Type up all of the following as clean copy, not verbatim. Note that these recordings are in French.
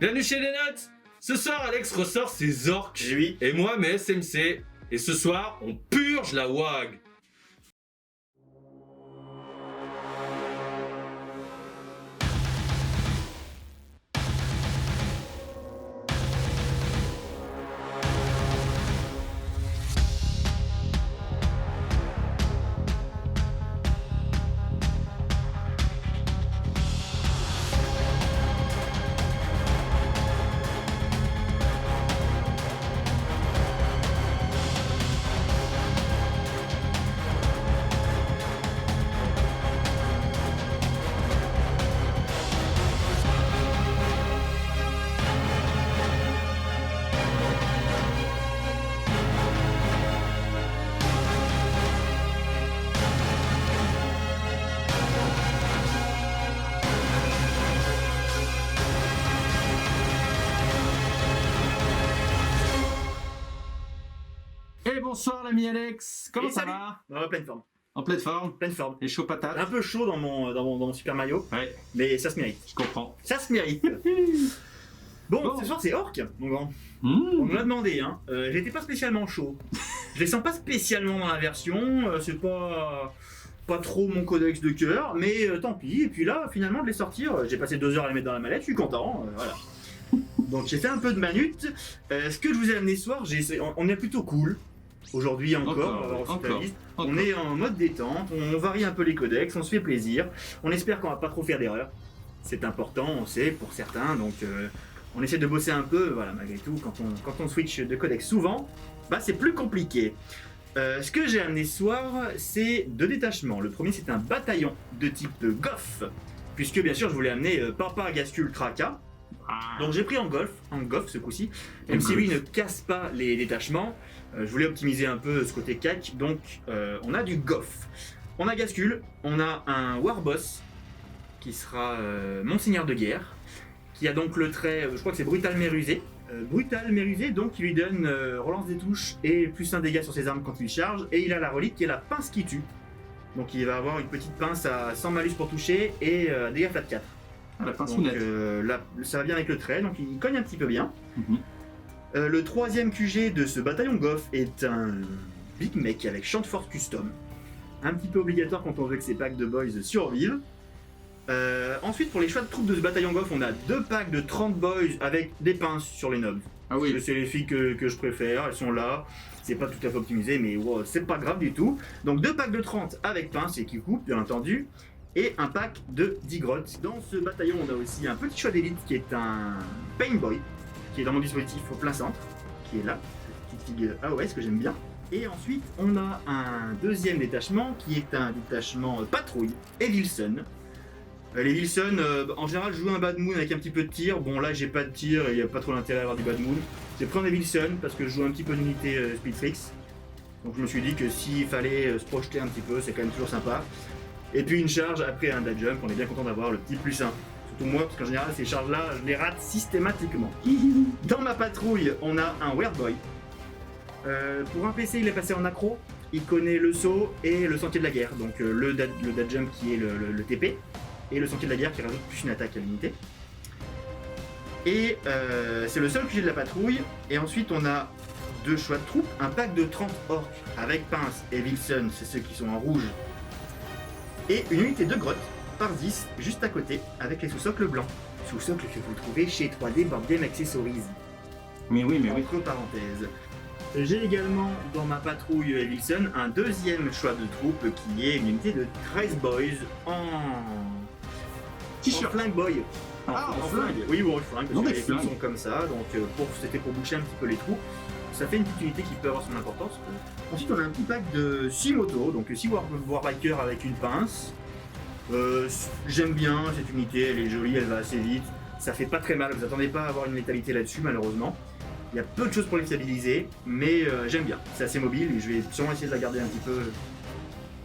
Bienvenue chez les notes. Ce soir, Alex ressort ses orques. Et oui. Et moi, mes SMC. Et ce soir, on purge la WAG. Et bonsoir l'ami Alex, comment Et ça salut. va? Non, pleine forme. En pleine forme? Pleine forme. Et chaud patate? Un peu chaud dans mon super maillot, Ouais, mais ça se mérite. je comprends. Ça se mérite. Bon, Bon. ce soir c'est Orc, mon grand. On Mmh. me l'a demandé, hein. J'étais pas spécialement chaud. Je les sens pas spécialement dans la version, c'est pas trop mon codex de cœur, mais tant pis. Et puis là, finalement, de les sortir, j'ai passé 2 heures à les mettre dans la mallette, je suis content, voilà. Donc j'ai fait un peu de manute. Ce que je vous ai amené ce soir, on est plutôt cool. Aujourd'hui encore, on va voir aussi la liste. On est en mode détente, on varie un peu les codex, on se fait plaisir. On espère qu'on va pas trop faire d'erreurs. C'est important, on sait, pour certains, donc on essaie de bosser un peu, voilà, malgré tout, quand on switch de codex souvent, bah c'est plus compliqué. Ce que j'ai amené ce soir, c'est 2 détachements. Le premier, c'est un bataillon de type Goff, puisque bien sûr, je voulais amener Papa Gascul Kraka. Donc j'ai pris en Goff ce coup-ci. Même si lui ne casse pas les détachements, je voulais optimiser un peu ce côté cac, donc on a du Goff. On a Gascul, on a un Warboss qui sera Monseigneur de Guerre, qui a donc le trait, je crois que c'est Brutal Mérusé. Brutal Mérusé, donc qui lui donne relance des touches et plus un dégât sur ses armes quand il charge, et il a la relique qui est la pince qui tue. Donc il va avoir une petite pince à 100 malus pour toucher et dégâts flat 4. Ah, la pince Donc nette. là, ça va bien avec le trait, donc il cogne un petit peu bien. Mhm. Le 3ème QG de ce bataillon Goff est un Big Mech avec champ de force custom. Un petit peu obligatoire quand on veut que ces packs de boys survivent. Ensuite, pour les choix de troupes de ce bataillon Goff, on a 2 packs de 30 boys avec des pinces sur les nobs. Ah Parce que oui, c'est les filles que je préfère, elles sont là. C'est pas tout à fait optimisé, mais wow, c'est pas grave du tout. Donc 2 packs de 30 avec pince et qui coupent, bien entendu. Et un pack de 10 grottes. Dans ce bataillon, on a aussi un petit choix d'élite qui est un Painboy, qui est dans mon dispositif au plein centre, qui est là, cette petite figue AOS que j'aime bien. Et ensuite, on a un 2ème détachement qui est un détachement patrouille, Evilson. Les Wilson, en général, je joue un Bad Moon avec un petit peu de tir. Bon, là, j'ai pas de tir, il n'y a pas trop d'intérêt à avoir du Bad Moon. J'ai pris un Wilson parce que je joue un petit peu d'unité Speedfrix. Donc, je me suis dit que s'il fallait se projeter un petit peu, c'est quand même toujours sympa. Et puis, une charge après un Dead Jump, on est bien content d'avoir le petit plus 1. Surtout moi, parce qu'en général, ces charges-là, je les rate systématiquement. Dans ma patrouille, on a un Weird Boy. Pour un PC, il est passé en accro. Il connaît le saut et le sentier de la guerre. Donc, le Dead Jump qui est le TP. Et le sentier de la guerre qui rajoute plus une attaque à l'unité. Et c'est le seul QG de la patrouille. Et ensuite on a 2 choix de troupes, un pack de 30 orques avec pince et Wilson, c'est ceux qui sont en rouge. Et une unité de grotte par 10 juste à côté avec les sous-socles blancs. Sous-socles que vous trouvez chez 3D Board Game Accessories. mais oui. Entre parenthèses. J'ai également dans ma patrouille Wilson un 2ème choix de troupe qui est une unité de 13 boys en T-shirt. flingue boy. Ah, en flingue. Oui, bon, flingue, Non, parce que mais les flingues flingue. sont comme ça, donc c'était pour boucher un petit peu les trous. Ça fait une petite unité qui peut avoir son importance. Ensuite, on a un petit pack de 6 motos, donc 6 Warbiker avec une pince. J'aime bien cette unité, elle est jolie, elle va assez vite. Ça fait pas très mal, vous attendez pas à avoir une létalité là-dessus, malheureusement. Il y a peu de choses pour les stabiliser, mais j'aime bien. C'est assez mobile et je vais sûrement essayer de la garder un petit peu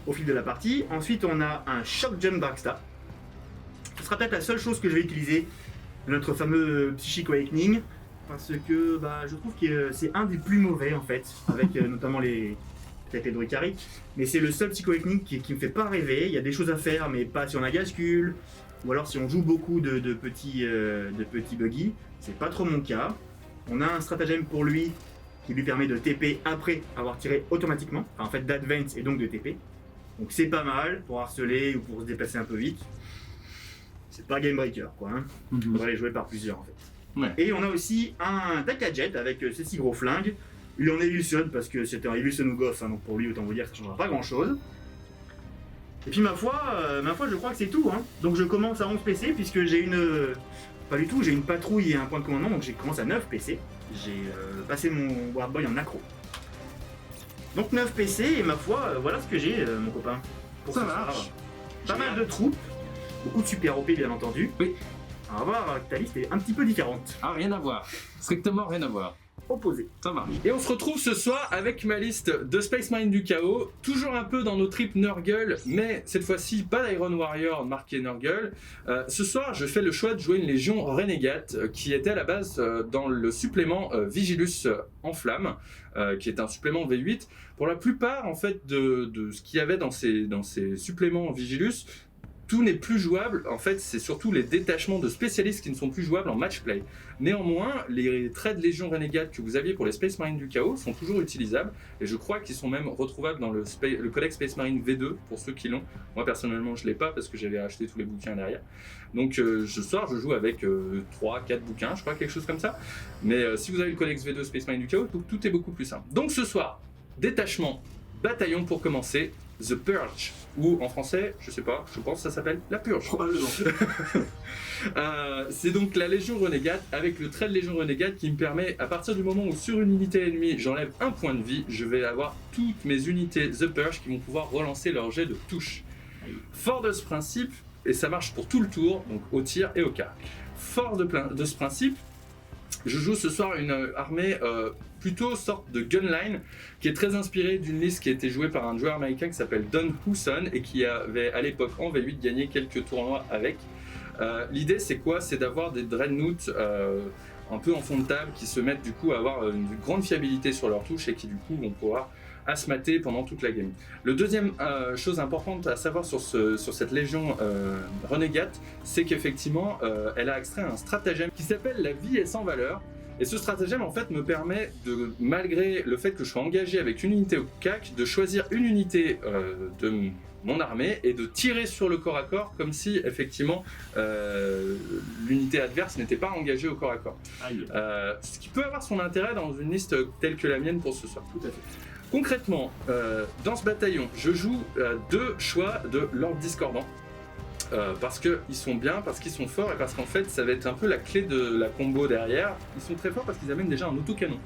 au fil de la partie. Ensuite, on a un Shock Jump Darkstar. Ce sera peut-être la seule chose que je vais utiliser de notre fameux Psychic Awakening, parce que je trouve que c'est un des plus mauvais en fait, avec notamment peut-être les Druidari, mais c'est le seul Psychic Awakening qui me fait pas rêver. Il y a des choses à faire, mais pas si on a Gascul. ou alors si on joue beaucoup de petits buggy, c'est pas trop mon cas. On a un stratagème pour lui qui lui permet de TP après avoir tiré automatiquement, enfin, en fait d'advance et donc de TP. Donc c'est pas mal pour harceler ou pour se déplacer un peu vite. C'est pas game breaker quoi, hein. On va les jouer par plusieurs en fait. Ouais. Et on a aussi un Dakajet avec ces 6 gros flingues. Il en Illusion parce que c'était un Illusion ou Goth, hein, donc pour lui autant vous dire que ça changera pas grand chose. Et puis ma foi je crois que c'est tout, hein. Donc je commence à 11 PC puisque j'ai pas du tout, j'ai une patrouille et un point de commandement, donc j'ai commencé à 9 PC. J'ai passé mon Wardboy en accro. Donc 9 PC et ma foi, voilà ce que j'ai mon copain. Pour Ça ce soir. marche. Pas mal de troupes, beaucoup de super OP bien entendu. Oui. On va voir que ta liste est un petit peu différente. Ah, rien à voir. Strictement rien à voir. Opposée. Ça marche. Et on se retrouve ce soir avec ma liste de Space Marine du Chaos, toujours un peu dans nos tripes Nurgle, mais cette fois-ci pas d'Iron Warrior marqué Nurgle. Ce soir, je fais le choix de jouer une Légion Renegade qui était à la base dans le supplément Vigilus en flamme, qui est un supplément V8. Pour la plupart en fait de ce qu'il y avait dans ces suppléments Vigilus, tout n'est plus jouable, en fait c'est surtout les détachements de spécialistes qui ne sont plus jouables en match play. Néanmoins, les traits de Légion Renegade que vous aviez pour les Space Marine du Chaos sont toujours utilisables, et je crois qu'ils sont même retrouvables dans le codex Space Marine V2 pour ceux qui l'ont. Moi personnellement je ne l'ai pas parce que j'avais acheté tous les bouquins derrière. Donc ce soir je joue avec 3-4 bouquins, je crois, quelque chose comme ça. Mais si vous avez le codex V2 Space Marine du Chaos, tout est beaucoup plus simple. Donc ce soir, détachement, bataillon pour commencer, The Purge, ou en français, je sais pas, je pense que ça s'appelle La Purge. Probablement. C'est donc la Légion Renegade avec le trait de Légion Renegade qui me permet, à partir du moment où sur une unité ennemie j'enlève un point de vie, je vais avoir toutes mes unités The Purge qui vont pouvoir relancer leur jet de touche. Fort de ce principe, et ça marche pour tout le tour, donc au tir et au quart. Fort de ce principe, je joue ce soir une armée plutôt sorte de gunline qui est très inspirée d'une liste qui a été jouée par un joueur américain qui s'appelle Don Husson et qui avait à l'époque en V8 gagné quelques tournois avec. L'idée c'est quoi? C'est d'avoir des dreadnoughts un peu en fond de table qui se mettent du coup à avoir une grande fiabilité sur leur touche et qui du coup vont pouvoir asmater pendant toute la game. Le deuxième chose importante à savoir sur cette Légion Renegade, c'est qu'effectivement elle a extrait un stratagème qui s'appelle la vie est sans valeur. Et ce stratagème en fait me permet de, malgré le fait que je sois engagé avec une unité au CAC, de choisir une unité de mon armée et de tirer sur le corps à corps comme si effectivement l'unité adverse n'était pas engagée au corps à corps. Ce qui peut avoir son intérêt dans une liste telle que la mienne pour ce soir. Tout à fait. Concrètement, dans ce bataillon, je joue 2 choix de Lord Discordant. Parce qu'ils sont bien, parce qu'ils sont forts et parce qu'en fait ça va être un peu la clé de la combo derrière. Ils sont très forts parce qu'ils amènent déjà un autocanon.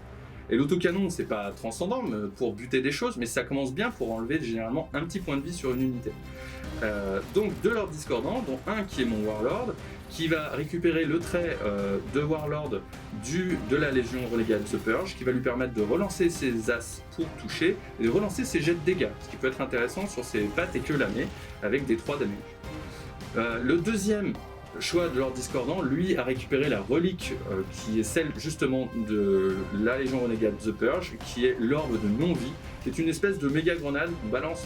Et l'autocanon c'est pas transcendant pour buter des choses, mais ça commence bien pour enlever généralement un petit point de vie sur une unité. Donc 2 Lords Discordants, dont un qui est mon Warlord, qui va récupérer le trait de Warlord de la Légion Renegade The Purge, qui va lui permettre de relancer ses as pour toucher et de relancer ses jets de dégâts, ce qui peut être intéressant sur ses pattes et queue lamées avec des 3 damage. Le deuxième choix de Lord Discordant, lui, a récupéré la relique qui est celle justement de la Légion Renegade The Purge, qui est l'orbe de non-vie, qui est une espèce de méga grenade qu'on balance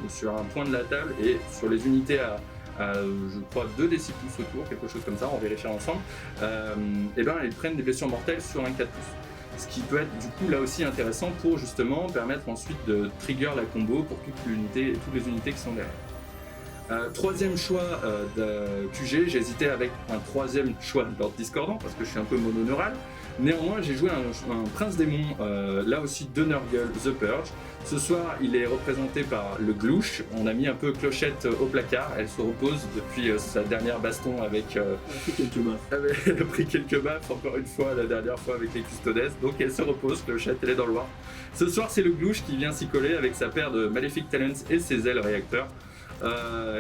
sur un point de la table et sur les unités à je crois 2 d 6 pouces autour, quelque chose comme ça, on vérifiera ensemble, et ben ils prennent des blessures mortelles sur un 4 pouces. Ce qui peut être du coup là aussi intéressant pour justement permettre ensuite de trigger la combo pour toutes les unités qui sont derrière. Troisième choix de QG, j'ai hésité avec un troisième choix de Lord Discordant parce que je suis un peu mononeural. Néanmoins, j'ai joué un Prince Démon, là aussi de Nurgle, The Purge. Ce soir, il est représenté par le Glouche. On a mis un peu Clochette au placard. Elle se repose depuis sa dernière baston avec... Elle a pris quelques baffes. Elle a pris quelques baffes, encore une fois, la dernière fois avec les Custodes. Donc elle se repose, Clochette, elle est dans le noir. Ce soir, c'est le Glouche qui vient s'y coller avec sa paire de Malefic Talents et ses ailes réacteurs.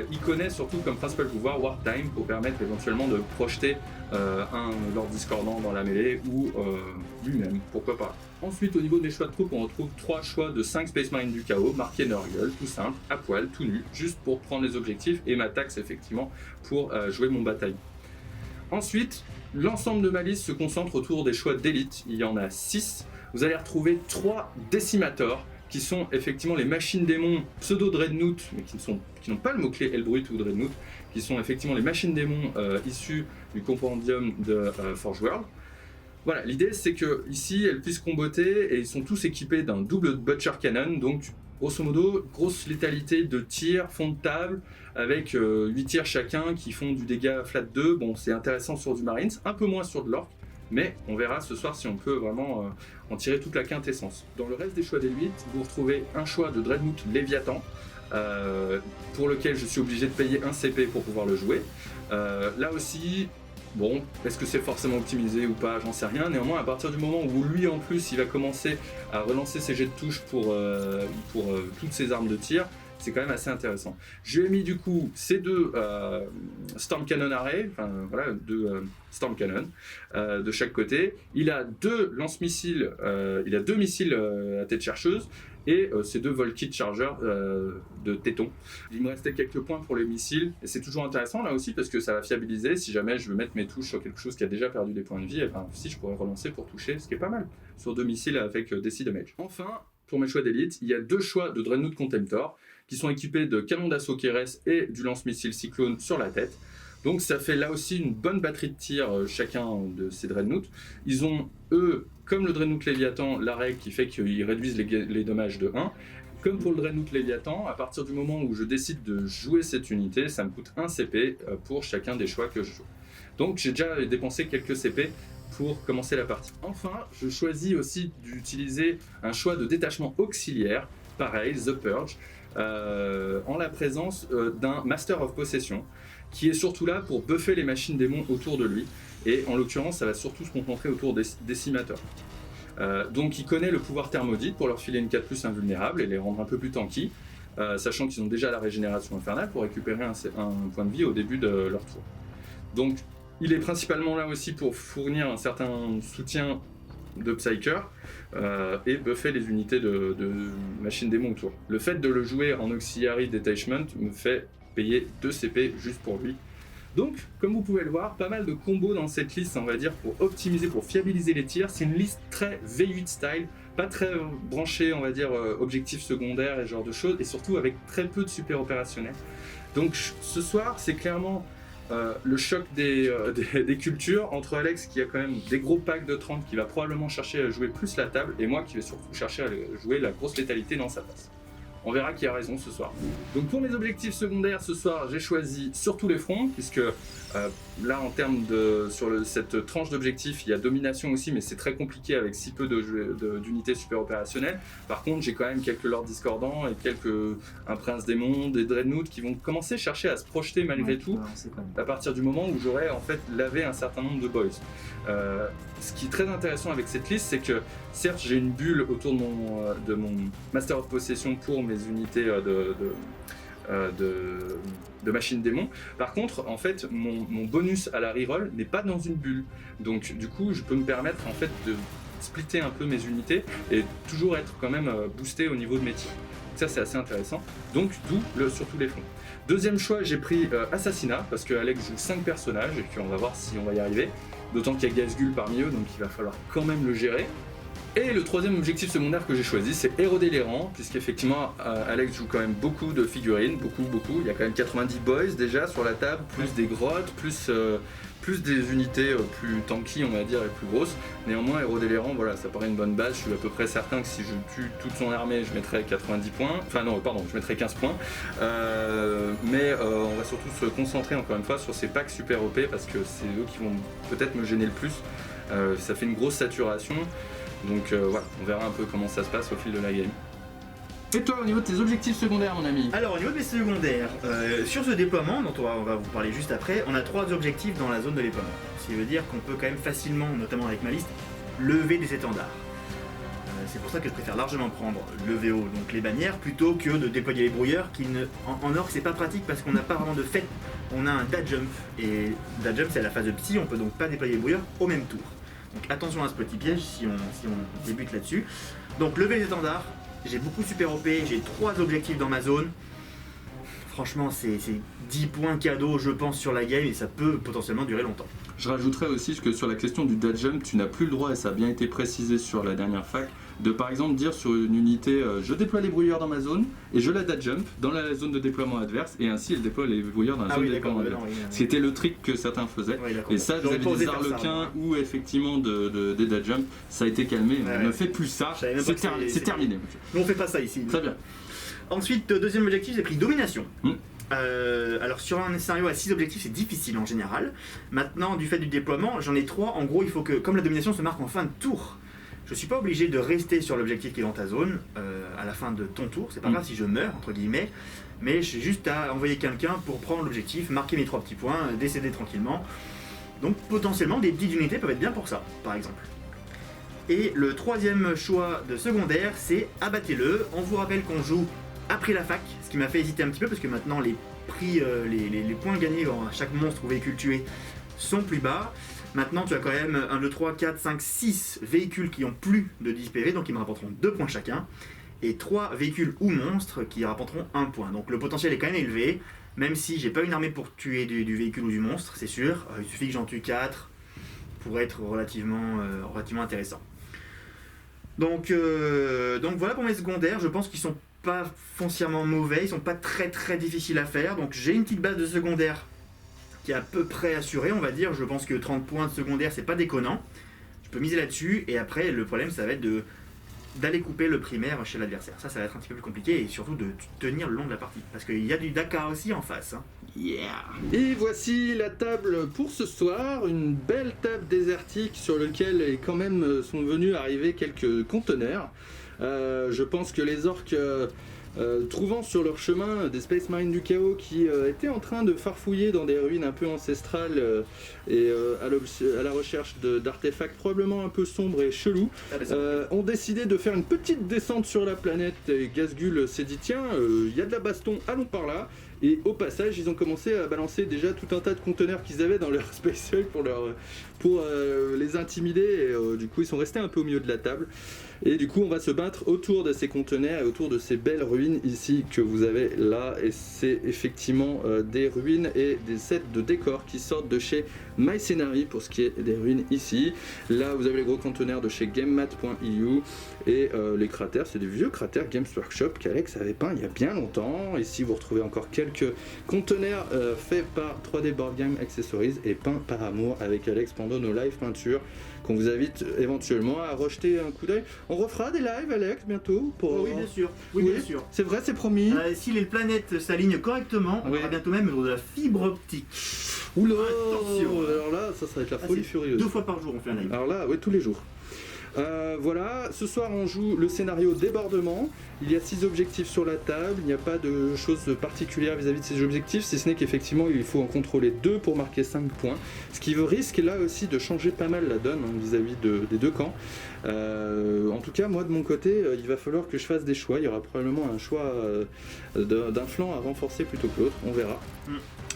Il connaît surtout comme principal pouvoir Wartime pour permettre éventuellement de projeter un Lord Discordant dans la mêlée ou lui-même, pourquoi pas. Ensuite, au niveau des choix de troupes, on retrouve 3 choix de 5 Space Marine du Chaos, marqués Nurgle, tout simple, à poil, tout nu, juste pour prendre les objectifs et ma taxe effectivement pour jouer mon bataillon. Ensuite, l'ensemble de ma liste se concentre autour des choix d'élite, il y en a 6. Vous allez retrouver 3 Decimators qui sont effectivement les machines démons pseudo-Dreadnought, mais qui n'ont pas le mot-clé Hellbrut ou Dreadnought, qui sont effectivement les machines démons issues du compendium de Forge World. Voilà, l'idée c'est que ici elles puissent comboter et ils sont tous équipés d'un double Butcher Cannon, donc grosso modo, grosse létalité de tirs, fond de table, avec 8 tirs chacun qui font du dégât flat 2. Bon, c'est intéressant sur du Marines, un peu moins sur de l'Orc, mais on verra ce soir si on peut vraiment en tirer toute la quintessence. Dans le reste des choix d'élite, vous retrouvez un choix de Dreadnought Léviathan, pour lequel je suis obligé de payer un CP pour pouvoir le jouer. Là aussi, bon, est-ce que c'est forcément optimisé ou pas, j'en sais rien. Néanmoins, à partir du moment où lui, en plus, il va commencer à relancer ses jets de touche pour toutes ses armes de tir, c'est quand même assez intéressant. Je lui ai mis du coup ces deux Storm Cannon Array, enfin voilà, deux Storm Cannon de chaque côté. Il a deux lance-missiles, il a deux missiles à tête chercheuse et ces deux Volkit Charger de téton. Il me restait quelques points pour les missiles et c'est toujours intéressant là aussi parce que ça va fiabiliser. Si jamais je veux mettre mes touches sur quelque chose qui a déjà perdu des points de vie, et ben, si je pourrais relancer pour toucher, ce qui est pas mal sur deux missiles avec DC Damage. Enfin, pour mes choix d'élite, il y a deux choix de Dreadnought Contemptor qui sont équipés de canons d'assaut Keres et du lance-missile Cyclone sur la tête. Donc ça fait là aussi une bonne batterie de tir chacun de ces Dreadnoughts. Ils ont, eux, comme le Dreadnought Léviathan, la règle qui fait qu'ils réduisent les dommages de 1. Comme pour le Dreadnought Léviathan, à partir du moment où je décide de jouer cette unité, ça me coûte 1 CP pour chacun des choix que je joue. Donc j'ai déjà dépensé quelques CP pour commencer la partie. Enfin, je choisis aussi d'utiliser un choix de détachement auxiliaire, pareil, The Purge, en la présence d'un Master of Possession, qui est surtout là pour buffer les machines démons autour de lui, et en l'occurrence ça va surtout se concentrer autour des décimateurs. Donc il connaît le pouvoir thermodite pour leur filer une 4+ invulnérable et les rendre un peu plus tanky, sachant qu'ils ont déjà la régénération infernale pour récupérer un point de vie au début de leur tour. Donc il est principalement là aussi pour fournir un certain soutien de Psyker et buffer les unités de machines démons autour. Le fait de le jouer en Auxiliary Detachment me fait payer 2 CP juste pour lui. Donc, comme vous pouvez le voir, pas mal de combos dans cette liste, on va dire, pour optimiser, pour fiabiliser les tirs. C'est une liste très V8 style, pas très branchée, on va dire, objectifs secondaires et ce genre de choses, et surtout avec très peu de super opérationnels. Donc ce soir, c'est clairement le choc des cultures entre Alex qui a quand même des gros packs de 30 qui va probablement chercher à jouer plus la table et moi qui vais surtout chercher à jouer la grosse létalité dans sa face. On verra qui a raison ce soir. Donc pour mes objectifs secondaires ce soir, j'ai choisi sur tous les fronts, puisque là en termes cette tranche d'objectifs, il y a domination aussi, mais c'est très compliqué avec si peu d'unités super opérationnelles. Par contre, j'ai quand même quelques lords discordants et un prince démon, des dreadnoughts qui vont commencer à chercher à se projeter malgré tout, à partir du moment où j'aurai en fait lavé un certain nombre de boys. Ce qui est très intéressant avec cette liste, c'est que certes j'ai une bulle autour de mon Master of Possession pour mes unités de machine démon. Par contre, en fait, mon bonus à la reroll n'est pas dans une bulle. Donc du coup, je peux me permettre en fait de splitter un peu mes unités et toujours être quand même boosté au niveau de mes tirs. Ça c'est assez intéressant. Donc d'où sur tous les fronts. Deuxième choix, j'ai pris Assassinat parce que Alex joue 5 personnages et puis on va voir si on va y arriver. D'autant qu'il y a Gazgul parmi eux, donc il va falloir quand même le gérer. Et le troisième objectif secondaire que j'ai choisi, c'est Héros les rangs, puisqu'effectivement Alex joue quand même beaucoup de figurines, beaucoup. Il y a quand même 90 boys déjà sur la table, plus des grottes, plus des unités plus tanky, on va dire, et plus grosses. Néanmoins, Héros des rangs, voilà, ça paraît une bonne base. Je suis à peu près certain que si je tue toute son armée, je mettrais 90 points. Enfin non, pardon, je mettrais 15 points. Mais on va surtout se concentrer encore une fois sur ces packs super OP parce que c'est eux qui vont peut-être me gêner le plus. Ça fait une grosse saturation. Donc voilà, on verra un peu comment ça se passe au fil de la game. Et toi, au niveau de tes objectifs secondaires, mon ami? Alors, au niveau de mes secondaires, sur ce déploiement, dont on va vous parler juste après, on a 3 objectifs dans la zone de déploiement. Ce qui veut dire qu'on peut quand même facilement, notamment avec ma liste, lever des étendards. C'est pour ça que je préfère largement prendre le VO, donc les bannières, plutôt que de déployer les brouilleurs, qui en orc c'est pas pratique parce qu'on n'a pas vraiment de fait. On a un dad jump, et dad jump c'est à la phase de psy, on peut donc pas déployer les brouilleurs au même tour. Donc attention à ce petit piège si on débute là-dessus. Donc lever les étendards, j'ai beaucoup super OP, j'ai 3 objectifs dans ma zone. franchement, c'est 10 points cadeaux, je pense, sur la game et ça peut potentiellement durer longtemps. Je rajouterais aussi que sur la question du dash jump, tu n'as plus le droit, et ça a bien été précisé sur la dernière fac, de par exemple dire sur une unité je déploie les brouilleurs dans ma zone et je la dash jump dans la zone de déploiement adverse et ainsi elle déploie les brouilleurs dans la zone de déploiement adverse. C'était le trick que certains faisaient. Et ça, vous avez des arlequins ou effectivement des dash jump, ça a été calmé. On ne fait plus ça, c'est terminé. Nous on fait pas ça ici. Très bien. Ensuite, deuxième objectif, j'ai pris domination. Alors sur un scénario à 6 objectifs, c'est difficile en général. Maintenant, du fait du déploiement, j'en ai 3. En gros, il faut que, comme la domination se marque en fin de tour, je suis pas obligé de rester sur l'objectif qui est dans ta zone à la fin de ton tour. C'est pas grave si je meurs, entre guillemets, mais j'ai juste à envoyer quelqu'un pour prendre l'objectif, marquer mes 3 petits points, décéder tranquillement. Donc potentiellement, des petites unités peuvent être bien pour ça, par exemple. Et le troisième choix de secondaire, c'est abattez-le. On vous rappelle qu'on joue après la fac, ce qui m'a fait hésiter un petit peu parce que maintenant les prix, les points gagnés à chaque monstre ou véhicule tué sont plus bas. Maintenant tu as quand même 1, 2, 3, 4, 5, 6 véhicules qui ont plus de 10 PV, donc ils me rapporteront 2 points chacun. Et 3 véhicules ou monstres qui rapporteront 1 point. Donc le potentiel est quand même élevé, même si j'ai pas une armée pour tuer du véhicule ou du monstre, c'est sûr. Il suffit que j'en tue 4 pour être relativement intéressant. Donc voilà pour mes secondaires, je pense qu'ils sont pas foncièrement mauvais, ils sont pas très très difficiles à faire, donc j'ai une petite base de secondaire qui est à peu près assurée, on va dire. Je pense que 30 points de secondaire c'est pas déconnant, je peux miser là-dessus, et après le problème ça va être d'aller couper le primaire chez l'adversaire. Ça va être un petit peu plus compliqué, et surtout de tenir le long de la partie, parce qu'il y a du Dakar aussi en face. Yeah. Et voici la table pour ce soir, une belle table désertique sur laquelle quand même sont venus arriver quelques conteneurs. Je pense que les orques, trouvant sur leur chemin des Space Marines du Chaos qui étaient en train de farfouiller dans des ruines un peu ancestrales et à la recherche d'artefacts probablement un peu sombres et chelous, ont décidé de faire une petite descente sur la planète. Et Gazgul s'est dit tiens, il y a de la baston, allons par là. Et au passage, ils ont commencé à balancer déjà tout un tas de conteneurs qu'ils avaient dans leur Space Hulk pour les intimider. Et, du coup, ils sont restés un peu au milieu de la table. Et du coup, on va se battre autour de ces conteneurs et autour de ces belles ruines ici que vous avez là. Et c'est effectivement des ruines et des sets de décors qui sortent de chez MyScenary pour ce qui est des ruines ici. Là, vous avez les gros conteneurs de chez GameMat.eu et les cratères, c'est des vieux cratères Games Workshop qu'Alex avait peint il y a bien longtemps. Ici, vous retrouvez encore quelques conteneurs faits par 3D Board Game Accessories et peints par amour avec Alex pendant nos live peintures, qu'on vous invite éventuellement à rejeter un coup d'œil. On refera des lives, Alex, bientôt pour... Oui, bien sûr. Oui, bien sûr. C'est vrai, c'est promis. Si les planètes s'alignent correctement, on aura bientôt même de la fibre optique. Oula, attention. Alors là, ça va être la folie furieuse. 2 fois par jour, on fait un live. Alors là, oui, tous les jours. Voilà, ce soir on joue le scénario débordement. Il y a 6 objectifs sur la table, il n'y a pas de choses particulières vis-à-vis de ces objectifs, si ce n'est qu'effectivement il faut en contrôler 2 pour marquer 5 points. Ce qui risque là aussi de changer pas mal la donne vis-à-vis des deux camps. En tout cas, moi de mon côté, il va falloir que je fasse des choix. Il y aura probablement un choix d'un flanc à renforcer plutôt que l'autre, on verra.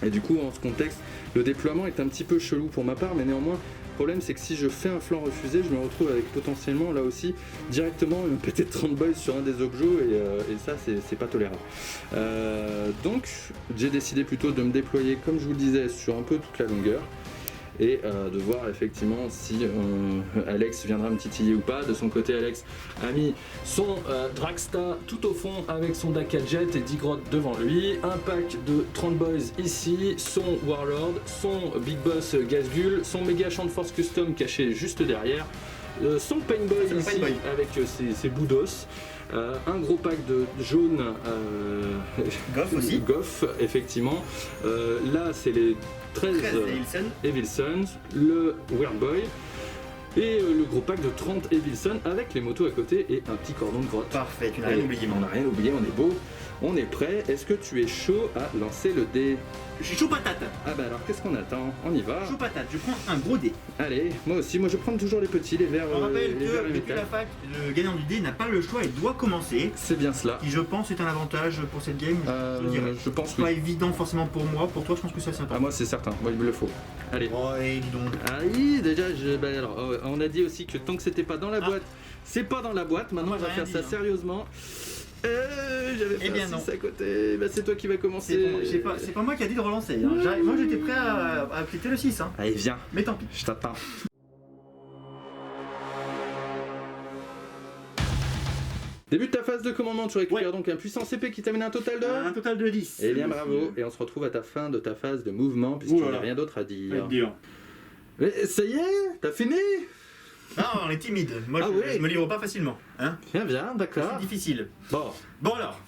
Et du coup, en ce contexte, le déploiement est un petit peu chelou pour ma part, mais néanmoins, le problème c'est que si je fais un flanc refusé, je me retrouve avec potentiellement là aussi directement une pété de 30 boys sur un des objets et ça c'est pas tolérable. Donc j'ai décidé plutôt de me déployer, comme je vous le disais, sur un peu toute la longueur et de voir effectivement si Alex viendra me titiller ou pas. De son côté, Alex a mis son Dragsta tout au fond avec son Daka Jet et 10 grottes devant lui, un pack de 30 boys ici, son Warlord, son Big Boss Gazgul, son Mega Champ de Force Custom caché juste derrière, son Paintboy ici avec ses boudos. Un gros pack de jaune Goff aussi. Goff, effectivement. Là, c'est les 13 Evil Sons, le Weird Boy et le gros pack de 30 Evil Sons avec les motos à côté et un petit cordon de grotte. Parfait, tu n'as rien oublié. On n'a rien oublié, on est beau, on est prêt. Est-ce que tu es chaud à lancer le dé? Je suis chaud patate. Ah bah alors qu'est-ce qu'on attend? On y va. Chaud patate, je prends un gros dé. Allez, moi aussi, moi je prends toujours les petits, les verts. On rappelle les verts que depuis la fac, le gagnant du dé n'a pas le choix et doit commencer. C'est bien cela. Qui je pense est un avantage pour cette game, je dirais. Je pense pas évident forcément pour moi, pour toi je pense que ça c'est important. Ah moi c'est certain, moi il me le faut. Allez. Oh et dis donc. Allez, déjà, on a dit aussi que tant que c'était pas dans la boîte, c'est pas dans la boîte. Maintenant on va faire ça sérieusement. J'avais fait Eh bien un non. 6 à côté. Bah, c'est toi qui vas commencer. C'est pas moi qui a dit de relancer. Hein. Moi j'étais prêt à appliquer le 6. Hein. Allez, viens, Mais tant pis. je t'attends. Début de ta phase de commandement, tu récupères donc un puissant CP qui t'amène un total de... Un total de 10. Eh bien bravo, et on se retrouve à ta fin de ta phase de mouvement, puisqu'il n'y a Voilà. rien d'autre à dire. Dur. Mais ça y est, t'as fini? Non, on est timide. Moi, Ah je oui. me livre pas facilement. Hein. Bien, d'accord. C'est difficile. Bon, Bon alors,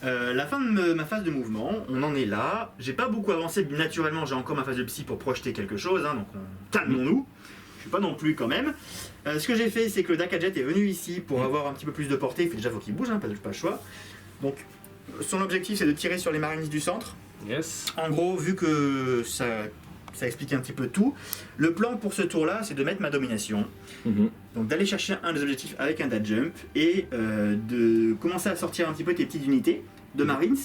la fin de ma phase de mouvement, on en est là. J'ai pas beaucoup avancé naturellement, j'ai encore ma phase de psy pour projeter quelque chose, hein, donc calmons-nous. Je suis pas non plus quand même. Ce que j'ai fait, c'est que le Dakajet est venu ici pour avoir un petit peu plus de portée. Déjà, faut qu'il bouge, hein, pas le choix. Donc, son objectif, c'est de tirer sur les Marines du centre. yes. En gros, vu que ça explique un petit peu tout, le plan pour ce tour-là, c'est de mettre ma domination. Donc d'aller chercher un des objectifs avec un dash jump et de commencer à sortir un petit peu tes petites unités de Marines.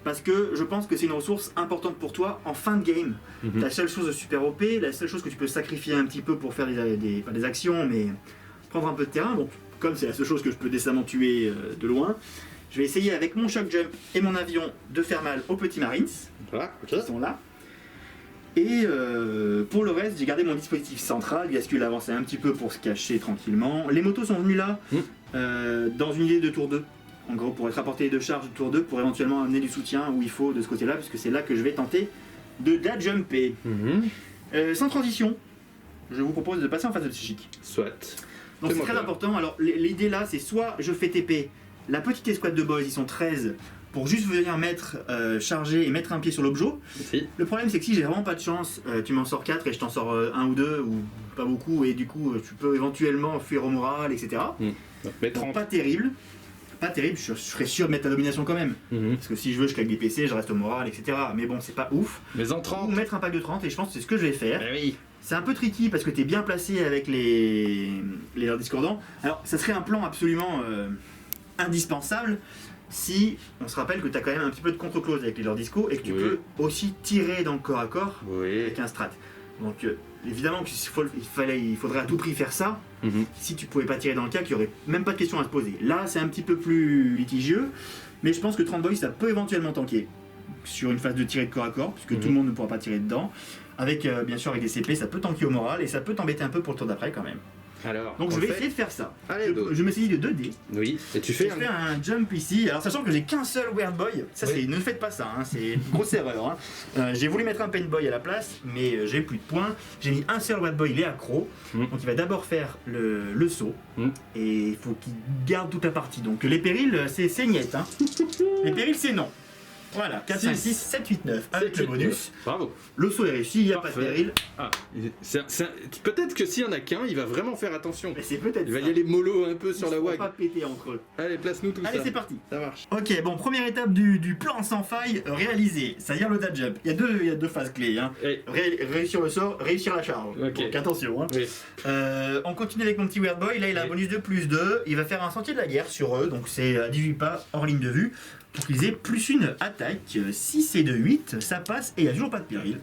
Parce que je pense que c'est une ressource importante pour toi en fin de game. La seule chose de super OP, la seule chose que tu peux sacrifier un petit peu pour faire pas des actions, mais prendre un peu de terrain. Donc comme c'est la seule chose que je peux décemment tuer de loin, je vais essayer avec mon shock jump et mon avion de faire mal aux petits Marines Voilà, qui sont là. Et pour le reste, j'ai gardé mon dispositif central, il a su l'avancer un petit peu pour se cacher tranquillement. Les motos sont venues là dans une idée de tour 2. En gros, pour être apporté de charge de tour 2, pour éventuellement amener du soutien où il faut de ce côté-là, puisque c'est là que je vais tenter de dash jumper. Sans transition, je vous propose de passer en phase de psychique. Soit. Donc c'est Fais-moi très peur. important. Alors l'idée là, c'est soit je fais TP, la petite escouade de boys, ils sont 13, pour juste venir mettre, charger et mettre un pied sur l'objet. Si. Le problème c'est que si j'ai vraiment pas de chance, tu m'en sors 4 et je t'en sors 1 ou 2 ou pas beaucoup et du coup tu peux éventuellement fuir au moral, etc. Donc, mais Donc 30. pas terrible. Pas terrible, je serais sûr de mettre la domination quand même. Parce que si je veux, je claque des PC, je reste au moral, etc. Mais bon, c'est pas ouf. Mais en Ou 30. mettre un pack de 30 et je pense que c'est ce que je vais faire. oui. C'est un peu tricky parce que tu es bien placé avec les leurs discordants. Alors, ça serait un plan absolument indispensable si on se rappelle que tu as quand même un petit peu de contre-clause avec les leurs disco et que tu Oui. peux aussi tirer dans le corps à corps Oui. avec un strat. Donc, évidemment qu'il faudrait à tout prix faire ça. Si tu pouvais pas tirer dans le cas, qu'il n'y aurait même pas de question à se poser. Là, c'est un petit peu plus litigieux, mais je pense que 30 boys, ça peut éventuellement tanker sur une phase de tirée de corps à corps, puisque tout le monde ne pourra pas tirer dedans. Avec, bien sûr, avec des CP, ça peut tanker au moral et ça peut t'embêter un peu pour le tour d'après quand même. Alors, Donc on je vais fait- essayer de faire ça. Allez, go. Je me suis dit de 2D. Oui. Et tu Je fais fais un jump ici. Alors sachant que j'ai qu'un seul Weird Boy, ça Oui. c'est ne faites pas ça, hein, c'est une grosse erreur. Hein. J'ai voulu mettre un Paint Boy à la place, mais j'ai plus de points. J'ai mis un seul Weird Boy, il est accro. Donc il va d'abord faire le saut et il faut qu'il garde toute la partie. Donc les périls c'est niet. Hein. Les périls c'est non. Voilà, 4, 5, 6, 7, 8, 9 avec le bonus. Bravo. Le saut est réussi, il n'y a pas de Parfait. péril. Ah, peut-être que s'il y en a qu'un, il va vraiment faire attention. Mais c'est peut-être Il va ça. y aller mollo un peu Ils sur la se font wag. pas péter entre eux. Allez, place-nous tout Allez, ça. c'est parti. Ça marche. Ok, bon, première étape du plan sans faille réalisé, c'est-à-dire le dash jump. Il y a deux phases clés. Hein. Et... Réussir le sort, réussir la charge. Ok. Donc attention. Hein. Oui. On continue avec mon petit Weird Boy. Là, il a un Oui. bonus de plus 2. Il va faire un sentier de la guerre sur eux. Donc c'est à 18 pas hors ligne de vue. Pour qu'ils aient plus une attaque. 6 et de 8, ça passe et il n'y a toujours pas de péril.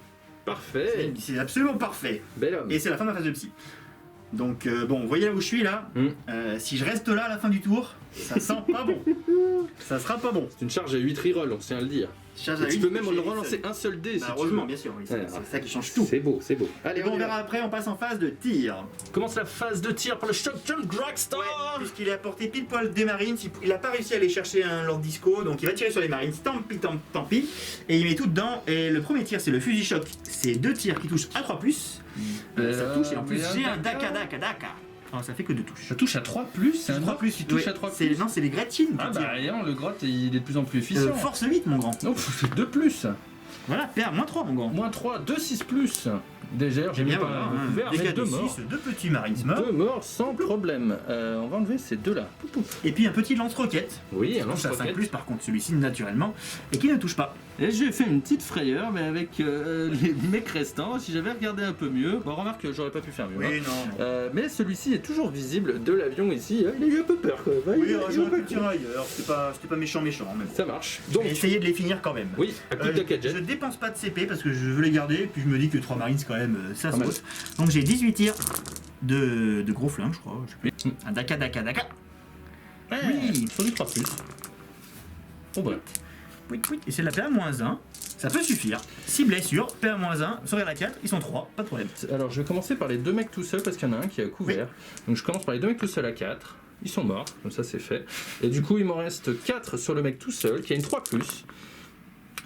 Parfait. C'est absolument parfait. Bel homme. Et c'est la fin de ma phase de psy. Donc bon, vous voyez là où je suis là. Si je reste là à la fin du tour, ça sent pas bon. Ça sera pas bon. C'est une charge à 8 reroll, on tient à le dire. Charge Et à tu huit, peux même j'ai le une relancer seule. un seul dé si Bah, tu heureusement, veux. bien sûr, oui, Ouais, c'est ça qui change tout. C'est beau, c'est beau. Allez, Et bon, on y verra va. après, on passe en phase de tir. Commence la phase de tir pour le Shock Jump Dragstar. Puisqu'il a apporté pile poil des Marines, il a pas réussi à aller chercher un Lord Disco, donc il va tirer sur les Marines, tant pis, et il met tout dedans. Et le premier tir, c'est le fusil choc. C'est 2 tirs qui touchent à 3+. Ça touche, et en plus, j'ai un Daka. Alors, ça fait que 2 touches. Ça touche à 3+, c'est un 3+, qui touche à 3+. Non, c'est les Gretchen. Ah bah rien, le grotte il est de plus en plus efficient. Force 8, mon grand. Donc c'est 2+. Voilà, perd -3, mon grand. Moins 3, 2, 6+. Déjà, j'ai mis bien, pas voilà, un couvert, mais 2 morts. 2 petits Marines morts. 2 morts sans problème. On va enlever ces deux-là. Et puis un petit lance-roquette. Oui, un Touche à lance-roquette. 5+, par contre, celui-ci naturellement. Et qui ne touche pas. Et j'ai fait une petite frayeur, mais avec les mecs restants, si j'avais regardé un peu mieux. Bon, remarque que j'aurais pas pu faire mieux. hein. non. Mais celui-ci est toujours visible de l'avion ici. Il a eu un peu peur. Quoi. Oui, Il a eu j'aurais un pu peu le tirer ailleurs. C'était pas méchant, mais bon. Ça marche. Donc, J'ai essayé de les finir quand même. oui, un coup de Je gadget. dépense pas de CP parce que je veux les garder, puis je me dis que 3 marines, quand même, ça Pas mal. saute. Donc j'ai 18 tirs de gros flingues, je crois. Je sais plus. Un Daka. Ouais, Oui. sur du 3+. Oh bah. Et c'est de la PA-1. Ça peut suffire. 6 blessures, PA-1, sauver la 4, ils sont 3, pas de problème. Alors je vais commencer par les 2 mecs tout seuls parce qu'il y en a un qui a couvert. Donc je commence par les 2 mecs tout seuls à 4. Ils sont morts, comme ça c'est fait. Et du coup il m'en reste 4 sur le mec tout seul qui a une 3+.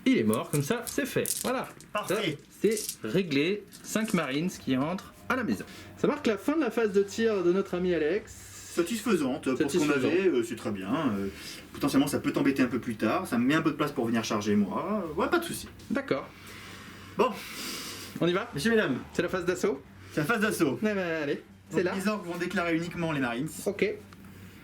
Il est mort, comme ça c'est fait. Voilà. Parfait. C'est réglé. 5 Marines qui rentrent à la maison. Ça marque la fin de la phase de tir de notre ami Alex. Satisfaisante pour ce qu'on avait, c'est très bien. Potentiellement ça peut t'embêter un peu plus tard, ça me met un peu de place pour venir charger moi. Ouais, pas de soucis. D'accord. Bon, On y va? messieurs, mesdames, C'est la phase d'assaut? c'est la phase d'assaut. Eh ben, allez, c'est là. Les orques vont déclarer uniquement les Marines. Ok.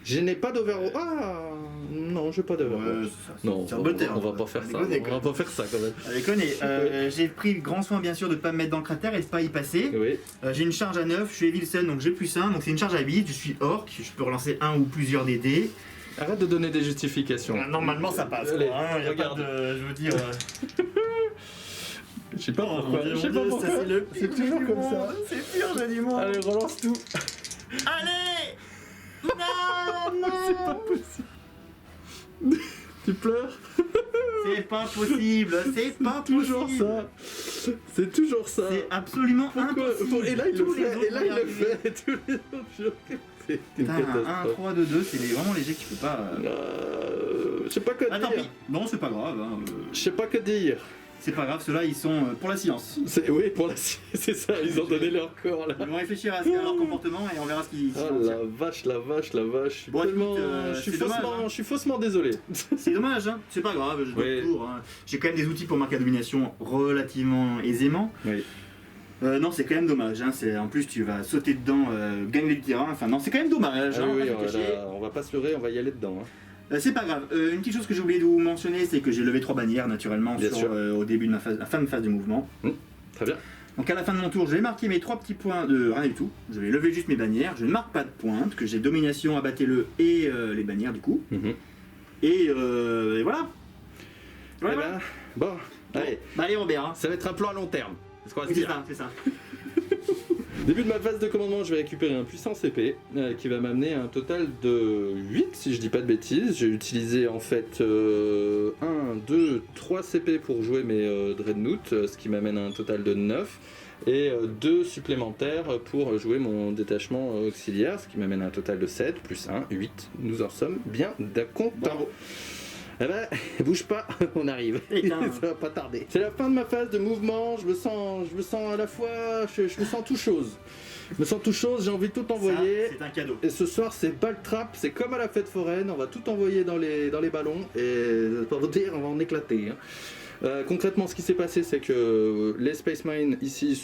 Je n'ai pas d'overwatch. Ah non, j'ai pas d'overwatch. Non, on va pas faire ça. On va pas faire ça quand même. Avec j'ai pris grand soin bien sûr de ne pas me mettre dans le cratère et de pas y passer. Oui. J'ai une charge à 9, je suis Evilson donc j'ai +1, donc c'est une charge à 8, je suis orc, je peux relancer un ou plusieurs des dés. Arrête de donner des justifications. Normalement ça passe. Allez, quoi, hein, y a regarde. pas de, je veux dire. Je sais pas Oh, pourquoi. mon Je sais Dieu, pas pourquoi. ça, c'est le C'est toujours comme ça. C'est pur, j'ai du monde. Allez, relance tout. Allez. Non, C'est pas possible. Tu pleures? C'est pas possible, c'est pas Toujours possible. ça. C'est toujours ça. C'est absolument Pourquoi? impossible. Et là, il le Tous les fait. autres Et là, vont y il le arriver. fait. Tous les autres jours. C'est une Putain, un catastrophe. 3, 2, 2, c'est vraiment léger que tu peux pas. Je sais pas quoi Ah, tant dire. pis. Non, c'est pas grave. Hein, Je sais pas que dire. C'est pas grave, ceux-là ils sont pour la science. Oui, pour la c'est ça, ils ont donné leur corps là. Ils vont réfléchir à leur comportement et on verra ce qu'ils Oh vont la faire. vache, la vache, la vache. Je suis Bon, tellement. écoute, je, suis c'est dommage, faussement, hein. je suis faussement désolé. C'est dommage, hein. C'est pas grave, je dois Oui. le tour. Hein. J'ai quand même des outils pour marquer la domination relativement aisément. Oui. Non, c'est quand même dommage. Hein. En plus, tu vas sauter dedans, gagner le terrain. Enfin, non, c'est quand même dommage. Ah hein, oui, on va pas se cacher. on va pas se leurrer, on va y aller dedans. Hein. C'est pas grave. Une petite chose que j'ai oublié de vous mentionner, c'est que j'ai levé 3 bannières naturellement Bien sûr. au début de la fin de phase de mouvement. Très bien. Donc à la fin de mon tour, je vais marquer mes 3 petits points de rien du tout. Je vais lever juste mes bannières. Je ne marque pas de pointe, que j'ai domination, abattez-le et les bannières du coup. Mhm. Et voilà. Eh ben, bon, allez, Bah, allez Robert. Hein. ça va être un plan à long terme. C'est ce qu'on va se C'est dire. ça, c'est ça. Début de ma phase de commandement, je vais récupérer un puissant CP qui va m'amener à un total de 8 si je dis pas de bêtises. J'ai utilisé en fait 1, 2, 3 CP pour jouer mes Dreadnought, ce qui m'amène à un total de 9. Et 2 supplémentaires pour jouer mon détachement auxiliaire, ce qui m'amène à un total de 7, plus 1, 8. Nous en sommes bien contents. Bravo. Eh ben, bouge pas, on arrive. Putain. Ça va pas tarder. C'est la fin de ma phase de mouvement, je me sens à la fois, je me sens tout chose. Je me sens tout chose, j'ai envie de tout envoyer. Ça, c'est un cadeau. Et ce soir c'est ball trap, c'est comme à la fête foraine, on va tout envoyer dans les ballons et pour vous dire on va en éclater. Hein. Concrètement, ce qui s'est passé, c'est que les Space Marines ici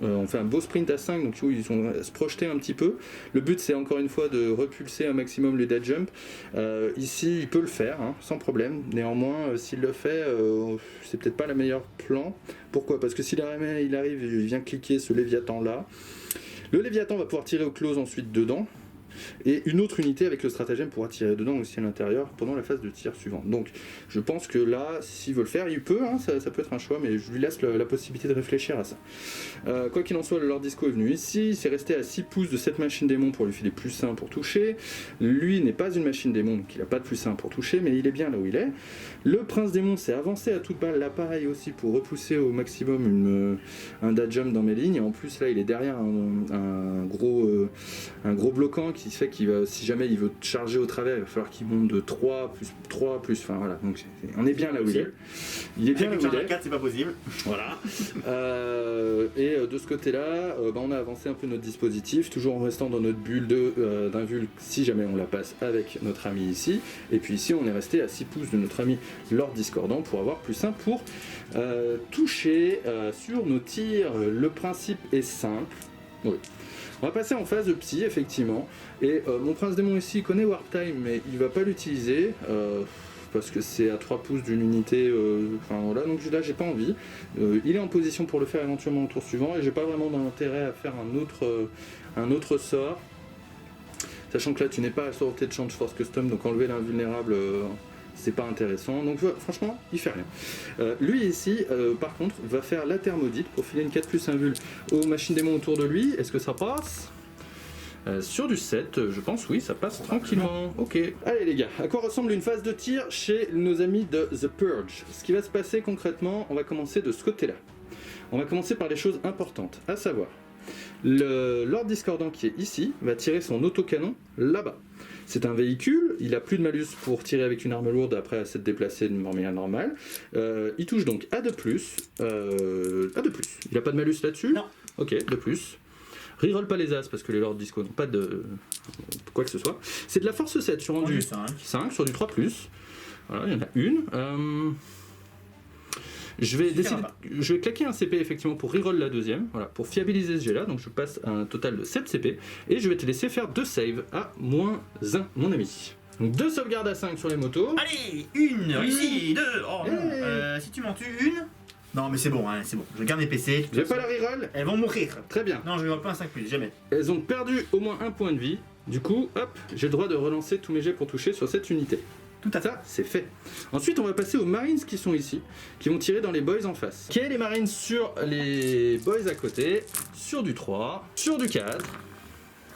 ont fait un beau sprint à 5, donc tu vois, ils ont se projeté un petit peu. Le but, c'est encore une fois de repulser un maximum le dead jump. Ici, il peut le faire, hein, sans problème. Néanmoins, s'il le fait, c'est peut-être pas le meilleur plan. Pourquoi? Parce que si il arrive, il vient cliquer ce Léviathan là. Le Léviathan va pouvoir tirer au close ensuite dedans. Et une autre unité avec le stratagème pourra tirer dedans aussi à l'intérieur pendant la phase de tir suivante. Donc je pense que là, s'il veut le faire, il peut, hein, ça peut être un choix, mais je lui laisse la possibilité de réfléchir à ça. Quoi qu'il en soit, le Lord Disco est venu ici, il s'est resté à 6 pouces de cette machine démon pour lui filer plus 1 pour toucher. Lui n'est pas une machine démon, donc il n'a pas de plus 1 pour toucher, mais il est bien là où il est. Le prince démon s'est avancé à toute balle, là pareil aussi, pour repousser au maximum un dad jump dans mes lignes. Et en plus là, il est derrière un gros bloquant qui fait qu'il va, si jamais il veut charger au travers, il va falloir qu'il monte de 3 plus, enfin voilà, donc on est bien là où il est. Il est bien là Avec où une il charge à est. 4, c'est pas possible. Voilà. Et de ce côté-là, on a avancé un peu notre dispositif, toujours en restant dans notre bulle d'invulgue si jamais on la passe avec notre ami ici. Et puis ici, on est resté à 6 pouces de notre ami Lord Discordant pour avoir plus 1 pour toucher sur nos tirs. Le principe est simple. Oui. On va passer en phase de psy, effectivement. Et mon prince démon ici connaît Warp Time, mais il va pas l'utiliser. Parce que c'est à 3 pouces d'une unité, enfin voilà, donc là j'ai pas envie. Il est en position pour le faire éventuellement au tour suivant et j'ai pas vraiment d'intérêt à faire un autre sort. Sachant que là tu n'es pas à sortie de Change Force Custom, donc enlever l'invulnérable c'est pas intéressant, donc franchement il fait rien. Lui ici par contre va faire la thermodite pour filer une 4 plus invul aux machines démons autour de lui. Est-ce que ça passe? Sur du 7, je pense, oui, ça passe tranquillement. Ok. Allez les gars, à quoi ressemble une phase de tir chez nos amis de The Purge? Ce qui va se passer concrètement, on va commencer de ce côté-là. On va commencer par les choses importantes, à savoir, le Lord Discordant qui est ici va tirer son autocanon là-bas. C'est un véhicule, il a plus de malus pour tirer avec une arme lourde après s'être déplacé de manière normale. Il touche donc à 2+. À 2+. Il a pas de malus là-dessus? Non. Ok, 2+. Reroll pas les as parce que les Lord Disco n'ont pas de quoi que ce soit. C'est de la force 7 sur rendu 5 sur du 3+. Voilà, il y en a une. Je vais claquer un CP effectivement pour reroll la deuxième, voilà, pour fiabiliser ce jet là, donc je passe à un total de 7 CP, et je vais te laisser faire 2 saves à -1, mon ami. Donc 2 sauvegardes à 5 sur les motos. Allez, une réussie, 2. Oh non, si tu m'en tues une. Non mais c'est bon, hein, c'est bon, je garde mes PC. Je vais pas la reroll. Elles vont mourir. Très bien. Non, je ne pas un 5+, jamais. Elles ont perdu au moins 1 point de vie, du coup, hop, j'ai le droit de relancer tous mes jets pour toucher sur cette unité. Tout à ça, c'est fait. Ensuite, on va passer aux Marines qui sont ici, qui vont tirer dans les boys en face. Ok, les Marines sur les boys à côté, sur du 3, sur du 4.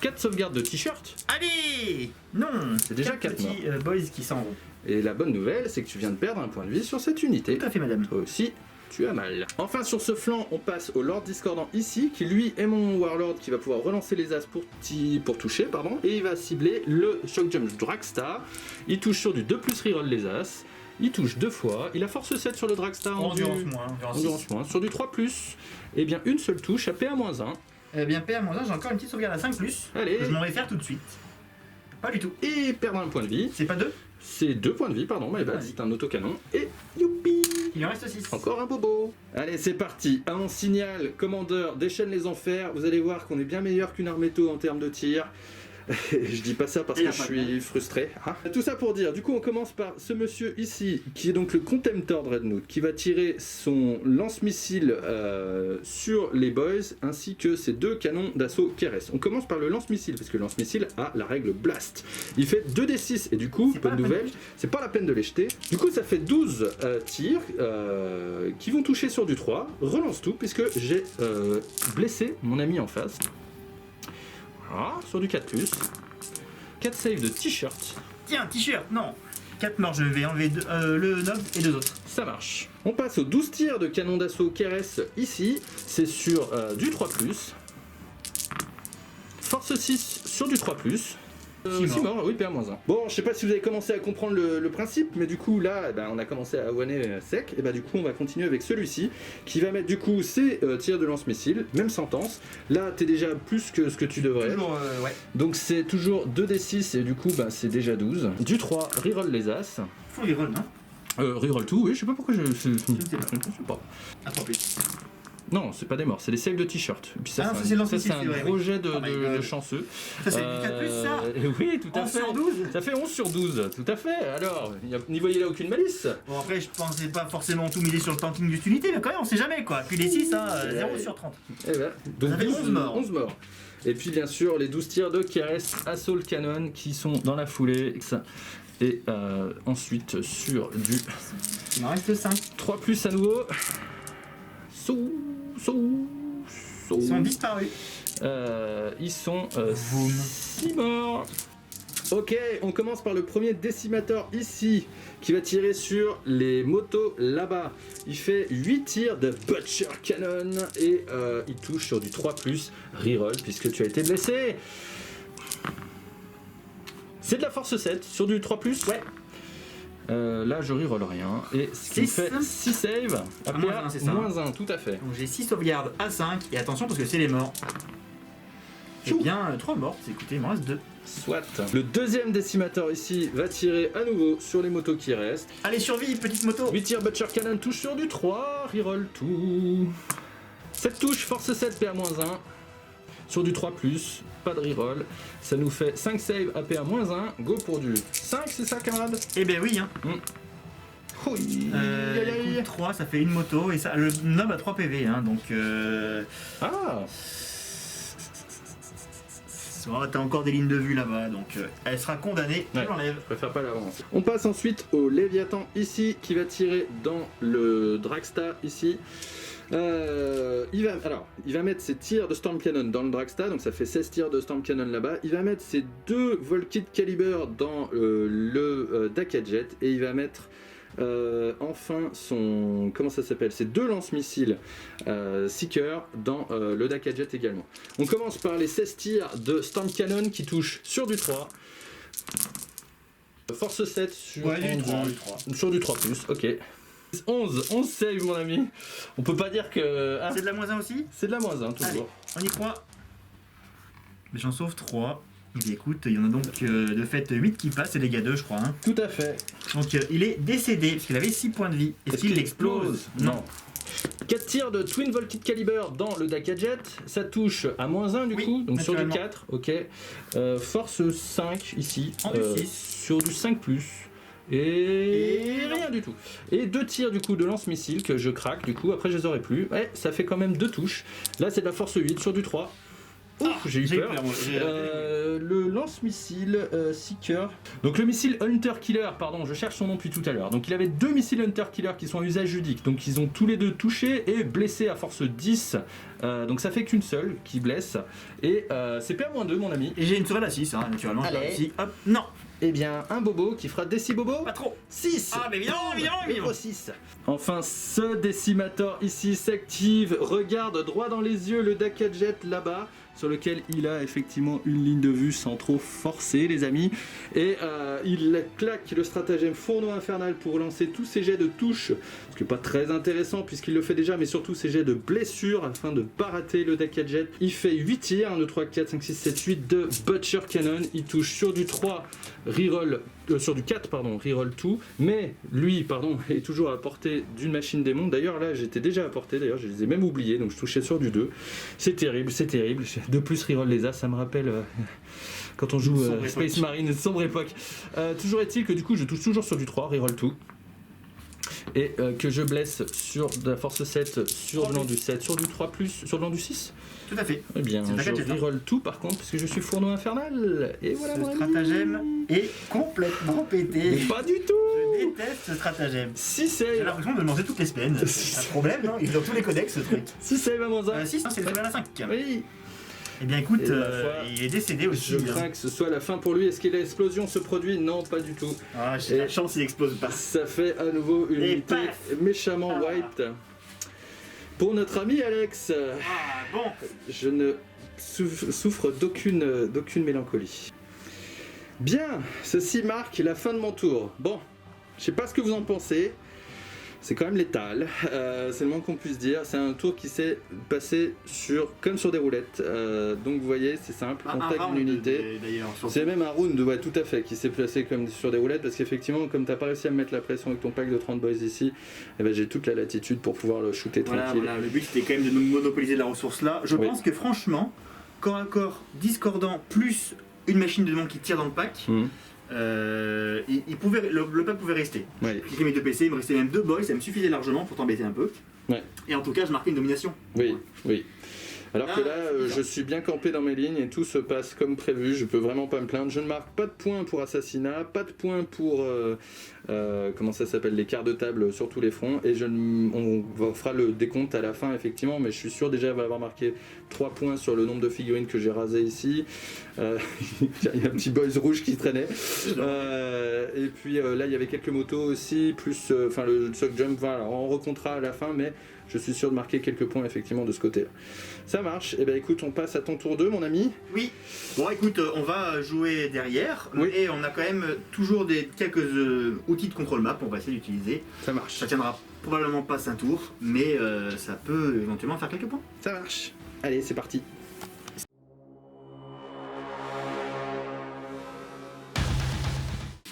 4 sauvegardes de t-shirt. Allez. Non. C'est déjà 4 morts. petits boys qui s'en vont. Et la bonne nouvelle, c'est que tu viens de perdre un point de vie sur cette unité. Tout à fait, madame. Toi aussi, tu as mal. Enfin, sur ce flanc, on passe au Lord Discordant ici, qui lui est mon Warlord qui va pouvoir relancer les as pour toucher, pardon. Et il va cibler le Shock Jump Dragstar. Il touche sur du 2+, reroll les as. Il touche 2 fois. Il a force 7 sur le Dragstar. Endurance moins. Endurance moins. Sur du 3+, et bien une seule touche à PA-1. Eh bien, PA-1, j'ai encore une petite sauvegarde à 5+. Allez. Je m'en vais faire tout de suite. Pas du tout. Et perdre un point de vie. C'est pas 2? C'est 2 points de vie, pardon, my bad. C'est un autocanon. Et youpi! Il en reste 6. Encore un bobo. Allez, c'est parti. À mon signal, commandeur, déchaîne les enfers. Vous allez voir qu'on est bien meilleur qu'une Armetto en termes de tir. Je dis pas ça parce que je suis frustré. Hein. Tout ça pour dire, du coup on commence par ce monsieur ici, qui est donc le Contemptor Dreadnought, qui va tirer son lance-missile sur les boys, ainsi que ses 2 canons d'assaut KRS. On commence par le lance-missile, parce que le lance-missile a la règle Blast. Il fait 2d6, et du coup, bonne nouvelle, c'est pas la peine de les jeter. Du coup ça fait 12 tirs qui vont toucher sur du 3. Relance tout, puisque j'ai blessé mon ami en face. Voilà, sur du 4+. 4 saves de t-shirt. Tiens, t-shirt, non. 4 morts, je vais enlever le nob et 2 autres. Ça marche. On passe aux 12 tirs de canon d'assaut KRS ici. C'est sur du 3+. Force 6 sur du 3+. 6 morts, oui, PA-1. Bon, je sais pas si vous avez commencé à comprendre le principe, mais du coup, là, on a commencé à avoiner sec, et du coup, on va continuer avec celui-ci, qui va mettre du coup ses tirs de lance-missile, même sentence. Là, t'es déjà plus que ce que tu devrais. Toujours, ouais. Donc, c'est toujours 2d6, et du coup, c'est déjà 12. Du 3, reroll les as. Faut reroll, non Reroll tout, oui, je sais pas pourquoi je sais pas. À 3+. Non, c'est pas des morts, c'est des saves de t-shirt. Et puis ça, c'est un projet de chanceux. Ça, c'est du 4+, ça Oui, tout à 11 fait. sur 12. Ça fait 11 sur 12, tout à fait. Alors, n'y voyez là aucune malice. Bon, après, je pensais pas forcément tout miser sur le tanking d'une unité, mais quand même, on sait jamais, quoi. Puis les 6, 0 sur 30. Eh ben, donc ça fait 11 morts. 11 morts. Et puis, bien sûr, les 12 tirs de KRS Assault Cannon qui sont dans la foulée. Et ensuite, sur du... Il m'en reste 5. 3+ à nouveau. Ils sont disparus. Ils sont 6 morts. Ok, on commence par le premier décimateur ici, qui va tirer sur les motos là-bas. Il fait 8 tirs de Butcher Cannon et il touche sur du 3+, reroll, puisque tu as été blessé. C'est de la force 7 sur du 3+. Ouais. Là, je reroll rien. Et ce qui fait 6 saves. À -1, c'est ça. -1, tout à fait. Donc j'ai 6 sauvegardes à 5. Et attention, parce que c'est les morts. Eh bien, 3 morts. Écoutez, il m'en reste 2. Soit. Le deuxième décimateur ici va tirer à nouveau sur les motos qui restent. Allez, survie, petite moto. 8 tirs Butcher Cannon touche sur du 3. Reroll tout. 7 touches, force 7, PA-1. Sur du 3+, pas de reroll. Ça nous fait 5 saves à PA-1. Go pour du 5, c'est ça, camarade? Eh ben oui, hein. Coup 3, ça fait une moto. Et ça, le nob a 3 PV, hein, donc... Ah. Oh, t'as encore des lignes de vue là-bas, donc elle sera condamnée, je l'enlève. Je préfère pas l'avance. On passe ensuite au Léviathan ici, qui va tirer dans le Dragstar ici. Il va mettre ses tirs de Storm Cannon dans le Dragsta, donc ça fait 16 tirs de Storm Cannon là-bas. Il va mettre ses 2 Volkit Caliber dans le Dakajet, et il va mettre enfin son... comment ça s'appelle, ses 2 lance-missiles Seeker dans le Dakajet également. On commence par les 16 tirs de Storm Cannon qui touchent sur du 3. Force 7 sur, sur du 3+, ok. 11 save mon ami. On peut pas dire que... C'est de la moins 1 aussi? C'est de la moins 1 toujours. Allez, on y croit. Mais j'en sauve 3. Et bien écoute, il y en a donc de fait 8 qui passent, et les gars 2 je crois. Hein. Tout à fait. Donc il est décédé, parce qu'il avait 6 points de vie. Est-ce qu'il explose? Non. 4 tirs de Twin Volkit Caliber dans le Dakajet, ça touche à moins 1 du coup, donc sur du 4, ok. Force 5 ici, en du 6. sur du 5+. Et rien du tout. Et 2 tirs du coup de lance-missile que je craque du coup, après je les aurais plus. Ouais, ça fait quand même 2 touches. Là c'est de la force 8 sur du 3. Ouf, j'ai eu peur. Le lance-missile Seeker. Donc le missile Hunter Killer, pardon, je cherche son nom depuis tout à l'heure. Donc il avait 2 missiles Hunter Killer qui sont à usage ludique. Donc ils ont tous les 2 touché et blessé à force 10. Donc ça fait qu'une seule qui blesse. Et c'est PA-2 mon ami. Et j'ai une tourelle à 6, hein, naturellement. Allez. Hop, non. Eh bien, un bobo qui fera Déci Bobo. Pas trop. 6. Ah, mais évidemment. 6. Enfin, ce décimator ici s'active, regarde droit dans les yeux le Dakajet là-bas, sur lequel il a effectivement une ligne de vue sans trop forcer, les amis. Et il claque le stratagème Fourneau Infernal pour lancer tous ses jets de touche, ce qui n'est pas très intéressant puisqu'il le fait déjà, mais surtout ses jets de blessure afin de ne pas rater le Dakajet. Il fait 8 tirs, 1, 2, 3, 4, 5, 6, 7, 8 de Butcher Cannon. Il touche sur du 3, reroll, sur du 4, pardon, reroll tout, mais lui, pardon, est toujours à portée d'une machine démon. D'ailleurs, là, j'étais déjà à portée, d'ailleurs, je les ai même oubliés, donc je touchais sur du 2. C'est terrible, c'est terrible. De plus, reroll les as, ça me rappelle quand on joue Space Marine, sombre époque. Toujours est-il que du coup, je touche toujours sur du 3, reroll tout. Et que je blesse sur de la force 7, sur de l'an du 7, sur du 3+, sur de l'an du 6. Tout à fait. Eh bien, je reroll tout par contre, puisque je suis Fourneau Infernal. Et voilà, ce stratagème est complètement pété. Mais pas du tout. Je déteste ce stratagème. 6 save. J'ai l'impression de manger toutes les semaines. C'est un problème, non? Il est dans tous les codex, ce truc. 6 save à moins 1. 6, c'est le level à 5. Oui. Eh bien écoute, il est décédé aussi. Je crains que ce soit la fin pour lui. Est-ce que l'explosion se produit? Non, pas du tout. Ah, j'ai la chance, il explose pas. Ça fait à nouveau une unité méchamment wiped. Pour notre ami Alex, bon. je ne souffre d'aucune mélancolie. Bien, ceci marque la fin de mon tour. Bon, je sais pas ce que vous en pensez. C'est quand même létal, c'est le moins qu'on puisse dire. C'est un tour qui s'est passé comme sur des roulettes. Donc vous voyez, c'est simple, contact d'une unité. C'est même un round, ouais, tout à fait, qui s'est passé comme sur des roulettes. Parce qu'effectivement, comme t'as pas réussi à me mettre la pression avec ton pack de 30 boys ici, eh ben, j'ai toute la latitude pour pouvoir le shooter tranquille. Voilà, le but c'était quand même de nous monopoliser de la ressource là. Je pense que franchement, corps à corps discordant plus une machine de démon qui tire dans le pack. Le pack pouvait rester. Ouais. J'ai mes 2 PC, il me restait même 2 boys, ça me suffisait largement pour t'embêter un peu. Ouais. Et en tout cas, je marquais une domination. Oui. Alors que là, je suis bien campé dans mes lignes et tout se passe comme prévu, je peux vraiment pas me plaindre. Je ne marque pas de points pour assassinat, pas de points pour comment ça s'appelle, les quarts de table sur tous les fronts, et on fera le décompte à la fin effectivement, mais je suis sûr déjà d'avoir marqué 3 points sur le nombre de figurines que j'ai rasées ici. Il y a un petit boys rouge qui traînait. Et puis là il y avait quelques motos aussi, plus le sock jump, voilà, on recomptera à la fin, mais je suis sûr de marquer quelques points effectivement de ce côté-là. Ça marche. Et bien écoute, on passe à ton tour 2 mon ami. Oui. Bon écoute, on va jouer derrière. Oui. Et on a quand même toujours quelques outils de contrôle map, on va essayer d'utiliser. Ça marche. Ça tiendra probablement pas 5 tours, mais ça peut éventuellement faire quelques points. Ça marche. Allez, c'est parti.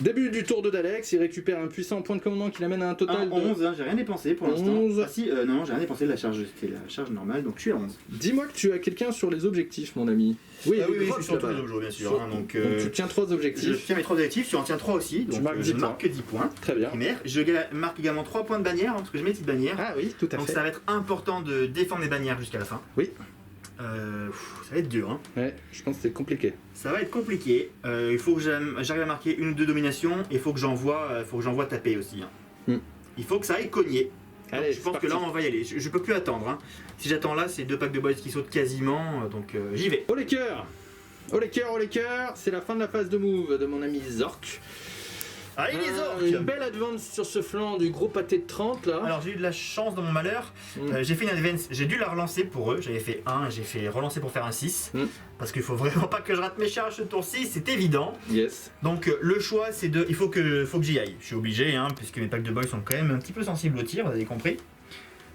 Début du tour de Dalex, il récupère un puissant point de commandement qui l'amène à un total de 11, hein, j'ai rien dépensé pour l'instant. 11. Ah si, non, j'ai rien dépensé de la charge, c'était la charge normale, donc je suis à 11. Dis-moi que tu as quelqu'un sur les objectifs, mon ami. Oui, je suis sur tous les objets, bien sûr. Donc tu tiens 3 objectifs. Je tiens mes 3 objectifs, tu en tiens 3 aussi. Donc je marque 10 points. Très bien. Primaire. Je marque également 3 points de bannière, parce que je mets une petite bannière. Ah oui, tout à fait. Donc ça va être important de défendre mes bannières jusqu'à la fin. Oui. Ça va être dur, hein. Ouais, je pense que c'est compliqué. Ça va être compliqué. Il faut que j'arrive à marquer 1 ou 2 dominations, et il faut que j'envoie taper aussi. Hein. Il faut que ça aille cogner. Allez, je pense que là on va y aller. Je peux plus attendre. Hein. Si j'attends là, c'est 2 packs de boys qui sautent quasiment. Donc j'y vais. Oh les cœurs, oh les cœurs, oh les cœurs. C'est la fin de la phase de move de mon ami Zork. Allez les Une orques. belle advance sur ce flanc du gros pâté de 30 là. Alors j'ai eu de la chance dans mon malheur. J'ai fait une advance, j'ai dû la relancer pour eux. J'avais fait 1, j'ai fait relancer pour faire un 6. Parce qu'il faut vraiment pas que je rate mes charges ce tour 6, c'est évident. Yes. Donc le choix c'est de. Il faut que j'y aille. Je suis obligé, hein, puisque mes packs de boys sont quand même un petit peu sensibles au tir, vous avez compris.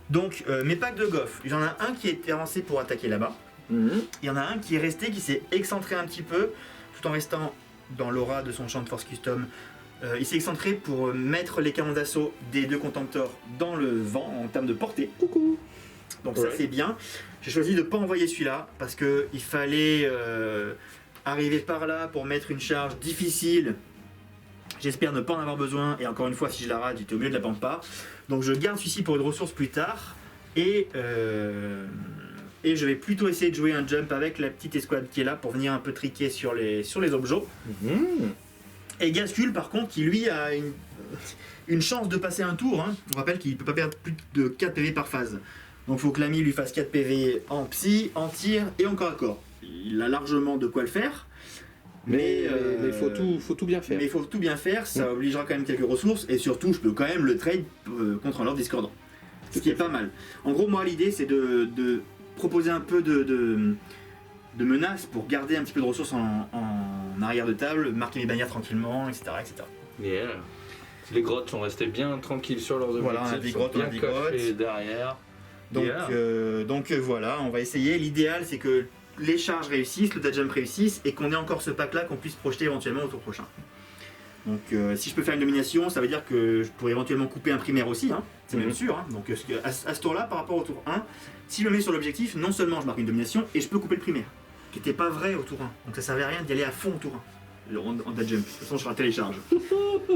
Donc mes packs de goff, il y en a un qui a été avancé pour attaquer là-bas. Il y en a un qui est resté, qui s'est excentré un petit peu, tout en restant dans l'aura de son champ de force custom. Il s'est excentré pour mettre les canons d'assaut des 2 contemptors dans le vent en termes de portée. Coucou. Donc ça c'est bien. J'ai choisi de ne pas envoyer celui-là parce qu'il fallait arriver par là pour mettre une charge difficile. J'espère ne pas en avoir besoin et encore une fois si je la rate j'étais au milieu de la bande pas. Donc je garde celui-ci pour une ressource plus tard et je vais plutôt essayer de jouer un jump avec la petite escouade qui est là pour venir un peu triquer sur les objets. Et Gascule par contre qui lui a une chance de passer un tour. Hein. On rappelle qu'il ne peut pas perdre plus de 4 PV par phase. Donc il faut que l'ami lui fasse 4 PV en psy, en tir et en corps à corps. Il a largement de quoi le faire. Mais faut tout bien faire. Mais il faut tout bien faire, ça obligera quand même quelques ressources et surtout je peux quand même le trade contre un Lord Discordant. Ce qui est pas mal. En gros moi l'idée c'est de proposer un peu de menaces pour garder un petit peu de ressources en arrière de table, marquer mes bannières tranquillement, etc. Yeah. Les grottes sont restées bien tranquilles sur leurs objectifs. Voilà, on a des grottes, bien coffées derrière. Donc voilà, on va essayer. L'idéal c'est que les charges réussissent, le dash jump réussisse et qu'on ait encore ce pack là qu'on puisse projeter éventuellement au tour prochain. Donc si je peux faire une domination, ça veut dire que je pourrais éventuellement couper un primaire aussi, hein. C'est même sûr. Hein. Donc à ce tour là par rapport au tour 1, si je me mets sur l'objectif, non seulement je marque une domination et je peux couper le primaire, qui n'était pas vrai au tour 1. Donc ça servait à rien d'y aller à fond au tour 1. En dash jump, de toute façon je ratais les charges.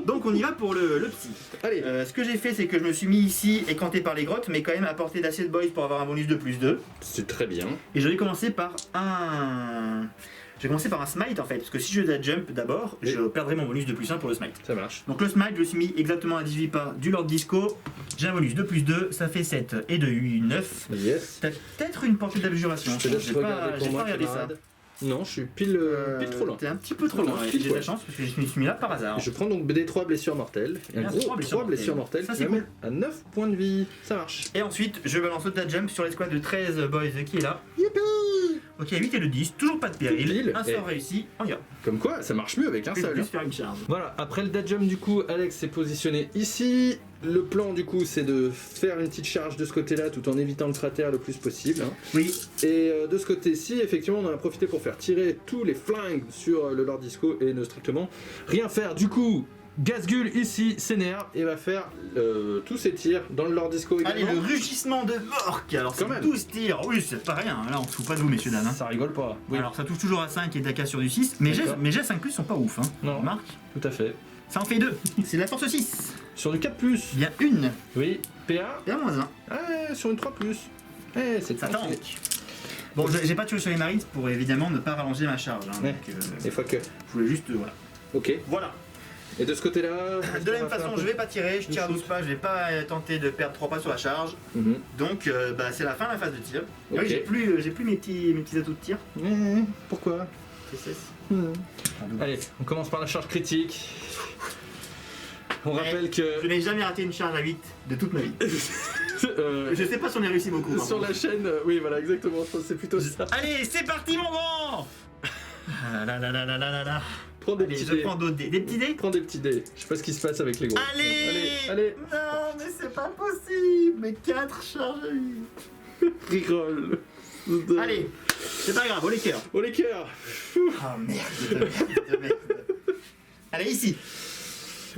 Donc on y va pour le psy. Allez. Ce que j'ai fait c'est que je me suis mis ici écanté par les grottes mais quand même à portée d'assez de boys pour avoir un bonus de +2. C'est très bien. Et je vais commencer par un... Je vais commencer par un smite en fait, parce que si je dash jump d'abord, je perdrai mon bonus de +1 pour le smite. Ça marche. Donc le smite, je me suis mis exactement à 18 pas du Lord Disco. J'ai un bonus de +2, ça fait 7 et de 8, 9. Yes. T'as peut-être une portée d'abjuration. Je te laisse regarder pour j'ai moi, pas regardé ça. camarade. Non, je suis pile trop loin. T'es un petit peu trop loin. Pile J'ai de la chance parce que je me suis mis là par hasard. Je prends donc BD3 blessures mortelles. Et un Bien, gros 3 3 blessures mortelles Ça, qui c'est m'amène à 9 points de vie. Ça marche. Et ensuite, je balance le dash jump sur l'escouade de 13 boys qui est là. Youpi. Ok, 8 et le 10, toujours pas de péril. Pile. Un sort réussi, on y va. Comme quoi, ça marche mieux avec un Plus seul. faire une charge. Voilà, après le dead jump du coup, Alex s'est positionné ici. Le plan du coup, c'est de faire une petite charge de ce côté-là tout en évitant le cratère le plus possible. Hein. Oui. Et de ce côté-ci, effectivement, on en a profité pour faire tirer tous les flingues sur le Lord Disco et ne strictement rien faire. Du coup, Gasgul ici s'énerve et va faire tous ses tirs dans le Lord Disco également. Allez, le rugissement de Mork. Alors c'est Quand même. 12 tirs. Oui, c'est pas rien. Là, on se fout pas de vous, messieurs dames. Hein. Ça rigole pas. Oui, Alors ça touche toujours à 5 et Daka sur du 6. Mais D'accord. mes jets 5+, sont pas ouf. Hein. Non. Marc, tout à fait. ça en fait 2. C'est de la force 6. Sur du 4+. Bien une. Oui, PA. Et à -1. Sur une 3+. C'est Ça tranquille. tank. Bon, j'ai pas tué sur les Marines pour évidemment ne pas rallonger ma charge. Hein, Ouais. donc, Des fois que. je voulais juste. Voilà. Ok. Voilà. Et de ce côté-là. De la même façon, je vais pas tirer, je tire à 12 pas, je vais pas tenter de perdre 3 pas sur la charge. Donc c'est la fin de la phase de tir. Ok. Oui, j'ai plus mes petits atouts de tir. Pourquoi Allez, on commence par la charge critique. On rappelle que. Je n'ai jamais raté une charge à 8 de toute ma vie. Je sais pas si on a réussi beaucoup. Sur la chaîne, oui, voilà, exactement, c'est plutôt ça. Allez, c'est parti mon grand. Ah là là là là là là là. Prends des Allez, petits je dés. prends d'autres dés. Des petits dés. Prends des petits dés. Je sais pas ce qui se passe avec les gros. Allez. Non, mais c'est pas possible. Mais 4 charges à 8. Reroll. Allez, c'est pas grave, oh les cœurs. Oh les cœurs. Oh merde. Allez, ici.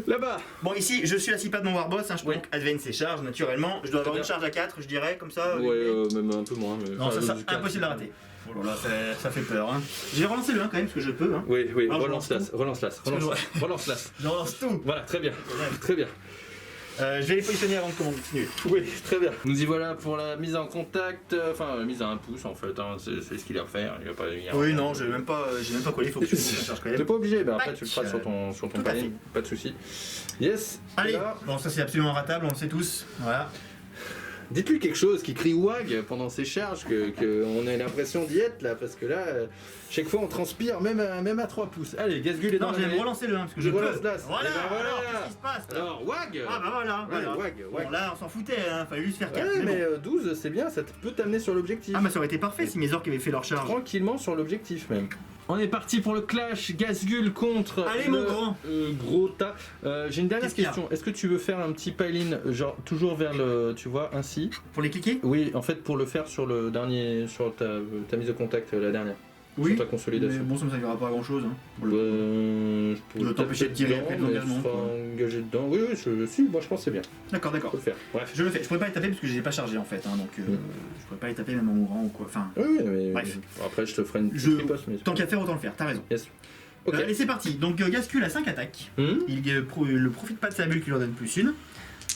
Là-bas. Bon, ici, je suis à 6 pas de mon Warboss, hein, je peux Ouais. donc advance et charge naturellement. Je dois avoir Très une bien. charge à 4, je dirais, comme ça. Ouais, même un peu moins. Mais... Non, ça, impossible à rater. Oh là là, ça fait peur. Hein. Je vais relancer le 1 quand même, parce que je peux. Hein. Oui, Ah, je relance-la. relance Relance-la. Relance-la. Je relance tout. Voilà, très bien. Très bien. Je vais les positionner avant de continuer. Oui, très bien. Nous y voilà pour la mise en contact, enfin mise à un pouce en fait, hein, c'est ce qu'il a à faire, il va pas venir. Oui, non, j'ai même pas collé, il faut que je charge quand T'es même. pas obligé, mais après Tac. tu le feras sur ton Tout à panier, fait. pas de soucis. Yes. Allez, Là. bon, ça c'est absolument ratable, on le sait tous. Voilà. Dites-lui quelque chose qui crie WAG pendant ses charges, que on ait l'impression d'y être là, parce que là, chaque fois on transpire, même à 3 pouces. Allez, Gazgul est dans Non, la je vais me mêlée. relancer le 1 parce que Je je relance peux. l'As. Voilà, Eh ben voilà. alors qu'est-ce qui se passe là? Alors, WAG Ah bah voilà, Ouais, voilà. WAG. Bon là on s'en foutait, hein, fallait juste faire 4. Ouais, mais 12, c'est bien, ça peut t'amener sur l'objectif. Ah bah ça aurait été parfait si mes orques avaient fait leur charge. Tranquillement sur l'objectif même. On est parti pour le clash Gazgul contre Allez, le mon grand. gros tas. J'ai une dernière Qu'est-ce qu'il y a question. Est-ce que tu veux faire un petit pile-in, genre toujours vers le, tu vois, ainsi? Pour les cliquer? Oui, en fait pour le faire sur le dernier, sur ta mise de contact, la dernière. Oui. Sur ta Mais consolidation. bon, ça me servira pas à grand chose. Hein. Je pourrais dois t'empêcher de tirer dedans, après de mais l'engagement, tu seras quoi. engagé dedans. Oui, si, moi je pense que c'est bien. D'accord, On d'accord. peut le faire. Bref. Je le fais. Je pourrais pas les taper parce que je les ai pas chargés en fait. Hein, donc je pourrais pas les taper même en mourant ou quoi. Enfin, Oui, mais Bref. après je te ferai une Je- petite riposte, mais tant qu'à faire, autant le faire. T'as raison. Yes. Ok. Allez, c'est parti. Donc Gazgul a 5 attaques. Hmm. Il ne profite pas de sa bulle qui lui en donne plus une.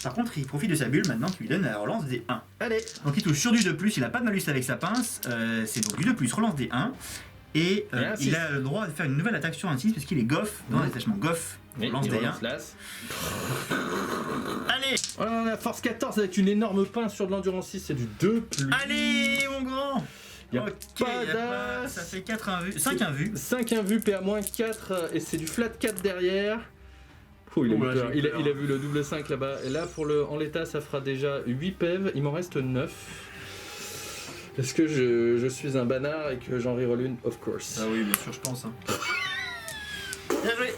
Par contre, il profite de sa bulle maintenant qui lui donne la relance des 1. Allez. Donc il touche sur du 2+, il a pas de malus avec sa pince. C'est donc du 2+, relance des 1. Et Et un il 6. a le droit de faire une nouvelle attaque sur un 6 parce qu'il est goff dans le détachement. Goff, Oui, relance il des 1. relance l'as. Allez, Oh là là, la force 14 avec une énorme pince sur de l'endurance 6, c'est du 2+. allez mon grand. Y a Ok, pas y a pas- d'as. Ça fait 4 invus, 5 invus. 5 invus, PA-4 et c'est du flat 4 derrière. Oh, il a, Oh eu là, peur. j'ai eu peur. Il a vu le double 5 là-bas. Et là, en l'état, ça fera déjà 8 PEV. Il m'en reste 9. Est-ce que je suis un banard et que j'en reroll une? Of course. Ah oui, bien sûr, je pense. Hein. Bien joué.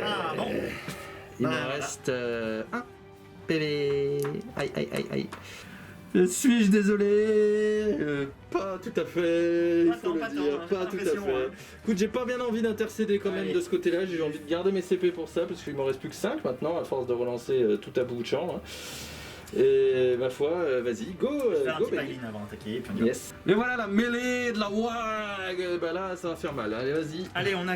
Ah bon. Il m'en Voilà. reste 1 PV. Aïe, aïe, aïe, aïe. Suis-je désolé? Pas tout à fait, il Pas faut tant, le pas dire, tant, hein, pas j'ai tout à l'impression, fait. hein. Écoute, j'ai pas bien envie d'intercéder quand même Allez. de ce côté-là, j'ai envie de garder mes CP pour ça, parce qu'il m'en reste plus que 5 maintenant, à force de relancer tout à bout de champ. Hein. Et ma foi, vas-y, go, Faire un go petit baby. pile-in avant d'attaquer. et puis on y va. Yes. Et voilà la mêlée de la WAG. Bah là, ça va faire mal, allez, vas-y. Allez, on a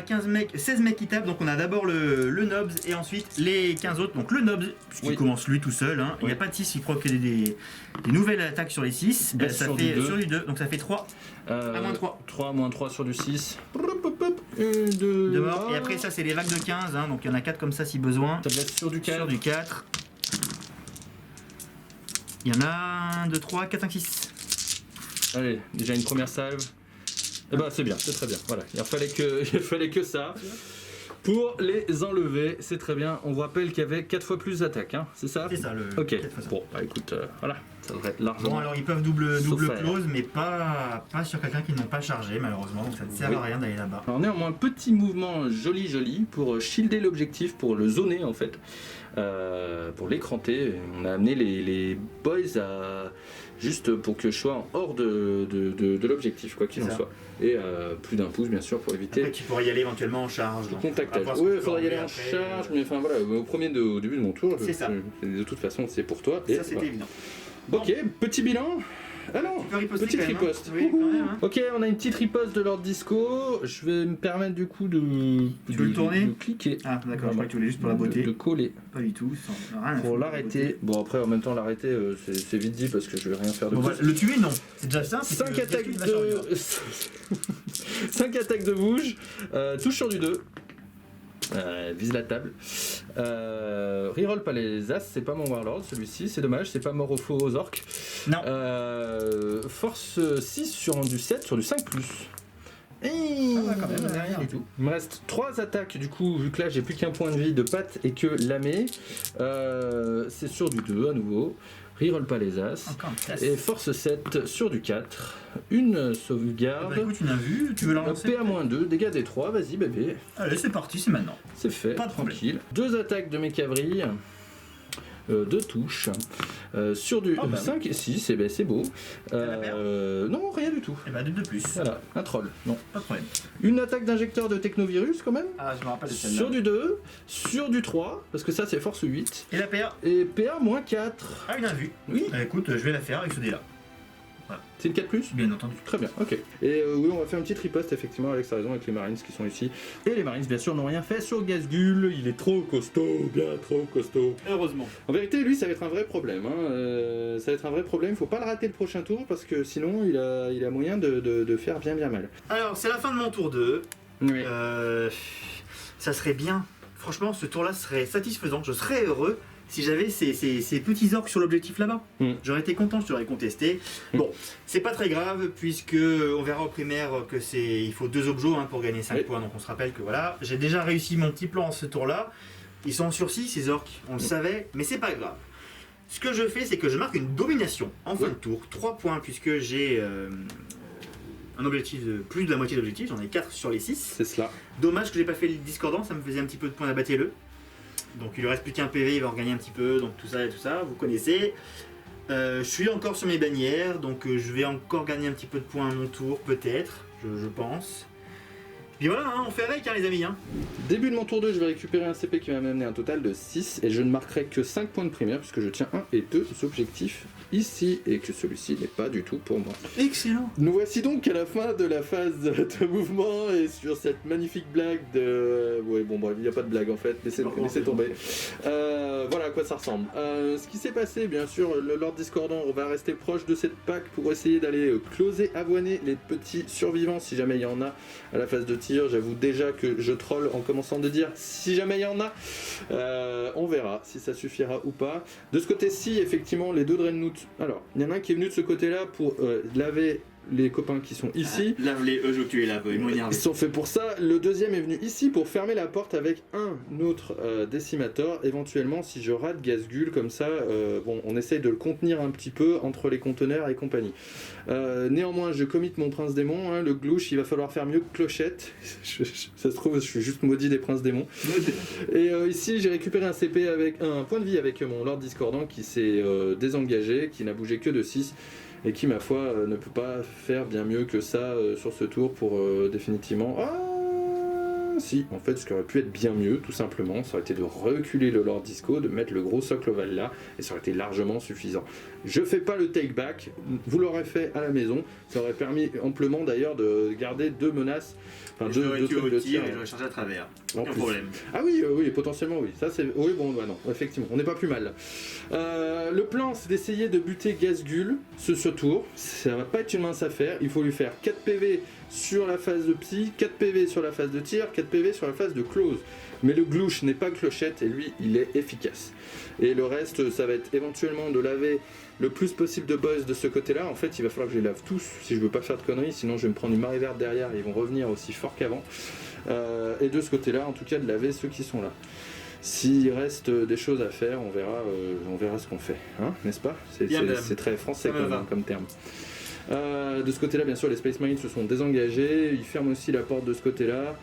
16 mecs qui tapent, donc on a d'abord le Nobs et ensuite les 15 autres. Donc le Nobs, puisqu'il Oui. commence lui tout seul, hein. Il n'y a pas de 6, il provoque des nouvelles attaques sur les 6. Et Ça sur fait du 2. sur du 2, donc ça fait 3 à moins 3. 3 moins 3 sur du 6. 1, 2, de mort. Et après ça c'est les vagues de 15, hein. Donc il y en a 4 comme ça si besoin. Ça blesse sur du 4. Sur du 4. Il y en a 1, 2, 3, 4, 5, 6. Allez, déjà une première salve. Et bah c'est bien, c'est très bien. Voilà, il fallait que ça. Pour les enlever, c'est très bien. On vous rappelle qu'il y avait 4 fois plus d'attaques, hein, c'est ça? C'est ça le. Ok, 4 fois ça. bon, bah écoute, voilà, ça devrait être Bon largement. alors ils peuvent double Sauf close mais pas sur quelqu'un qui n'ont pas chargé malheureusement donc ça ne sert Oui. à rien d'aller là-bas. Alors néanmoins, petit mouvement joli pour shielder l'objectif, pour le zoner en fait, pour l'écranter. On a amené les boys à juste pour que je sois en hors de l'objectif, quoi qu'il en C'est ça. soit. Et plus d'un pouce bien sûr pour éviter Après tu pourrais y aller éventuellement en charge. le donc, contactage. à voir ce que Oui, tu il peux faudrait y aller enlever en après, charge, mais enfin voilà, au début de mon tour, C'est ça. de toute façon c'est pour toi. Et Ça c'était voilà. évident. Ok, petit bilan. Ah non, Tu peux riposter petite quand même, hein. riposte. Oui, quand même, hein. Ok, on a une petite riposte de Lord Disco. Je vais me permettre du coup de veux le tourner de cliquer. Ah d'accord, je crois que tu voulais juste pour la beauté. De coller Pas du tout, sans rien à pour foutre, l'arrêter. Bon après en même temps l'arrêter c'est vite dit parce que je vais rien faire de Bon, plus. bah, le tuer non, c'est déjà ça. 5 attaques de 5 attaques de bouge, touche sur du 2. Vise la table. Reroll pas les as, c'est pas mon Warlord celui-ci, c'est dommage, c'est pas mort aux faux aux orques. Non. Force 6 sur du 7 sur du 5+. Et va quand même, rien du tout. Il me reste 3 attaques du coup, vu que là j'ai plus qu'un point de vie de patte et que lamé. C'est sur du 2 à nouveau. Reroll pas les as. Encore une classe. Et force 7 sur du 4. Une Bah sauvegarde. écoute, tu l'as vu, tu veux la lancer PA-2, dégâts des 3, vas-y bébé. Allez c'est parti, c'est maintenant. C'est fait, Pas de problème. tranquille. 2 attaques de mes cavrilles. 2 touches. Sur du Ah bah 5 et 6, et ben c'est beau. la paire Non, rien du tout. Et bah 2 de plus, Voilà, un troll. Non. pas de problème. Une attaque d'injecteur de technovirus quand même. Ah je me rappelle de celle-là. Sur du 2, sur du 3, parce que ça c'est force 8. Et la paire Et PA-4. Ah une invue. Oui, Bah, écoute, je vais la faire avec ce dé là. c'est le 4+. Bien entendu. Très bien, ok. Et oui, on va faire une petite riposte, effectivement, Alex a raison, avec les Marines qui sont ici. Et les Marines, bien sûr, n'ont rien fait sur Gazgul, il est trop costaud, bien trop costaud. Heureusement. En vérité, lui, ça va être un vrai problème. Hein. Ça va être un vrai problème, faut pas le rater le prochain tour, parce que sinon, il a moyen de faire bien mal. Alors c'est la fin de mon tour 2. Oui. Ça serait bien. Franchement, ce tour-là serait satisfaisant. Je serais heureux si j'avais ces petits orques sur l'objectif là-bas. J'aurais été content, je t'aurais contesté. Bon, c'est pas très grave, puisque on verra au primaire que il faut 2 objets pour gagner 5 points. Donc on se rappelle que voilà, j'ai déjà réussi mon petit plan en ce tour-là. Ils sont en sursis, ces orques, on le savait, mais c'est pas grave. Ce que je fais, c'est que je marque une domination en fin de tour, 3 points, puisque j'ai un objectif de plus de la moitié d'objectif, j'en ai 4 sur les 6. C'est cela. Dommage que j'ai pas fait le discordant, ça me faisait un petit peu de points d'abattre-le. Donc il lui reste plus qu'un PV, il va en gagner un petit peu, donc tout ça, vous connaissez. Je suis encore sur mes bannières, donc je vais encore gagner un petit peu de points à mon tour, peut-être, je pense. Puis voilà, on fait avec les amis. Début de mon tour 2, je vais récupérer un CP qui va m'amener un total de 6 et je ne marquerai que 5 points de primaire puisque je tiens 1 et 2 objectifs ici et que celui-ci n'est pas du tout pour moi. Excellent. Nous voici donc à la fin de la phase de mouvement et sur cette magnifique blague de... Ouais bon bref, il n'y a pas de blague en fait, laissez tomber. Voilà à quoi ça ressemble. Ce qui s'est passé, bien sûr, le Lord Discordant, on va rester proche de cette PAC pour essayer d'aller closer, avoiner les petits survivants si jamais il y en a à la phase de tir. J'avoue déjà que je troll en commençant de dire si jamais il y en a. On verra si ça suffira ou pas. De ce côté-ci, effectivement, les 2 Dreadnought. Alors, il y en a un qui est venu de ce côté-là pour laver les copains qui sont ici. Lave-les, eux, je veux que tu les laves, ils m'ont énervé. Ils sont faits pour ça. Le deuxième est venu ici pour fermer la porte avec un autre décimateur. Éventuellement, si je rate Gazgul comme ça, bon, on essaye de le contenir un petit peu entre les conteneurs et compagnie. Néanmoins, je commit mon prince démon. Le glouche, il va falloir faire mieux que Clochette. Ça se trouve, je suis juste maudit des princes démons. Et ici, j'ai récupéré un CP avec un point de vie avec mon Lord Discordant qui s'est désengagé, qui n'a bougé que de 6. Et qui, ma foi, ne peut pas faire bien mieux que ça sur ce tour pour définitivement... Ah si, en fait, ce qui aurait pu être bien mieux, tout simplement, ça aurait été de reculer le Lord Disco, de mettre le gros socle ovale là, et ça aurait été largement suffisant. Je fais pas le take back, vous l'aurez fait à la maison, ça aurait permis amplement d'ailleurs de garder 2 menaces, enfin 2 trucs de tir. Et j'aurais changé à travers, Aucun problème. Ah oui, oui, potentiellement oui. Ça c'est, oui bon, bah non, effectivement, on n'est pas plus mal. Le plan, c'est d'essayer de buter Gazgul ce tour. Ça va pas être une mince affaire. Il faut lui faire 4 PV sur la phase de psy, 4 PV sur la phase de tir, 4 PV sur la phase de close. Mais le glouche n'est pas Clochette et lui, il est efficace. Et le reste, ça va être éventuellement de laver le plus possible de boss de ce côté-là. En fait, il va falloir que je les lave tous si je veux pas faire de conneries, sinon je vais me prendre une marée verte derrière et ils vont revenir aussi fort qu'avant. Et de ce côté-là, en tout cas, de laver ceux qui sont là. S'il reste des choses à faire, on verra ce qu'on fait, hein, n'est-ce pas? C'est très français comme terme. De ce côté-là, bien sûr, les Space Marines se sont désengagés. Ils ferment aussi la porte de ce côté-là.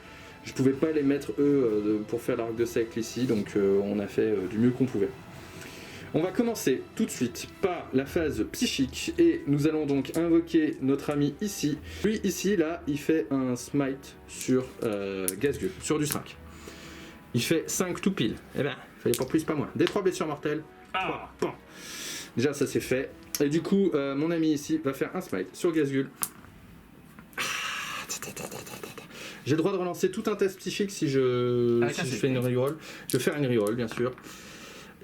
Je pouvais pas les mettre eux pour faire l'arc de cercle ici, donc on a fait du mieux qu'on pouvait. On va commencer tout de suite par la phase psychique et nous allons donc invoquer notre ami ici. Lui ici, là, il fait un smite sur Gazgul, sur du 5. Il fait 5 tout pile. Eh ben, fallait pas plus, pas moins. Des 3 blessures mortelles. Ah, bon. Déjà, ça c'est fait. Et du coup, mon ami ici va faire un smite sur Gazgul. J'ai le droit de relancer tout un test psychique si je fais une reroll. Je vais faire une reroll, bien sûr.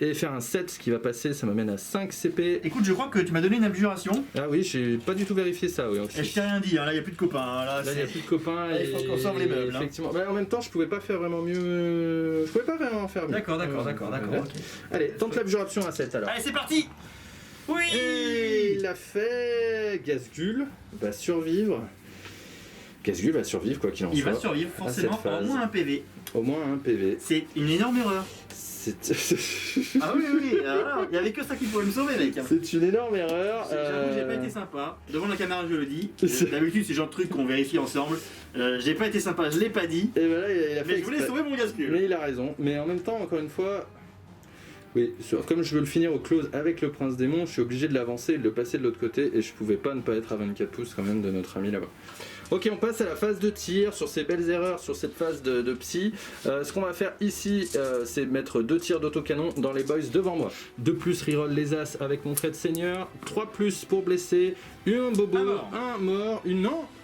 Et faire un 7, ce qui va passer, ça m'amène à 5 CP. Écoute, je crois que tu m'as donné une abjuration. Ah oui, j'ai pas du tout vérifié ça. Oui, et je t'ai rien dit, là il n'y a plus de copains. Là il n'y a plus de copains. Il faut qu'on sauve les meubles. Effectivement. Bah, en même temps, je pouvais pas faire vraiment mieux. Je pouvais pas vraiment faire mieux. D'accord. Okay. Allez, tente l'abjuration à 7 alors. Allez, c'est parti. Oui. Et il a fait. Gazgul va survivre. Gazgul va survivre quoi qu'il en soit. Il va survivre forcément au moins un PV. Au moins un PV. C'est une énorme erreur. Ah oui, il n'y avait que ça qui pouvait me sauver, mec. C'est une énorme erreur. J'avoue, j'ai pas été sympa. Devant la caméra, je le dis. D'habitude, c'est le genre de truc qu'on vérifie ensemble. J'ai pas été sympa, je l'ai pas dit. Et voilà, il a fait mais je voulais sauver mon Gazgul. Mais il a raison. Mais en même temps, encore une fois, oui, comme je veux le finir au close avec le prince démon, je suis obligé de l'avancer et de le passer de l'autre côté. Et je pouvais pas ne pas être à 24 pouces quand même de notre ami là-bas. Ok, on passe à la phase de tir, sur ces belles erreurs, sur cette phase de psy. Ce qu'on va faire ici, c'est mettre 2 tirs d'autocanon dans les boys devant moi. 2 plus reroll les as avec mon trait de seigneur, 3 plus pour blesser, un bobo, un mort,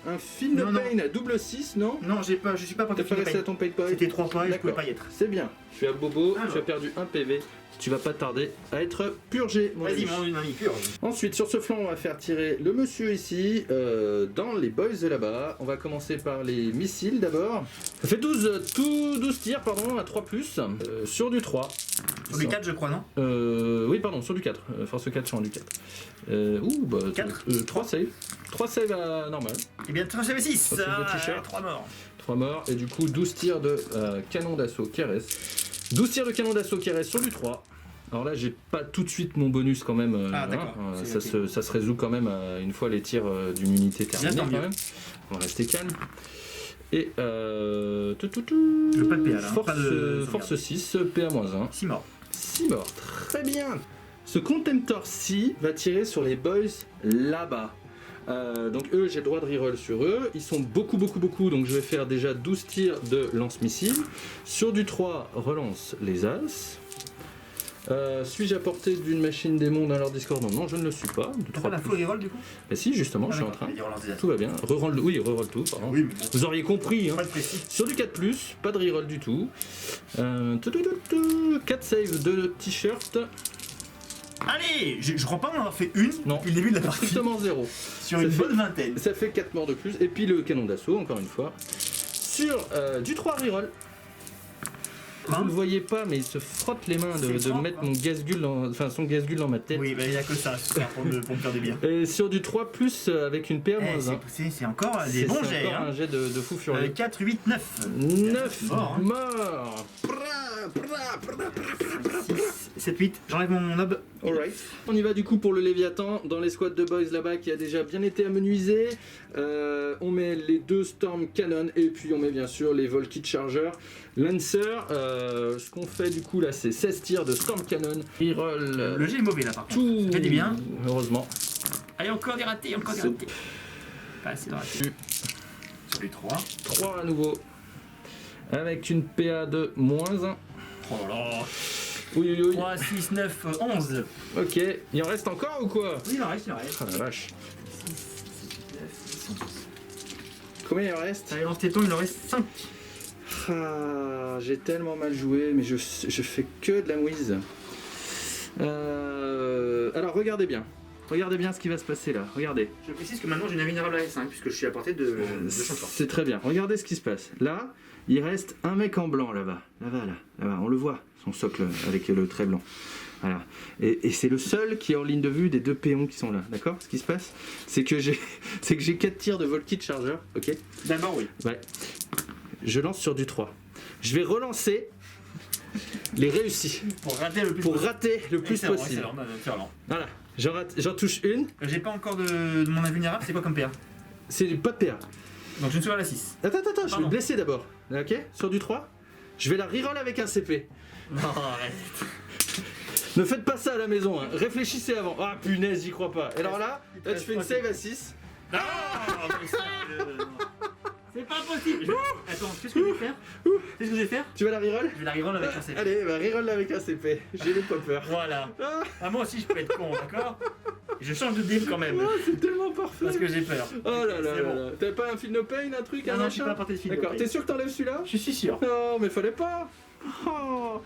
un film de pain à double 6, non? Non, je suis pas T'as pas resté à ton pay point. C'était 3 points et je pouvais pas y être. C'est bien, tu as bobo, tu as perdu un PV. Tu vas pas tarder à être purgé, mon ami. Vas-y, mon ami, purge. Ensuite, sur ce flanc, on va faire tirer le monsieur ici, dans les boys de là-bas. On va commencer par les missiles d'abord. Ça fait 12 tirs, pardon, à 3+, sur du 3. Sur du 4, je crois, non? Oui, pardon, sur du 4. Force 4 sur un du 4. 3 saves. 3 saves à normal. Et bien, 3 CV 6. Sur le t-shirt. 3 morts. 3 morts. Et du coup, 12 tirs de canon d'assaut qui reste. 12 tirs de canon d'assaut qui reste sur du 3. Alors là, j'ai pas tout de suite mon bonus quand même. D'accord. Ça se résout quand même une fois les tirs d'une unité terminés quand même. On va rester calme. Et pas de PA là. Force 6, PA-1. 6 morts. 6 morts, très bien. Ce Contemptor-ci va tirer sur les boys là-bas. Donc eux, j'ai le droit de reroll sur eux. Ils sont beaucoup, donc je vais faire déjà 12 tirs de lance-missile. Sur du 3, relance les As. Suis-je à portée d'une machine démon dans leur discordant? Non, je ne le suis pas. T'as pas la full reroll du coup? Bah si, justement, je suis en train. Tout va bien. Reroll, oui, reroll tout, pardon. Oui, mais bon. Vous auriez compris. Hein. Pas de précis. Sur du 4+, pas de reroll du tout. 4 saves de t-shirt. Allez, je crois pas en avoir fait une Non. depuis le début de la partie. Strictement 0. Sur une bonne vingtaine. Ça fait 4 morts de plus. Et puis le canon d'assaut, encore une fois. Sur du 3 reroll. Vous ne le voyez pas, mais il se frotte les mains de mettre mon gazgul son gazgul dans ma tête. Oui, mais il n'y a que ça pour me faire du bien. Et sur du 3+, avec une PA-1. C'est encore des bons jets. C'est encore hein. un jet de fou furieux. 4, 8, 9. 9 morts. morts. 7, 8, j'enlève mon nob. Alright. On y va du coup pour le Léviathan dans les squads de boys là-bas qui a déjà bien été amenuisé. On met les 2 Storm Cannon et puis on met bien sûr les Volkit Charger. Lancer, ce qu'on fait du coup là c'est 16 tirs de Storm Cannon. Reroll. Le jet est mauvais là par contre. Tout. Ça fait du bien. Heureusement. Allez, encore des ratés, encore des ratés. Pas assez de ratés. Sur les 3. 3 à nouveau. Avec une PA de -1. Oh là là. Oui. 3, 6, 9, 11. Ok, il en reste encore ou quoi? Oui, il en reste. Ah la vache. Combien il en reste? Allez, lance tes tons, il en reste 5. Ah, j'ai tellement mal joué, mais je fais que de la mouise. Alors regardez bien. Regardez bien ce qui va se passer là. Regardez. Je précise que maintenant j'ai une invulnérable à S5 puisque je suis à portée de chanteur. C'est très bien. Regardez ce qui se passe. Là, il reste un mec en blanc là-bas. Là-bas. On le voit, son socle avec le trait blanc. Voilà. Et c'est le seul qui est en ligne de vue des 2 péons qui sont là. D'accord? Ce qui se passe, c'est que j'ai 4 tirs de Volkit Charger. Ok? D'abord, oui. Ouais. Je lance sur du 3. Je vais relancer les réussis. Pour rater le plus possible. Excellent. Voilà. J'en touche une. J'ai pas encore de mon invulnérable, c'est quoi comme PA? C'est pas de PA. Donc je ne suis à la 6. Attends, je vais Pardon. me blesser d'abord. Ok? Sur du 3. Je vais la reroll avec un CP. Non, arrête. Ne faites pas ça à la maison, hein. Réfléchissez avant. Ah punaise, j'y crois pas. Et alors là tu fais une save à 6. Non, mais c'est pas possible. Attends, qu'est-ce que je vais faire? Qu'est-ce que je vais faire? Tu vas la reroll? Je vais la reroll avec un CP. Allez, reroll avec un CP. J'ai les pas peur. Voilà. Ah, Ah, moi aussi je peux être con, d'accord? Je change de deal quand même. c'est tellement parfait. Parce que j'ai peur. Oh là là C'est là bon. là. T'avais pas un fil no pain, un truc, un Non, je suis machin? pas à portée de fil. D'accord, t'es sûr que t'enlèves celui-là? Je suis sûr. Non, mais fallait pas. Oh.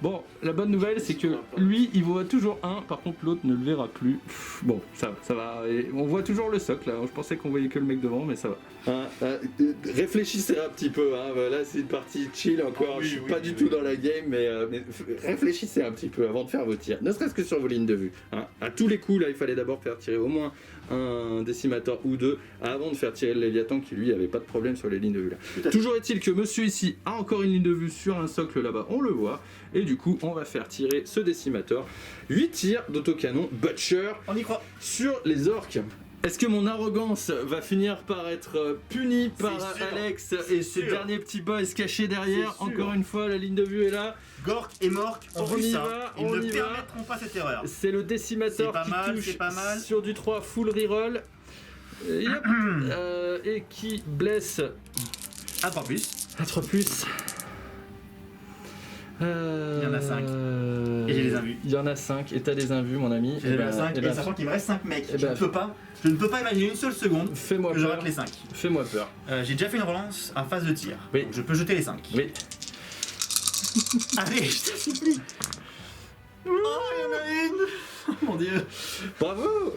Bon, la bonne nouvelle, c'est que lui, il voit toujours un, par contre l'autre ne le verra plus. Bon, ça va. Et on voit toujours le socle, là. Je pensais qu'on voyait que le mec devant, mais ça va. Réfléchissez un petit peu, hein. Là, c'est une partie chill encore. Je suis pas du tout dans la game, mais réfléchissez un petit peu avant de faire vos tirs. Ne serait-ce que sur vos lignes de vue. Hein. À tous les coups, là, il fallait d'abord faire tirer au moins un décimateur ou 2 avant de faire tirer le Léviathan qui lui avait pas de problème sur les lignes de vue là. Toujours est-il que monsieur ici a encore une ligne de vue sur un socle là-bas, on le voit, et du coup on va faire tirer ce décimateur. 8 tirs d'autocanon Butcher On y croit. sur les orques. Est-ce que mon arrogance va finir par être punie par C'est sûr. Alex et ses sûr. derniers petits boys cachés derrière? C'est sûr. Encore une fois, la ligne de vue est là. Gork et Mork ont On vu y ça. va, Ils on ne y va. permettront pas cette erreur. C'est le décimateur C'est pas qui mal, touche c'est pas mal. sur du 3 full reroll. Yep. Et qui blesse Un point plus. à 3 plus. Il y en a 5. Et j'ai les invus. Il y en a 5 et t'as des invus mon ami. J'ai les 5 et sachant qu'il me reste 5 mecs. eh ben, Je ne peux pas imaginer une seule seconde Fais-moi que je peur. rate les 5. Fais-moi peur. J'ai déjà fait une relance en phase de tir. Oui. Donc je peux jeter les 5. Oui. Allez, je te supplie. Oh, il y en a une. Mon dieu. Bravo.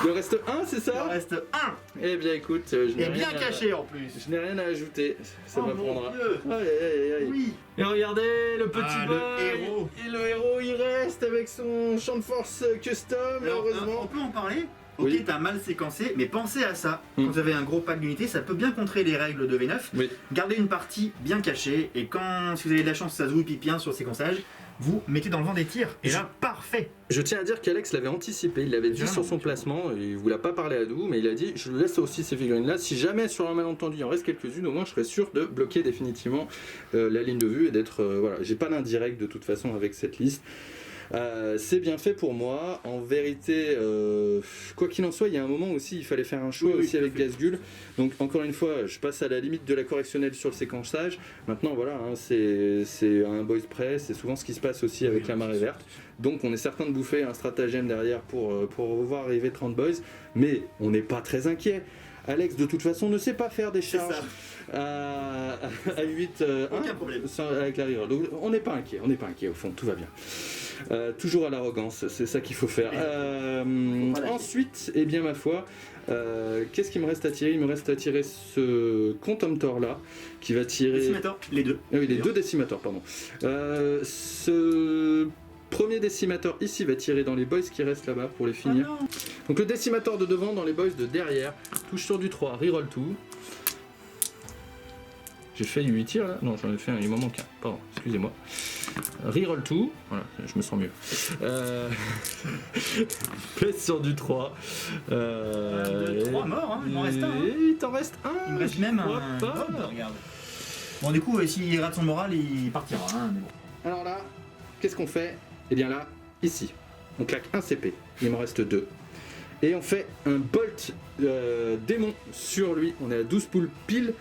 Il en reste un, c'est Il ça? en reste un. Eh bien écoute, je n'ai Et bien rien caché en plus. Je n'ai rien à ajouter, ça Oh, m'apprendra. mon Dieu. Aïe aïe aïe. Oui. Et regardez le petit Ah, boy. le héros. Et le héros il reste avec son champ de force custom, Alors, on heureusement. peut en parler. Ok, Oui. t'as mal séquencé, mais pensez à ça. Mm. Quand vous avez un gros pack d'unités, ça peut bien contrer les règles de V9. Oui. Gardez une partie bien cachée, et quand, si vous avez de la chance, ça se joue bien sur le séquençage, vous mettez dans le vent des tirs. Et là, parfait. Je tiens à dire qu'Alex l'avait anticipé, il l'avait dit Vraiment, sur son tu vois. placement, il vous l'a pas parlé à nous, mais il a dit je laisse aussi ces figurines là, si jamais sur un malentendu il en reste quelques-unes, au moins je serai sûr de bloquer définitivement la ligne de vue et d'être, voilà, j'ai pas d'indirect de toute façon avec cette liste. C'est bien fait pour moi. En vérité, quoi qu'il en soit, il y a un moment aussi, il fallait faire un choix Oui, aussi tout à avec fait. Gazgul. Donc encore une fois, je passe à la limite de la correctionnelle sur le séquençage. Maintenant, voilà, hein, c'est un boys près. C'est souvent ce qui se passe aussi avec la marée verte. Donc on est certain de bouffer un stratagème derrière pour voir arriver 30 boys. Mais on n'est pas très inquiet. Alex, de toute façon, ne sait pas faire des C'est charges ça. à 8 Aucun problème. avec la reroll. Donc on n'est pas inquiet au fond, tout va bien. Toujours à l'arrogance, c'est ça qu'il faut faire. Faut pas lâcher. Ensuite, eh bien ma foi, qu'est-ce qu'il me reste à tirer? Il me reste à tirer ce Contemptor là, qui va tirer... Décimator, les deux. Ah oui, les deux décimateurs, pardon. Ce premier décimateur ici va tirer dans les boys qui restent là-bas pour les finir. Oh non. Donc le décimateur de devant dans les boys de derrière, touche sur du 3, reroll tout. J'ai fait 8 tirs là? Non, j'en ai fait un, il m'en manque un. Pardon, excusez-moi. Reroll tout. Voilà, je me sens mieux. Pèse sur du 3. 3 morts, hein, il m'en reste un. Hein. Et il t'en reste un. Il me reste même je crois un pas. gob, regarde. Bon, du coup, s'il rate son moral, il partira. Hein, mais bon. Alors là, qu'est-ce qu'on fait? Eh bien là, ici, on claque un CP. Il m'en reste 2. Et on fait un bolt démon sur lui. On est à 12 poules pile.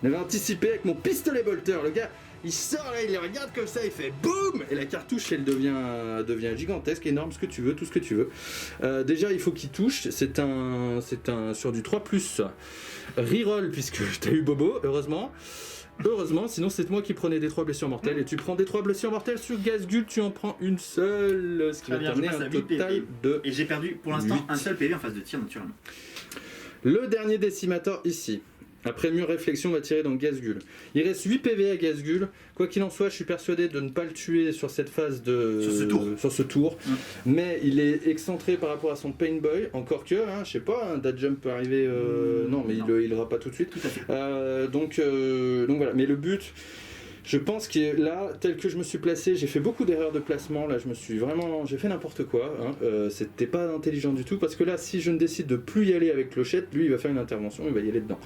On avait anticipé avec mon pistolet bolter. Le gars, il sort là, il les regarde comme ça, il fait boum. Et la cartouche, elle devient gigantesque, énorme, ce que tu veux, tout ce que tu veux. Déjà, il faut qu'il touche. C'est un sur du 3+. Reroll, puisque t'as eu Bobo, heureusement. Heureusement, sinon c'est moi qui prenais des 3 blessures mortelles. Et tu prends des 3 blessures mortelles sur Gazgul, tu en prends une seule. Ce qui Très va bien, t'amener je passe un à 8 total PV. de... Et j'ai perdu pour l'instant 8. un seul PV en phase de tir, naturellement. Le dernier décimateur ici, après mûre réflexion, va tirer dans Gazgul. Il reste 8 PV à Gazgul. Quoi qu'il en soit, je suis persuadé de ne pas le tuer sur cette phase de... Sur ce tour. Mais il est excentré par rapport à son Painboy. Encore que, hein, je sais pas, un Dad Jump peut arriver... non, mais non. il l'aura pas tout de suite. Tout à fait. Donc voilà. Mais le but... Je pense que là, tel que je me suis placé, j'ai fait beaucoup d'erreurs de placement. Là, j'ai fait n'importe quoi. Hein. C'était pas intelligent du tout parce que là, si je ne décide de plus y aller avec Clochette, lui, il va faire une intervention, il va y aller dedans,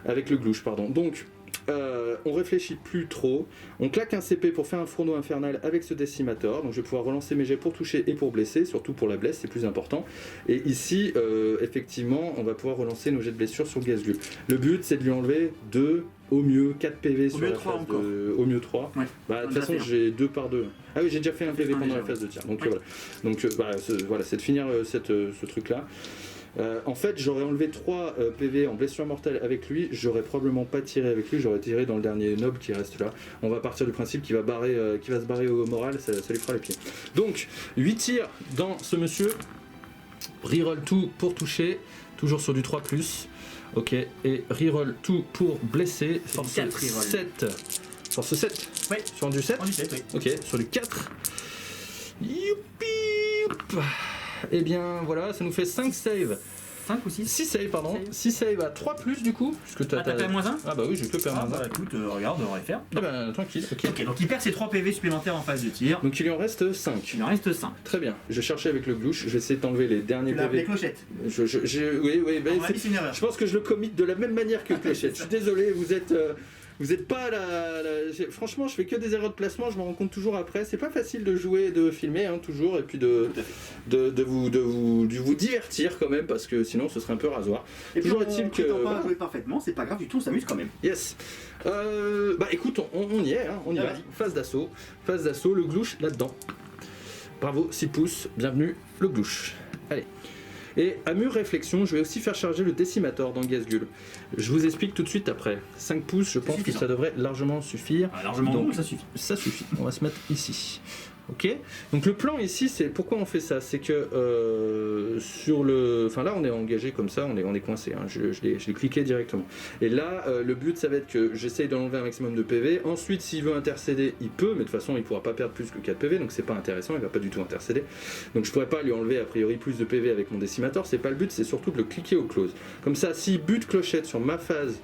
avec le glouche, pardon. Donc, on réfléchit plus trop. On claque un CP pour faire un fourneau infernal avec ce décimateur. Donc, je vais pouvoir relancer mes jets pour toucher et pour blesser, surtout pour la blesse, c'est plus important. Et ici, effectivement, on va pouvoir relancer nos jets de blessure sur Gazgul. Le but, c'est de lui enlever 2. Au mieux 4 PV sur mieux la 3 phase encore. au mieux 3. Ouais. Bah, de On toute a façon, déjà fait j'ai 2 par 2. Ah oui, j'ai déjà fait un PV pendant déjà, la phase de tir. Donc ouais. voilà. Donc voilà, c'est de finir ce truc-là. En fait, j'aurais enlevé 3 PV en blessure mortelle avec lui. J'aurais probablement pas tiré avec lui. J'aurais tiré dans le dernier noble qui reste là. On va partir du principe qu'il va se barrer au moral. Ça lui fera les pieds. Donc, 8 tirs dans ce monsieur. Reroll tout pour toucher. Toujours sur du 3+. Ok, et reroll tout pour blesser. Force 4 reroll. 7. Force 7. Ouais. Sur du 7. On du 7, oui. Ok, sur du 4. Youpi, youp. Et bien voilà, ça nous fait 5 saves. 5 ou 6 6 saves, pardon. 6 saves à 3+, du coup. Puisque Ah, t'as fait -1 Ah bah oui, j'ai que Ah, perdu. bah écoute, regarde, on va les faire. Ah bah tranquille, ok. Ok, donc il perd ses 3 PV supplémentaires en phase de tir. Donc il lui en reste 5. Il en reste 5. Très bien. Je cherchais avec le glouche, je vais essayer d'enlever les derniers Tu l'as appelé PV. Clochette. Oui, bah, À mon avis, c'est une erreur. je pense que je le commit de la même manière que Clochette. Je suis désolé, vous êtes pas franchement, je fais que des erreurs de placement, je m'en rends compte toujours après. C'est pas facile de jouer et de filmer, hein, toujours, et puis de vous divertir quand même, parce que sinon ce serait un peu rasoir. Et puis Toujours on est-il que- prétend pas voilà. jouer parfaitement, c'est pas grave du tout, on s'amuse quand même. Yes. Bah écoute, on y est, hein, on y Ah, va. vas-y. Phase d'assaut, le glouche là-dedans. Bravo, 6 pouces, bienvenue, le glouche. Allez. Et à mûre réflexion, je vais aussi faire charger le décimateur dans Gazgul. Je vous explique tout de suite après. 5 pouces, je pense que suffisant. ça devrait largement suffire. Ah, largement Donc, bon, ça suffit. Ça suffit. On va se mettre ici. Ok. Donc le plan ici, c'est pourquoi on fait ça, c'est que sur le, enfin là on est engagé comme ça, on est coincé. Hein. Je l'ai cliqué directement. Et là, le but ça va être que j'essaye d'enlever un maximum de PV. Ensuite, s'il veut intercéder, il peut, mais de toute façon il pourra pas perdre plus que 4 PV, donc c'est pas intéressant, il va pas du tout intercéder. Donc je pourrais pas lui enlever a priori plus de PV avec mon décimateur. C'est pas le but, c'est surtout de le cliquer au close. Comme ça, s'il bute clochette sur ma phase,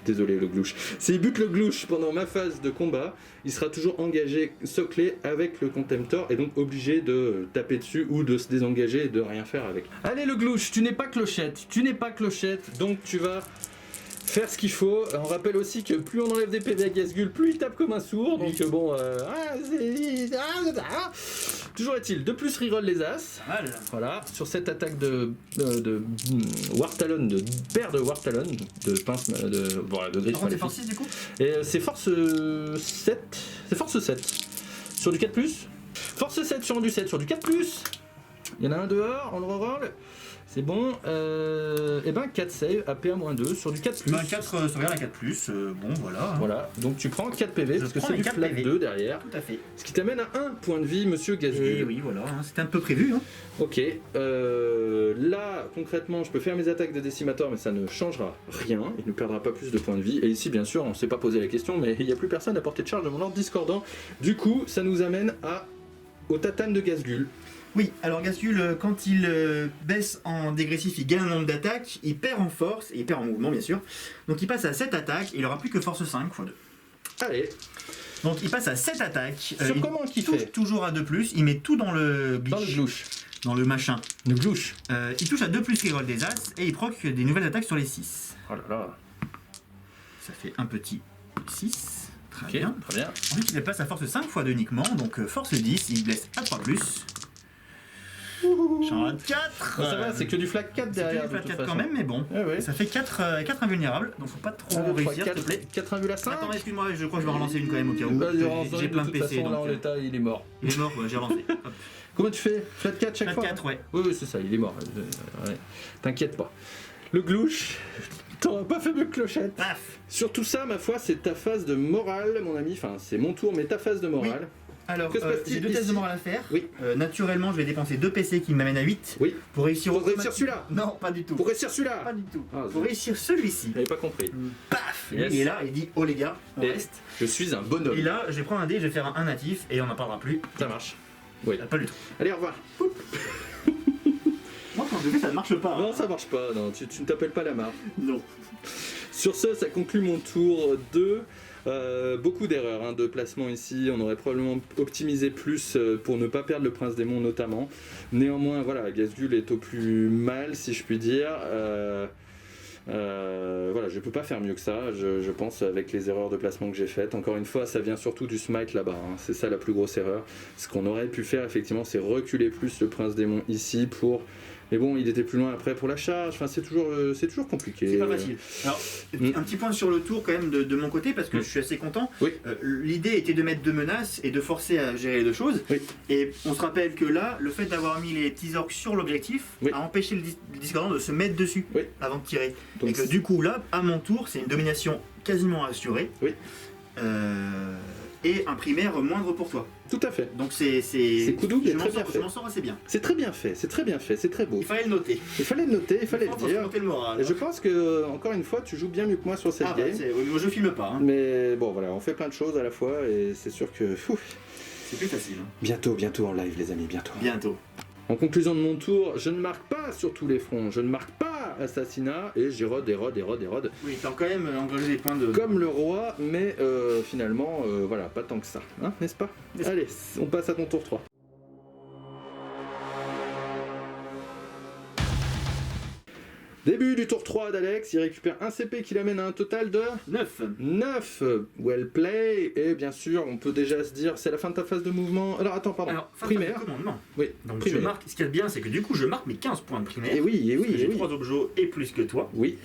désolé le glouche. S'il bute le glouche pendant ma phase de combat, il sera toujours engagé, soclé avec le contemptor et donc obligé de taper dessus ou de se désengager et de rien faire avec. Allez le glouche, tu n'es pas clochette, donc tu vas faire ce qu'il faut. On rappelle aussi que plus on enlève des PV à Gazgul, plus il tape comme un sourd. Donc bon, toujours est-il, de plus reroll les as. Voilà, sur cette attaque de Wartalon, de paire de Wartalon, de pince, de griffe. Par contre, c'est force 6 du coup. Et c'est force 7. C'est force 7. Sur du 4+. Force 7 sur du 7, sur du 4+. Il y en a un dehors, on le reroll. C'est bon, et ben 4 save à PA-2 sur du 4+. 4 sauvegarde à 4+, bon voilà. Voilà, donc tu prends 4 PV, parce que c'est du flat 2 derrière. Tout à fait. Ce qui t'amène à 1 point de vie, monsieur Gazgul. Et oui, voilà, hein, c'était un peu prévu. Hein. Ok, là, concrètement, je peux faire mes attaques de décimateur, mais ça ne changera rien. Il ne perdra pas plus de points de vie. Et ici, bien sûr, on ne s'est pas posé la question, mais il n'y a plus personne à portée de charge de mon ordre discordant. Du coup, ça nous amène au tatane de Gazgul. Oui, alors Gazgul, quand il baisse en dégressif, il gagne un nombre d'attaques, il perd en force, et il perd en mouvement bien sûr. Donc il passe à 7 attaques, et il n'aura plus que force 5 x 2. Allez. Donc il passe à 7 attaques, Sur comment qu'il touche fait toujours à 2+, il met tout dans le glitch. Dans le glouche. Dans le machin. Le glouche. Il touche à 2+, reroll des as, et il proc des nouvelles attaques sur les 6. Oh là là. Ça fait un petit 6. Très Ok, bien. très bien. Ensuite il déplace à force 5 x 2 uniquement, donc force 10, il blesse à 3+. J'en ai 4. Ça va, c'est que du flag 4 derrière. C'est que du flag de toute 4 façon. quand même, mais bon. Ouais, ouais. Ça fait 4 invulnérables, donc faut pas trop réussir, s'il te plaît. 4 invul à 5. Attends, excuse-moi, je crois que je vais relancer une quand même au cas où. J'ai plein de PC. Là, en Donc, l'état, il est mort. il est mort, ouais, j'ai relancé. Hop. Comment tu fais? Flat 4 chaque Flat fois 4, ouais. Oui, c'est ça, il est mort. Ouais. T'inquiète pas. Le glouche, t'auras pas fait mieux que clochette. Paf. Sur tout ça, ma foi, c'est ta phase de morale, mon ami. Enfin, c'est mon tour, mais ta phase de morale. Alors, Que se passe-t-il j'ai 2 ici tests de morale à faire. Oui. Naturellement, je vais dépenser 2 PC qui m'amènent à 8. Oui. Pour réussir Pour réussir celui-là. Non, pas du tout. Pour réussir celui-là. Pas du tout. Ah, Pour réussir celui-ci. J'avais pas compris. Paf. Yes. Il est là, il dit oh les gars, on Et reste. je suis un bonhomme. Et là, je vais prendre un dé, je vais faire un natif et on n'en parlera plus. Ça marche. Oui. Pas du tout. Allez, au revoir. Moi, quand je fais, ça ne marche pas. Non, ça marche pas. Non, tu ne t'appelles pas la marre. Non. Sur ce, ça conclut mon tour 2. Beaucoup d'erreurs de placement ici, on aurait probablement optimisé plus pour ne pas perdre le prince démon notamment. Néanmoins, voilà, Gazgul est au plus mal si je puis dire. Voilà, je peux pas faire mieux que ça, je pense, avec les erreurs de placement que j'ai faites. Encore une fois, ça vient surtout du smite là-bas, hein. C'est ça la plus grosse erreur. Ce qu'on aurait pu faire, effectivement, c'est reculer plus le prince démon ici pour... Mais bon, il était plus loin après pour la charge, enfin, c'est toujours compliqué. C'est pas facile. Alors, un petit point sur le tour quand même de mon côté, parce que je suis assez content. Oui. L'idée était de mettre 2 menaces et de forcer à gérer les 2 choses. Oui. Et on se rappelle que là, le fait d'avoir mis les petits orques sur l'objectif Oui. a empêché le discordant de se mettre dessus Oui. avant de tirer. Donc, et que du coup, là, à mon tour, c'est une domination quasiment assurée. Oui. Et un primaire moindre pour toi. tout à fait. Donc c'est Kudou qui est je très bien je fait. m'en sors assez bien. C'est très bien fait, c'est très bien fait, c'est très beau. Il fallait le noter. Il fallait le noter, il fallait le Faut dire. monter le moral. Et je pense que, encore une fois, tu joues bien mieux que moi sur cette Ah bah, game. moi je filme pas. Hein. Mais bon, voilà, on fait plein de choses à la fois et c'est sûr que. C'est plus facile. Hein. Bientôt en live, les amis, bientôt. Bientôt. En conclusion de mon tour, je ne marque pas sur tous les fronts, je ne marque pas assassinat et j'érode. Oui, t'as quand même engagé des points de. Comme le roi, mais finalement, voilà, pas tant que ça, hein, n'est-ce pas? Allez, on passe à ton tour 3. Début du tour 3 d'Alex, il récupère un CP qui l'amène à un total de 9. Well play, et bien sûr, on peut déjà se dire, c'est la fin de ta phase de mouvement. Alors attends, pardon, Alors, primaire. commandement. Oui, Donc primaire. je marque, ce qu'il y a de bien, c'est que du coup je marque mes 15 points de primaire. Et oui, parce que j'ai et oui. 3 objets et plus que toi. Oui,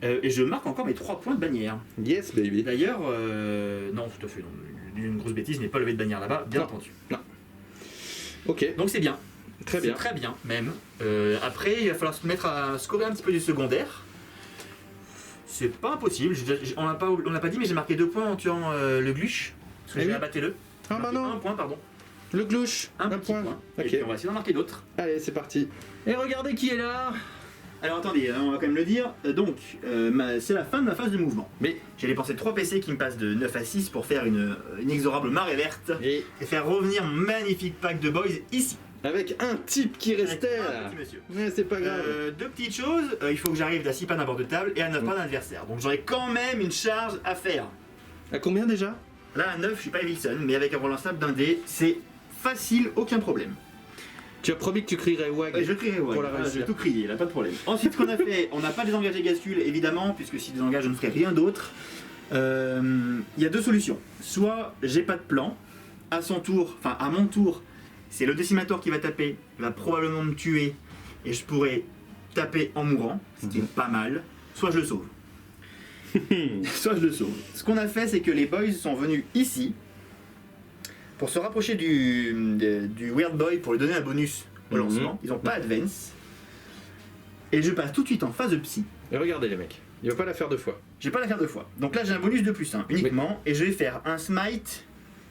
Et je marque encore mes 3 points de bannière. yes baby. D'ailleurs, non, tout à fait, non. Une grosse bêtise, je n'ai pas levé de bannière là-bas, bien Non. entendu. Ok, Donc c'est bien. très bien. C'est très bien, même. Après, il va falloir se mettre à scorer un petit peu du secondaire. C'est pas impossible. On l'a pas dit, mais j'ai marqué 2 points en tuant le gluche. Parce que Eh j'ai oui. abatté le. Ah bah non. 1 point, pardon. Le glouche. Un petit point. Et Ok. puis on va essayer d'en marquer d'autres. Allez, c'est parti. Et regardez qui est là. Alors attendez, on va quand même le dire. Donc, c'est la fin de ma phase de mouvement. Mais J'ai dépensé 3 PC qui me passent de 9 à 6 pour faire une inexorable marée verte et et faire revenir mon magnifique pack de boys ici. avec un type qui restait Avec un là. petit monsieur. Mais c'est pas grave. Deux petites choses, il faut que j'arrive à 6 pannes à bord de table et à 9 pannes d'adversaire. Donc j'aurai quand même une charge à faire. À combien déjà? Là à 9, je suis pas Evilson, mais avec un relançable d'un dé, c'est facile, aucun problème. Tu as promis que tu crierais WAG. Ouais, je crierai, ouais. Pour la Ah, je réussir. vais tout crier, là, pas de problème. Ensuite, ce qu'on a fait, on n'a pas désengagé Gascule, évidemment, puisque si désengage, je ne ferai rien d'autre. Il y a deux solutions. Soit j'ai pas de plan, à son tour, enfin à mon tour, c'est le décimateur qui va taper, va probablement me tuer, et je pourrais taper en mourant, ce qui est pas mal. Soit je le sauve. Soit je le sauve. Ce qu'on a fait, c'est que les boys sont venus ici pour se rapprocher du Weird Boy pour lui donner un bonus au lancement. Ils n'ont pas Advance. Et je passe tout de suite en phase de psy. Et regardez les mecs, il va pas la faire deux fois. J'ai pas la faire deux fois. Donc là j'ai un bonus de +1 uniquement. Et je vais faire un smite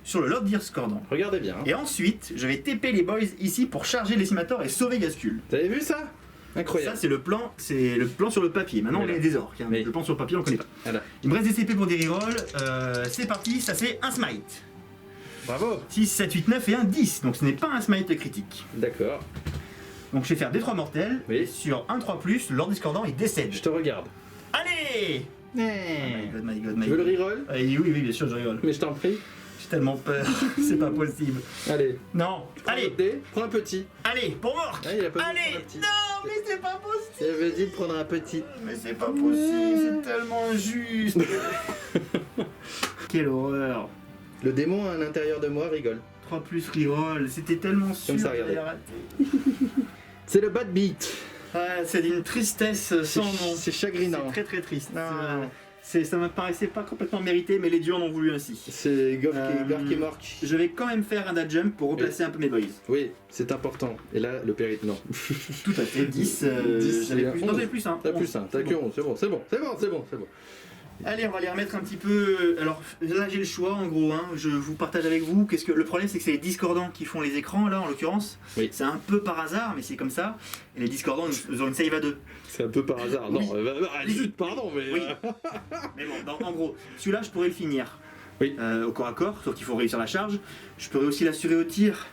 sur le Lord Discordant. Regardez bien. Hein. Et ensuite je vais TP les boys ici pour charger les Décimateurs et sauver Gascule. Vous avez vu ça? Ça Incroyable. c'est le plan sur le papier. Maintenant Voilà. on est des orques. Hein. Mais- Le plan sur le papier on connaît pas. Voilà. Il me reste des CP pour des rerolls. C'est parti, ça c'est un smite. Bravo. 6, 7, 8, 9 et un 10. Donc ce n'est pas un smite critique. D'accord. Donc je vais faire des 3 mortels. Oui. Et sur un 3+, le Lord Discordant il décède. Je te regarde. Allez My god, my god, my Tu veux le god. reroll? Oui, oui, bien sûr, je rigole. Mais je t'en prie. J'ai tellement peur, c'est pas possible. Allez. Non, Prends allez, le dé, prends un petit. allez, pour mort. Ah, il a pas dit de Allez, prendre un petit. non, mais c'est pas possible. J'avais dit de prendre un petit. Mais c'est pas possible, c'est tellement injuste. Quelle horreur. Le démon à l'intérieur de moi rigole. 3 reroll, c'était tellement sûr ça, que j'allais regardez. rater. C'est le bad beat. Ah, c'est d'une tristesse sans nom. C'est chagrinant. C'est très très triste. Non. Ça me paraissait pas complètement mérité, mais les dieux en ont voulu ainsi. C'est Gork et Mork. Je vais quand même faire un dad jump pour replacer un peu mes boys. Oui, c'est important. Et là, le péril, non. Tout à fait, 10. 10, J'avais plus. Non, 11. j'avais plus 1. T'as plus un, t'as que 11, c'est bon, c'est bon, c'est bon, c'est bon, c'est bon. Allez, on va les remettre un petit peu. Alors là, j'ai le choix en gros. Hein. Je vous partage avec vous. Le problème, c'est que c'est les discordants qui font les écrans là, en l'occurrence. Oui. C'est un peu par hasard, mais c'est comme ça. Et les discordants, ils ont une save à 2. C'est un peu par hasard. Oui. Non, zut, pardon, mais. Oui. Mais bon, en gros, celui-là, je pourrais le finir. Oui. Au corps à corps, sauf qu'il faut réussir la charge. Je pourrais aussi l'assurer au tir.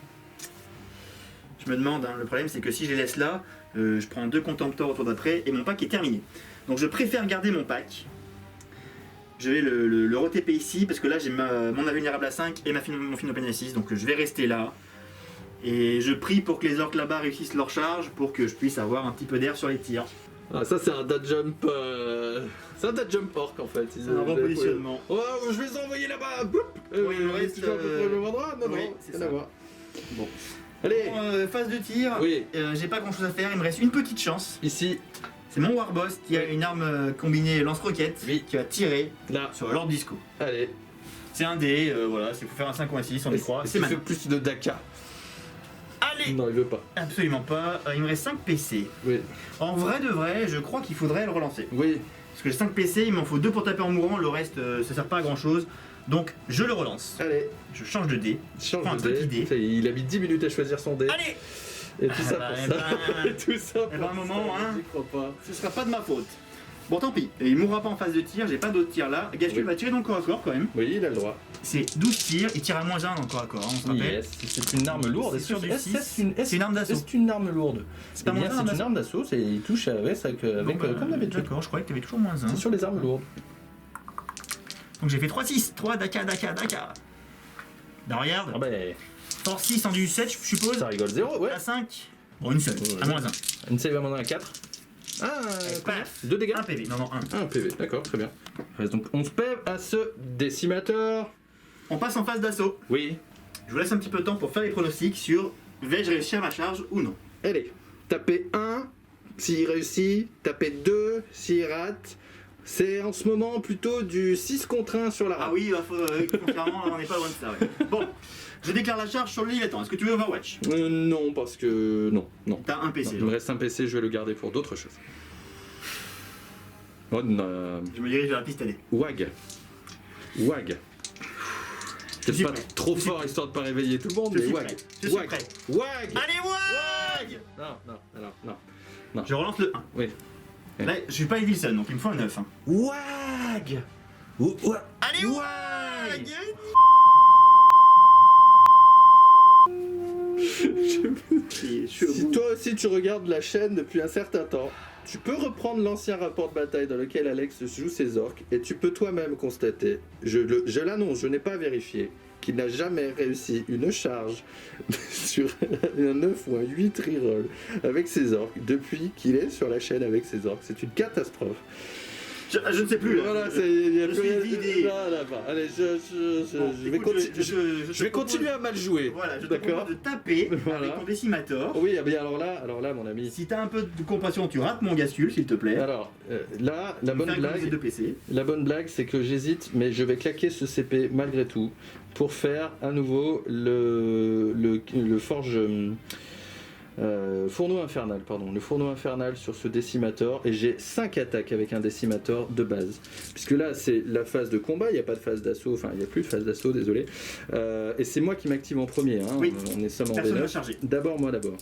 Je me demande, hein, le problème, c'est que si je les laisse là, je prends 2 contempteurs au tour d'après et mon pack est terminé. Donc je préfère garder mon pack. Je vais le re-TP ici parce que là j'ai mon invulnérable à 5 et mon Finopène à 6, donc je vais rester là. Et je prie pour que les orques là-bas réussissent leur charge pour que je puisse avoir un petit peu d'air sur les tirs. Ah, ça, c'est un dad jump. C'est un dad jump orc en fait. C'est un bon positionnement. Oh, je vais les envoyer là-bas. Boup. Oui, il me reste, Tu vas à peu près au même endroit? Non, oui, non, c'est rien ça. à voir. Bon. Allez, Phase de tir, oui, j'ai pas grand chose à faire, il me reste une petite chance. ici, C'est mon Warboss qui a une arme combinée lance-roquette Oui. qui va tirer là. sur Lord Disco. Allez. C'est un dé, voilà, c'est faut faire un 5 ou un 6, on y croit. Est-ce C'est qu'il fait mal. plus de Daka? Allez, Non, il veut pas. absolument pas. Il me reste 5 PC. Oui. En vrai de vrai, je crois qu'il faudrait le relancer. Oui. Parce que les 5 PC, il m'en faut 2 pour taper en mourant, le reste, ça sert pas à grand chose. Donc, je le relance. Allez, Je change de dé. change Prends un de petit dé. dé. Ça y est, il a mis 10 minutes à choisir son dé. Allez, Et tout ça bah, pour eh ça. ben, Et tout ça eh ben, pour un moment, ça, hein. j'y crois pas. ce sera pas de ma faute. Bon, tant pis. Il mourra pas en phase de tir, j'ai pas d'autres tirs là. Gascule Oui. va tirer dans le corps à corps quand même. Oui, il a le droit. C'est 12 tirs, il tire à -1 dans le corps à corps, hein, on se rappelle. Yes, c'est une arme lourde. C'est sur du Est-ce 6. une- C'est une arme d'assaut. C'est une arme lourde. C'est pas Eh bien, moins un, c'est une arme d'assaut, il touche avec, comme d'habitude. D'accord, je croyais que t'avais toujours -1. C'est sur les armes lourdes. Donc j'ai fait 3-6. 3 Daka. Ben regarde, Ah ben, force 6 en du 7, je suppose. ça rigole 0, ouais. À 5. Bon, une seule, à -1. Une save à moins 1, 4. Ah, Paf. 2 dégâts. 1 PV, non, 1. 1 PV, d'accord, très bien. Il reste donc 11 PV à ce décimateur. On passe en phase d'assaut. Oui. Je vous laisse un petit peu de temps pour faire les pronostics sur vais-je réussir ma charge ou non. Allez, tapez 1 s'il réussit, tapez 2 s'il rate. C'est en ce moment plutôt du 6 contre 1 sur la rate. Ah oui, contrairement, on n'est pas loin de ça. Ouais. Bon, je déclare la charge sur le Léviathan. Est-ce que tu veux Overwatch? Non, parce que. Non. T'as un PC. Il me reste un PC, je vais le garder pour d'autres choses. Oh, non. Je me dirige vers la piste allée. Wag. C'est suis pas prêt. trop Je suis fort prêt. histoire de pas réveiller tout le monde, Je mais suis wag. prêt. Je suis Wag. prêt. Wag. Allez, wag! Non. Je relance le 1. Oui. Là, je suis pas Evilson, donc il me faut un 9. Wag. Allez, wag! Si toi aussi tu regardes la chaîne depuis un certain temps, tu peux reprendre l'ancien rapport de bataille dans lequel Alex joue ses orques et tu peux toi-même constater, je l'annonce, je n'ai pas vérifié, qu'il n'a jamais réussi une charge sur un 9 ou un 8 reroll avec ses orques depuis qu'il est sur la chaîne avec ses orques. C'est une catastrophe. Je ne sais plus. Voilà, il y a je plus suis rien. vidé. Là, allez, je vais continuer à mal jouer. Voilà, je te D'accord. propose de taper Voilà. avec ton décimator. Oui, bien alors là, mon ami. Si t'as un peu de compression, tu rates mon gascule, s'il te plaît. Alors, là, la bonne blague, de PC. la bonne blague, c'est que j'hésite, mais je vais claquer ce CP malgré tout pour faire à nouveau le forge fourneau infernal, pardon, le fourneau infernal sur ce décimator, et j'ai 5 attaques avec un décimator de base. Puisque là, c'est la phase de combat, il n'y a pas de phase d'assaut, enfin, il n'y a plus de phase d'assaut, désolé. Et c'est moi qui m'active en premier, hein. Oui. On est seulement Personne V9. va charger. D'abord, moi d'abord.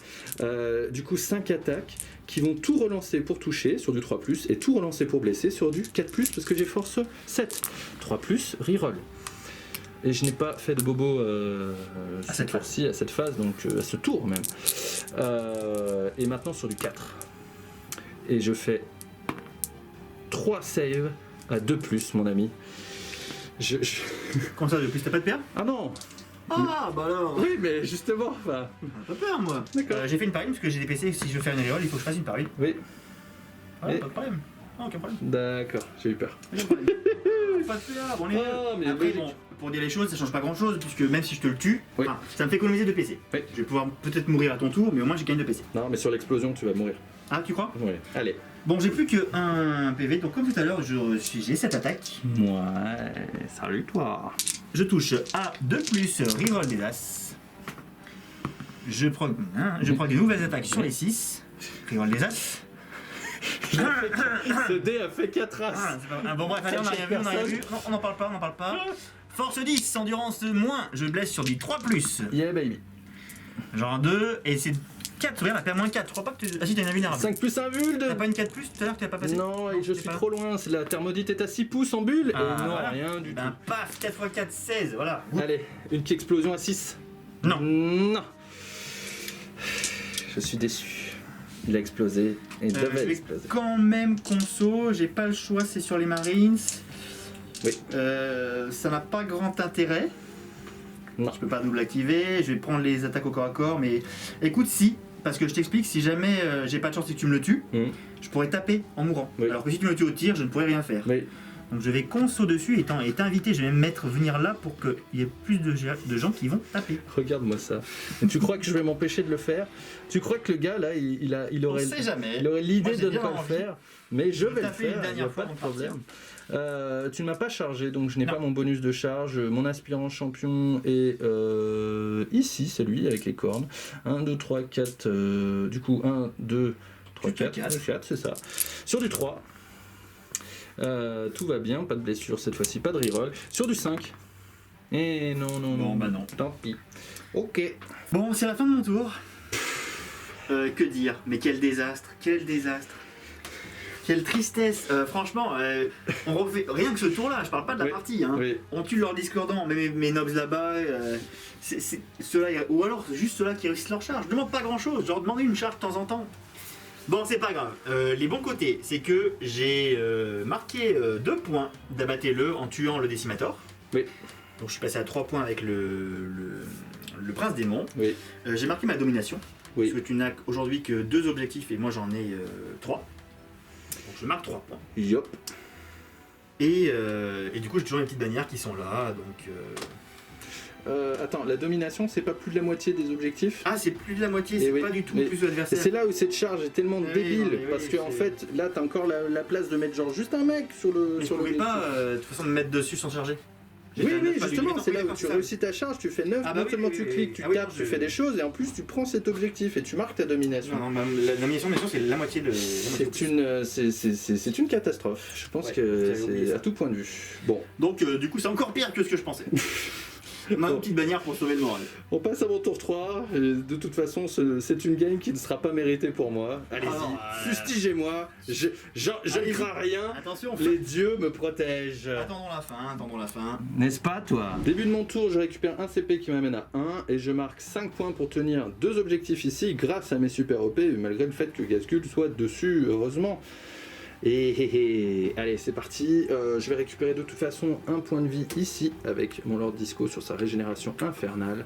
Du coup, 5 attaques qui vont tout relancer pour toucher sur du 3+, et tout relancer pour blesser sur du 4+, parce que j'ai force 7. 3+, reroll. Et je n'ai pas fait de bobo cette fois-ci, à cette phase, donc à ce tour même. Et maintenant sur du 4. Et je fais 3 saves à 2+, mon ami. Comme ça, de plus, t'as pas de paire? Ah non. Ah, bah alors. Oui, mais justement, enfin... Pas peur, moi. D'accord. J'ai fait une pari parce que j'ai des PC. Si je veux faire une reroll, il faut que je fasse une pari. Oui, Ah, Et- pas de problème. Non, aucun problème. d'accord, j'ai eu peur. Aucun problème. Pas de paire, on est Oh, mais Après, logique. bon, pour dire les choses, ça change pas grand chose, puisque même si je te le tue, Oui. enfin, ça me fait économiser de PC. Oui. Je vais pouvoir peut-être mourir à ton tour, mais au moins j'ai gagné de PC. Non, mais sur l'explosion, tu vas mourir. Ah, tu crois? Oui, allez. Bon, j'ai plus qu'un PV, donc comme tout à l'heure, j'ai cette attaque. Ouais, salut toi. Je touche à 2+, reroll des As. Je prends des nouvelles attaques sur les 6. Reroll des As. Ce dé a fait 4 as. Ah, c'est pas... ah, bon, bref, allez, on n'a rien vu, on n'a rien vu. Non, on n'en parle pas, on n'en parle pas. Force 10, endurance moins, je blesse sur du 3+. Yeah baby. Genre un 2, et c'est 4, regarde, elle perd moins 4. Je crois pas que tu. Ah si, t'as une invulnérable. 5 plus 1 bulle T'as pas une 4 plus tout à l'heure que t'as pas passé? Non, et je t'es suis pas- trop loin. La thermodite est à 6 pouces en bulle. Ah, et non, voilà. rien du Ben paf, 4 x 4, 16, voilà. tout. Allez, une petite explosion à 6. Non. Non. Je suis déçu. Il a explosé. Et il Je devait vais exploser. quand même conso, j'ai pas le choix, c'est sur les Marines. Oui. Ça n'a pas grand intérêt. Non. Je peux pas double activer, je vais prendre les attaques au corps à corps, mais écoute, si, parce que je t'explique, si jamais j'ai pas de chance et que tu me le tues, je pourrais taper en mourant. Oui. Alors que si tu me le tues au tir, je ne pourrais rien faire. Oui. Donc je vais conso dessus et t'inviter, je vais même venir là pour qu'il y ait plus de gens qui vont taper. Regarde-moi ça. Et tu crois que je vais m'empêcher de le faire? Tu crois que le gars là, il aurait, On sait jamais. il aurait l'idée Moi, j'ai de ne bien pas le envie faire? Mais je vais le taper une faire. Il n'y a dernière pas fois de avant de problème. Tu ne m'as pas chargé, donc je n'ai Non. pas mon bonus de charge. Mon aspirant champion est ici, c'est lui avec les cornes. 1, 2, 3, 4. Du coup, 1, 2, 3, 4. 4, c'est ça. Sur du 3. Tout va bien, pas de blessure cette fois-ci, pas de reroll. Sur du 5. Et non. Bon, bah non. Tant pis. Ok. Bon, c'est la fin de mon tour. Que dire? Mais quel désastre, quel désastre. Quelle tristesse. Franchement, on refait rien que ce tour-là. Je parle pas de la Oui. partie. Hein. Oui. On tue leur discordant, mes nobs là-bas. C'est ceux-là, ou alors juste ceux-là qui réussissent leur charge. Je demande pas grand-chose. Je leur demande une charge de temps en temps. Bon, c'est pas grave. Les bons côtés, c'est que j'ai marqué 2 points d'abattre-le en tuant le décimator. Oui. Donc je suis passé à 3 points avec le prince démon. Oui. J'ai marqué ma domination. Oui. Parce que tu n'as aujourd'hui que 2 objectifs et moi j'en ai 3. Donc je marque 3 points. Yop. Et du coup j'ai toujours les petites bannières qui sont là. Donc, Attends, la domination, c'est pas plus de la moitié des objectifs? ah, c'est plus de la moitié, Et c'est oui, pas du tout mais- plus de Et l'adversaire. c'est là où cette charge est tellement Oui, débile, non, mais oui, parce que en c'est- fait, là, t'as encore la place de mettre genre juste un mec sur le. Mais je sur pouvais le pas de toute façon me mettre dessus sans charger. Oui, J'étais à oui, 9 pas du justement, tout. c'est là où Oui, tu d'accord, réussis ta charge, tu fais 9, Ah bah non oui, seulement oui, tu oui, cliques, oui. tu Ah oui, tapes, non, tu je- fais des choses, et en plus tu prends cet objectif et tu marques ta domination. Non, non, la domination, bien sûr, c'est la moitié de. C'est une catastrophe, je pense Ouais, que j'avais oublié c'est ça. à tout point de vue. Bon, Donc, du coup, c'est encore pire que ce que je pensais. On a une petite bannière pour sauver le moral. On passe à mon tour 3. Et de toute façon, c'est une game qui ne sera pas méritée pour moi. Allez-y, fustigez-moi. Je ne crains rien. Attention, Les dieux me protègent. Attendons la fin. N'est-ce pas, toi? Début de mon tour, je récupère un CP qui m'amène à 1 et je marque 5 points pour tenir 2 objectifs ici grâce à mes super OP, malgré le fait que Gazgul soit dessus, heureusement. Et allez, c'est parti. Je vais récupérer de toute façon un point de vie ici avec mon Lord Disco sur sa régénération infernale.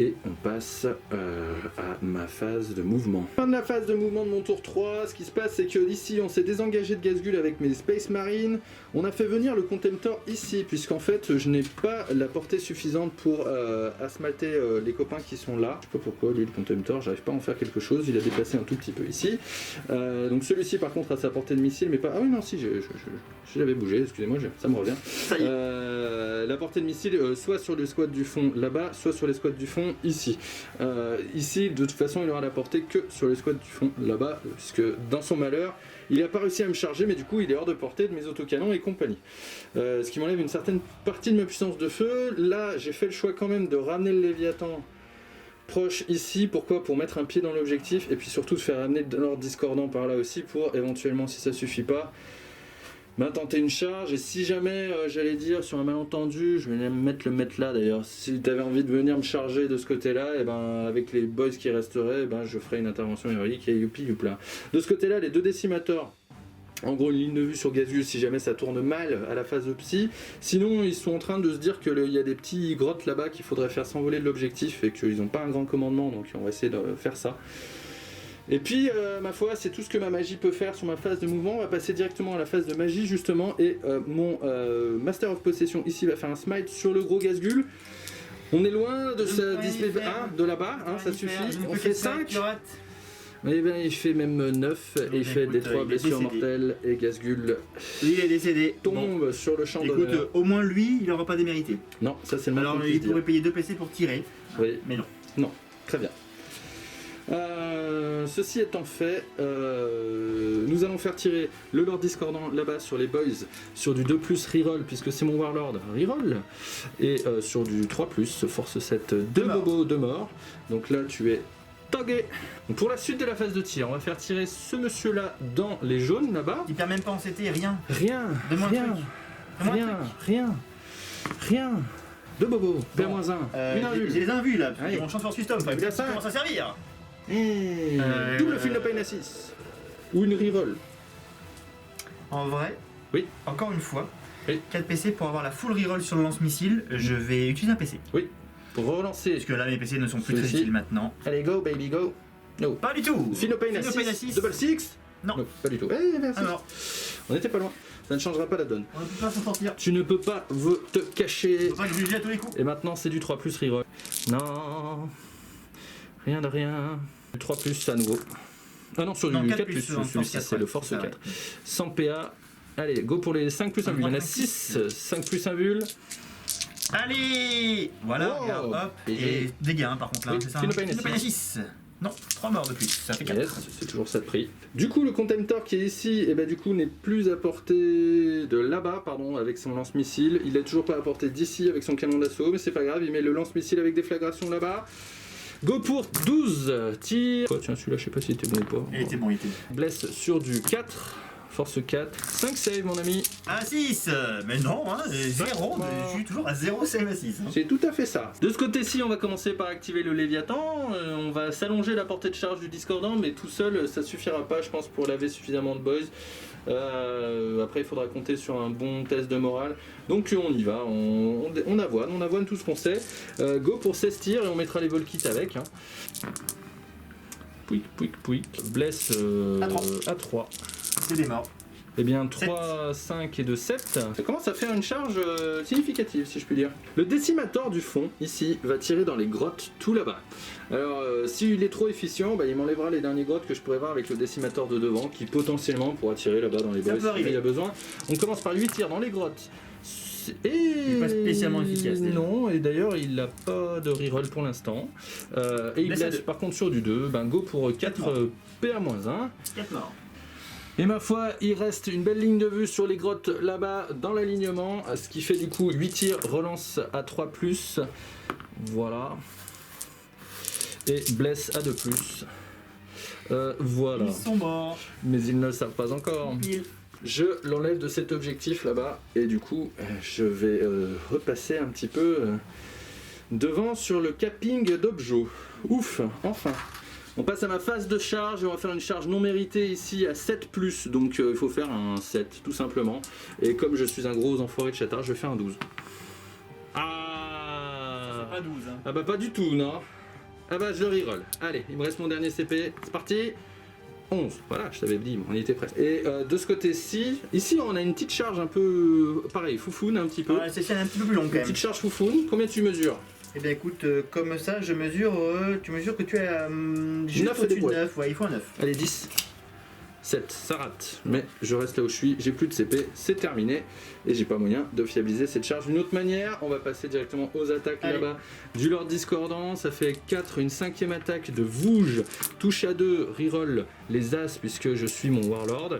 Et on passe à ma phase de mouvement. Fin de la phase de mouvement de mon tour 3. Ce qui se passe, c'est que ici, on s'est désengagé de Gazgul avec mes Space Marines. On a fait venir le Contemptor ici, puisqu'en fait, je n'ai pas la portée suffisante pour asmalter les copains qui sont là. Je sais pas pourquoi, lui, le Contemptor, j'arrive pas à en faire quelque chose. Il a déplacé un tout petit peu ici. Donc celui-ci, par contre, a sa portée de missile, mais pas... Ah oui, non, si, j'avais bougé, excusez-moi, ça me revient. Ça y est. La portée de missile, soit sur le squad du fond là-bas, soit sur les squads du fond ici. Ici, de toute façon, il aura la portée que sur les squads du fond là-bas, puisque dans son malheur, il n'a pas réussi à me charger, mais du coup, il est hors de portée de mes autocanons et compagnie. Ce qui m'enlève une certaine partie de ma puissance de feu. Là, j'ai fait le choix quand même de ramener le Léviathan proche ici. Pourquoi? Pour mettre un pied dans l'objectif, et puis surtout de faire amener de l'ordre discordant par là aussi, pour éventuellement, si ça suffit pas, tenter une charge. Et si jamais j'allais dire sur un malentendu, je vais même mettre là d'ailleurs, si tu avais envie de venir me charger de ce côté là, et ben avec les boys qui resteraient, je ferai une intervention héroïque et youpi youpla. De ce côté là, les 2 décimateurs, en gros une ligne de vue sur Gazgul si jamais ça tourne mal à la phase de psy. Sinon ils sont en train de se dire qu'il y a des petits grottes là-bas qu'il faudrait faire s'envoler de l'objectif et qu'ils n'ont pas un grand commandement, donc on va essayer de faire ça. Et puis, ma foi, c'est tout ce que ma magie peut faire sur ma phase de mouvement. On va passer directement à la phase de magie, justement, et mon Master of Possession, ici, va faire un smite sur le gros Gazgul. On est loin de sa display 1, de là-bas, ça suffit. On fait 5. Eh bien, il fait même 9, et il fait des 3 blessures mortelles, et Gazgul il est décédé. Tombe sur le champ d'honneur. Écoute, au moins lui, il n'aura pas démérité. Non, ça c'est le mal. Alors, il pourrait payer 2 PC pour tirer. Oui. Mais non. Non, très bien. Ceci étant fait, nous allons faire tirer le Lord Discordant là-bas sur les boys sur du 2+, reroll puisque c'est mon Warlord, reroll, et sur du 3+, force 7, 2 bobos, 2 morts. Donc là tu es tagué. Donc pour la suite de la phase de tir, on va faire tirer ce monsieur là dans les jaunes là-bas. Il perd même pas en CT, rien. Rien, Donne-moi rien, un truc. Donne-moi un truc. rien. 2 bobos, P-1, une invule. J'ai les invus là, Allez. mon champ de force custom, il Il a ça. commence à servir. Double Field of Pain à 6. Ou une reroll. En vrai, oui. Encore une fois, oui. 4 PC pour avoir la full reroll sur le lance-missile, je vais utiliser un PC. Oui. Pour relancer. Parce que là, mes PC ne sont plus très utiles maintenant. Allez, go, baby, go. No. Pas du tout. Field of Pain à 6. Double 6. Non. Pas du tout. Merci. Alors, on était pas loin. Ça ne changera pas la donne. on ne peut pas s'en sortir. Tu ne peux pas te cacher. On peut pas le juger à tous les coups. Et maintenant, c'est du 3+ reroll. Non. Rien de rien. Du 3+ à nouveau. Ah non, sur du 4+, celui-ci c'est le force 4. 100 PA. Allez, go pour les 5+ invul. Il y en a 6. 5+ invul. Allez. Voilà, Oh. regarde, hop. Et dégâts par contre là, Oui, c'est ça. Field of Pain Field of Pain à 6. Non, 3 morts de plus, ça fait 4. Yes, c'est toujours ça de prix. Du coup, le Contemptor qui est ici, et du coup, n'est plus à portée de là-bas, pardon, avec son lance-missile. Il est toujours pas à portée d'ici avec son canon d'assaut, mais c'est pas grave, il met le lance-missile avec déflagration là-bas. Go pour 12 tirs. Oh, tiens, celui-là, je sais pas s'il était bon ou pas. Il était bon, il était bon. Blesse sur du 4. Force 4. 5 save, mon ami. À 6. Mais non, hein, 0. Je suis toujours à 0 save à 6. Hein. C'est tout à fait ça. De ce côté-ci, on va commencer par activer le Léviathan. On va s'allonger la portée de charge du Discordant, mais tout seul, ça suffira pas, je pense, pour laver suffisamment de boys. Après, il faudra compter sur un bon test de morale. Donc, on y va. On avoine tout ce qu'on sait. Go pour 16 tirs et on mettra les volkits avec. Hein. Pouic. Blesse à 3. C'est des morts. Eh bien 3, 5 et 2, 7. Ça commence à faire une charge significative si je puis dire. Le décimator du fond, ici, va tirer dans les grottes tout là-bas. Alors s'il est trop efficient, il m'enlèvera les dernières grottes que je pourrais voir avec le décimator de devant qui potentiellement pourra tirer là-bas dans les boys s'il y a besoin. On commence par 8 tirs dans les grottes. Et il n'est pas spécialement efficace. Non, et d'ailleurs il n'a pas de reroll pour l'instant. Et il blesse par contre sur du 2. Go pour 4 PA-1. 4 morts. Et ma foi, il reste une belle ligne de vue sur les grottes là-bas dans l'alignement, ce qui fait du coup 8 tirs, relance à 3+, voilà. Et blesse à 2+. Voilà. Ils sont morts. Mais ils ne le savent pas encore. Pile. Je l'enlève de cet objectif là-bas et du coup je vais repasser un petit peu devant sur le capping d'Objo. Ouf, enfin. On passe à ma phase de charge et on va faire une charge non méritée ici à 7+, donc il faut faire un 7 tout simplement. Et comme je suis un gros enfoiré de chatard, je fais un 12. Ah, Pas 12. Hein. ah bah pas du tout, non. Ah bah je le reroll. Allez, il me reste mon dernier CP, c'est parti. 11, voilà, je t'avais dit, on y était presque. Et de ce côté-ci, ici on a une petite charge un peu, pareil, foufoune un petit peu. Ouais, c'est un petit peu plus long quand Une même. petite charge foufoune, combien tu mesures? Eh bien écoute, comme ça, je mesure, tu mesures que tu es juste 9 et au-dessus des de poils. 9, ouais, il faut un 9. Allez, 10. 7, ça rate. Mais je reste là où je suis, j'ai plus de CP, c'est terminé. Et j'ai pas moyen de fiabiliser cette charge d'une autre manière. On va passer directement aux attaques Allez. là-bas du Lord Discordant. Ça fait 4, une 5e attaque de Vouge. Touche à 2, reroll les As puisque je suis mon Warlord.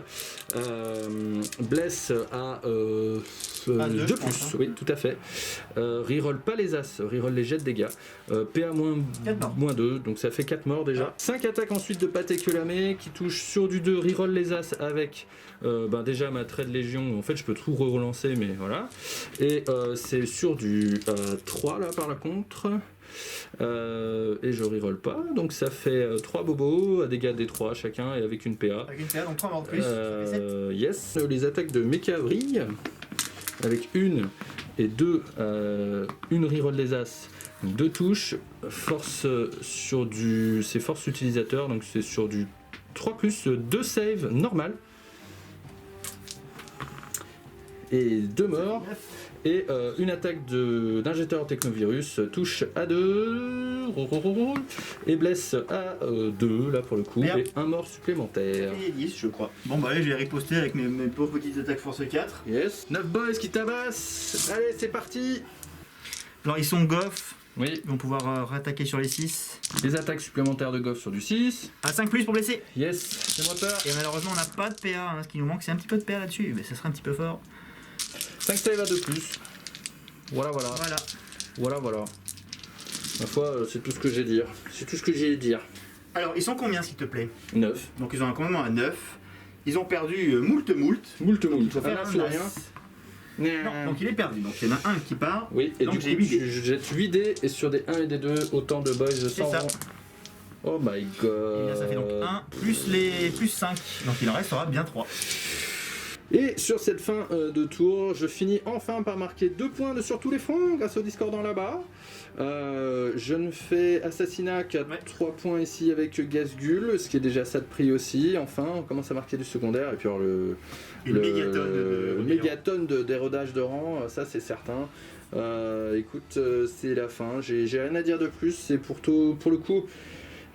Blesse à 2+, je pense, hein. oui, tout à fait. Reroll pas les As, reroll les jets de dégâts. PA moins 2, donc ça fait 4 morts déjà. 5 attaques ensuite de Patekelamé qui touche sur du 2, reroll les As avec déjà ma Trade Légion. En fait, je peux tout relancer, mais voilà. Et c'est sur du 3 là par la contre. Et je reroll pas, donc ça fait 3 bobos à dégâts des 3 chacun et avec une PA. Avec une PA, donc 3 morts de plus. Ça fait 7. Yes, les attaques de Mecha vrillent avec une et 2, une reroll des As, 2 touches, force sur du. C'est force utilisateur, donc c'est sur du 3+, 2 save normal. Et 2 morts. Et une attaque d'injecteur technovirus, touche à 2 et blesse à 2 là pour le coup. Merde. Et un mort supplémentaire. Et 10, je crois. Bon, bah allez, je vais riposter avec mes pauvres petites attaques force 4. Yes. 9 boys qui tabassent. Allez, c'est parti. Alors, ils sont goff, Oui. ils vont pouvoir rattaquer sur les 6. Les attaques supplémentaires de Goff sur du 6. À 5 plus pour blesser. Yes. C'est moteur. Et malheureusement, on n'a pas de PA. Hein. Ce qui nous manque, c'est un petit peu de PA là-dessus. Mais ça serait un petit peu fort. 5 save à 2+. Voilà. Voilà. Ma foi, c'est tout ce que j'ai à dire. C'est tout ce que j'ai à dire. Alors, ils sont combien, s'il te plaît? 9. Donc, ils ont un commandement à 9. Ils ont perdu moult. Moult. Ça fait faire un un sur as. rien. Non, donc il est perdu. Donc, il y en a un qui part. Oui, et donc du j'ai coup, 8 dés. tu jettes 8 dés et sur des 1 et des 2, autant de boys sans. ça. Oh my Et god. bien, ça fait donc 1 plus 5. Donc, il en restera bien 3. Et sur cette fin de tour, je finis enfin par marquer 2 points sur tous les fronts grâce au discordant là-bas. Je ne fais assassinat qu'à 3 points ici avec Gazgul, ce qui est déjà ça de prix aussi. Enfin, on commence à marquer du secondaire et puis alors le mégatonne d'érodage de rang, ça c'est certain. Écoute, c'est la fin. J'ai rien à dire de plus. C'est pour le coup.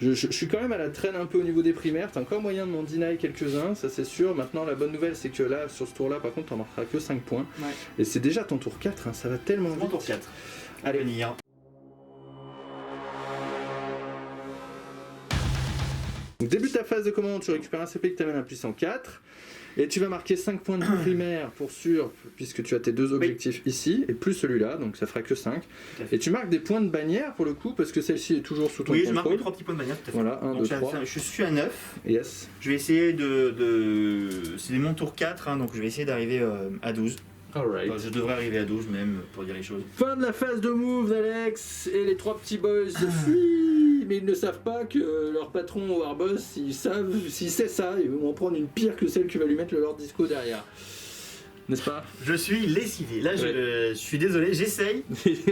Je suis quand même à la traîne un peu au niveau des primaires, t'as encore moyen de m'en deny quelques-uns, ça c'est sûr. Maintenant la bonne nouvelle c'est que là, sur ce tour là par contre t'en marqueras que 5 points. Ouais. Et c'est déjà ton tour 4, hein, ça va tellement Mon vite. tour 4. Allez. Venir. Donc début de ta phase de commande, tu récupères un CP qui t'amène à puissant 4. Et tu vas marquer 5 points de primaire pour sûr, puisque tu as tes 2 objectifs ici, et plus celui-là, donc ça fera que 5. Et tu marques des points de bannière pour le coup, parce que celle-ci est toujours sous ton Oui, contrôle. je marque mes 3 petits points de bannière, tout à fait. Voilà, 1, Donc, 2, 3. je suis à 9. Yes. Je vais essayer de... C'est mon tour 4, hein, donc je vais essayer d'arriver à 12. Alright. Enfin, je devrais arriver à 12 même, pour dire les choses. Fin de la phase de move d'Alex, et les 3 petits boys fuient, mais ils ne savent pas que leur patron Warboss, s'il sait ça, ils vont en prendre une pire que celle qui va lui mettre le Lord Disco derrière. N'est-ce pas? Je suis lessivé. Là, je suis désolé, j'essaye,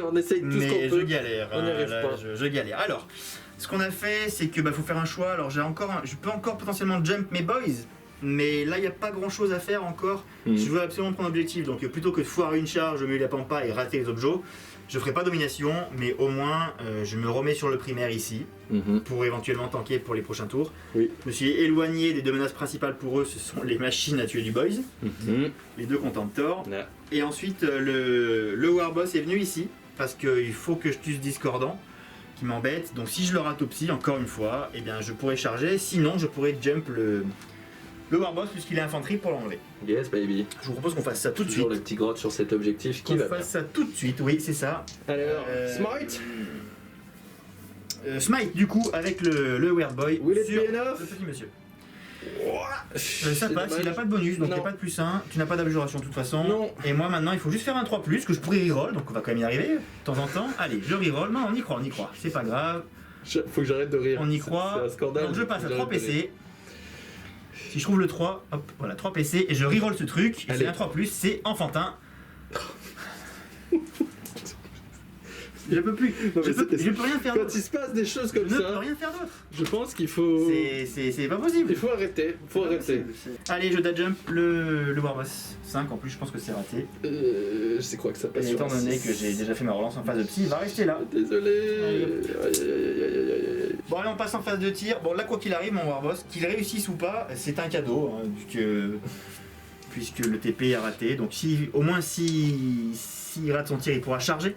On essaye tout ce qu'on mais peut. je galère. On n'y arrive Là, pas. je galère. Alors, ce qu'on a fait, c'est que faut faire un choix. Alors, je peux encore potentiellement jump mes boys, mais là, il n'y a pas grand-chose à faire encore. Je veux absolument prendre un objectif. Donc, plutôt que de foirer une charge, je mets la pampa et rater les objets. Je ferai pas domination, mais au moins, je me remets sur le primaire ici, pour éventuellement tanker pour les prochains tours. Oui. Je me suis éloigné des 2 menaces principales pour eux, ce sont les machines à tuer du boys, les 2 contemptors. Là. Et ensuite, le Warboss est venu ici, parce qu'il faut que je tue ce discordant, qui m'embête. Donc si je le rate au psy, encore une fois, eh bien, je pourrais charger, sinon je pourrais jump le Warboss puisqu'il est infanterie pour l'anglais. Yes, baby. Je vous propose qu'on fasse ça tout de suite. Toujours les petits grottes sur cet objectif qui Qu'on va fasse ça tout de suite, oui, c'est ça. Alors, Smite Smite, du coup, avec le Weird Boy Will it sur be enough? le petit monsieur. Ça passe, il n'a pas de bonus, donc il n'y a pas de plus 1, tu n'as pas d'abjuration de toute façon. Non. Et moi maintenant il faut juste faire un 3+, que je pourrais reroll, donc on va quand même y arriver de temps en temps. Allez, je reroll, non on y croit, c'est pas grave. Faut que j'arrête de rire. On y croit. C'est un scandale. Donc je passe à 3 J'arrête de rire. PC. Si je trouve le 3, hop, voilà, 3 PC, et je reroll ce truc, et Allez. c'est un 3+, c'est enfantin. Je peux plus, Non, mais je peux rien faire Quand d'autre. il se passe des choses comme Je ne peux ça, rien faire d'autre. je pense qu'il faut... C'est pas possible. Il faut arrêter, faut arrêter. Allez, je jump le Warboss 5, en plus je pense que c'est raté. Je crois que ça passe Et sur étant un donné six. que j'ai déjà fait ma relance en phase de psy, il va rester là. Désolé. Aïe, aïe, aïe, aïe, aïe, aïe. Bon allez, on passe en phase de tir. Bon là quoi qu'il arrive, mon Warboss, qu'il réussisse ou pas, c'est un cadeau, hein, puisque le TP a raté. Donc si au moins s'il rate son tir, il pourra charger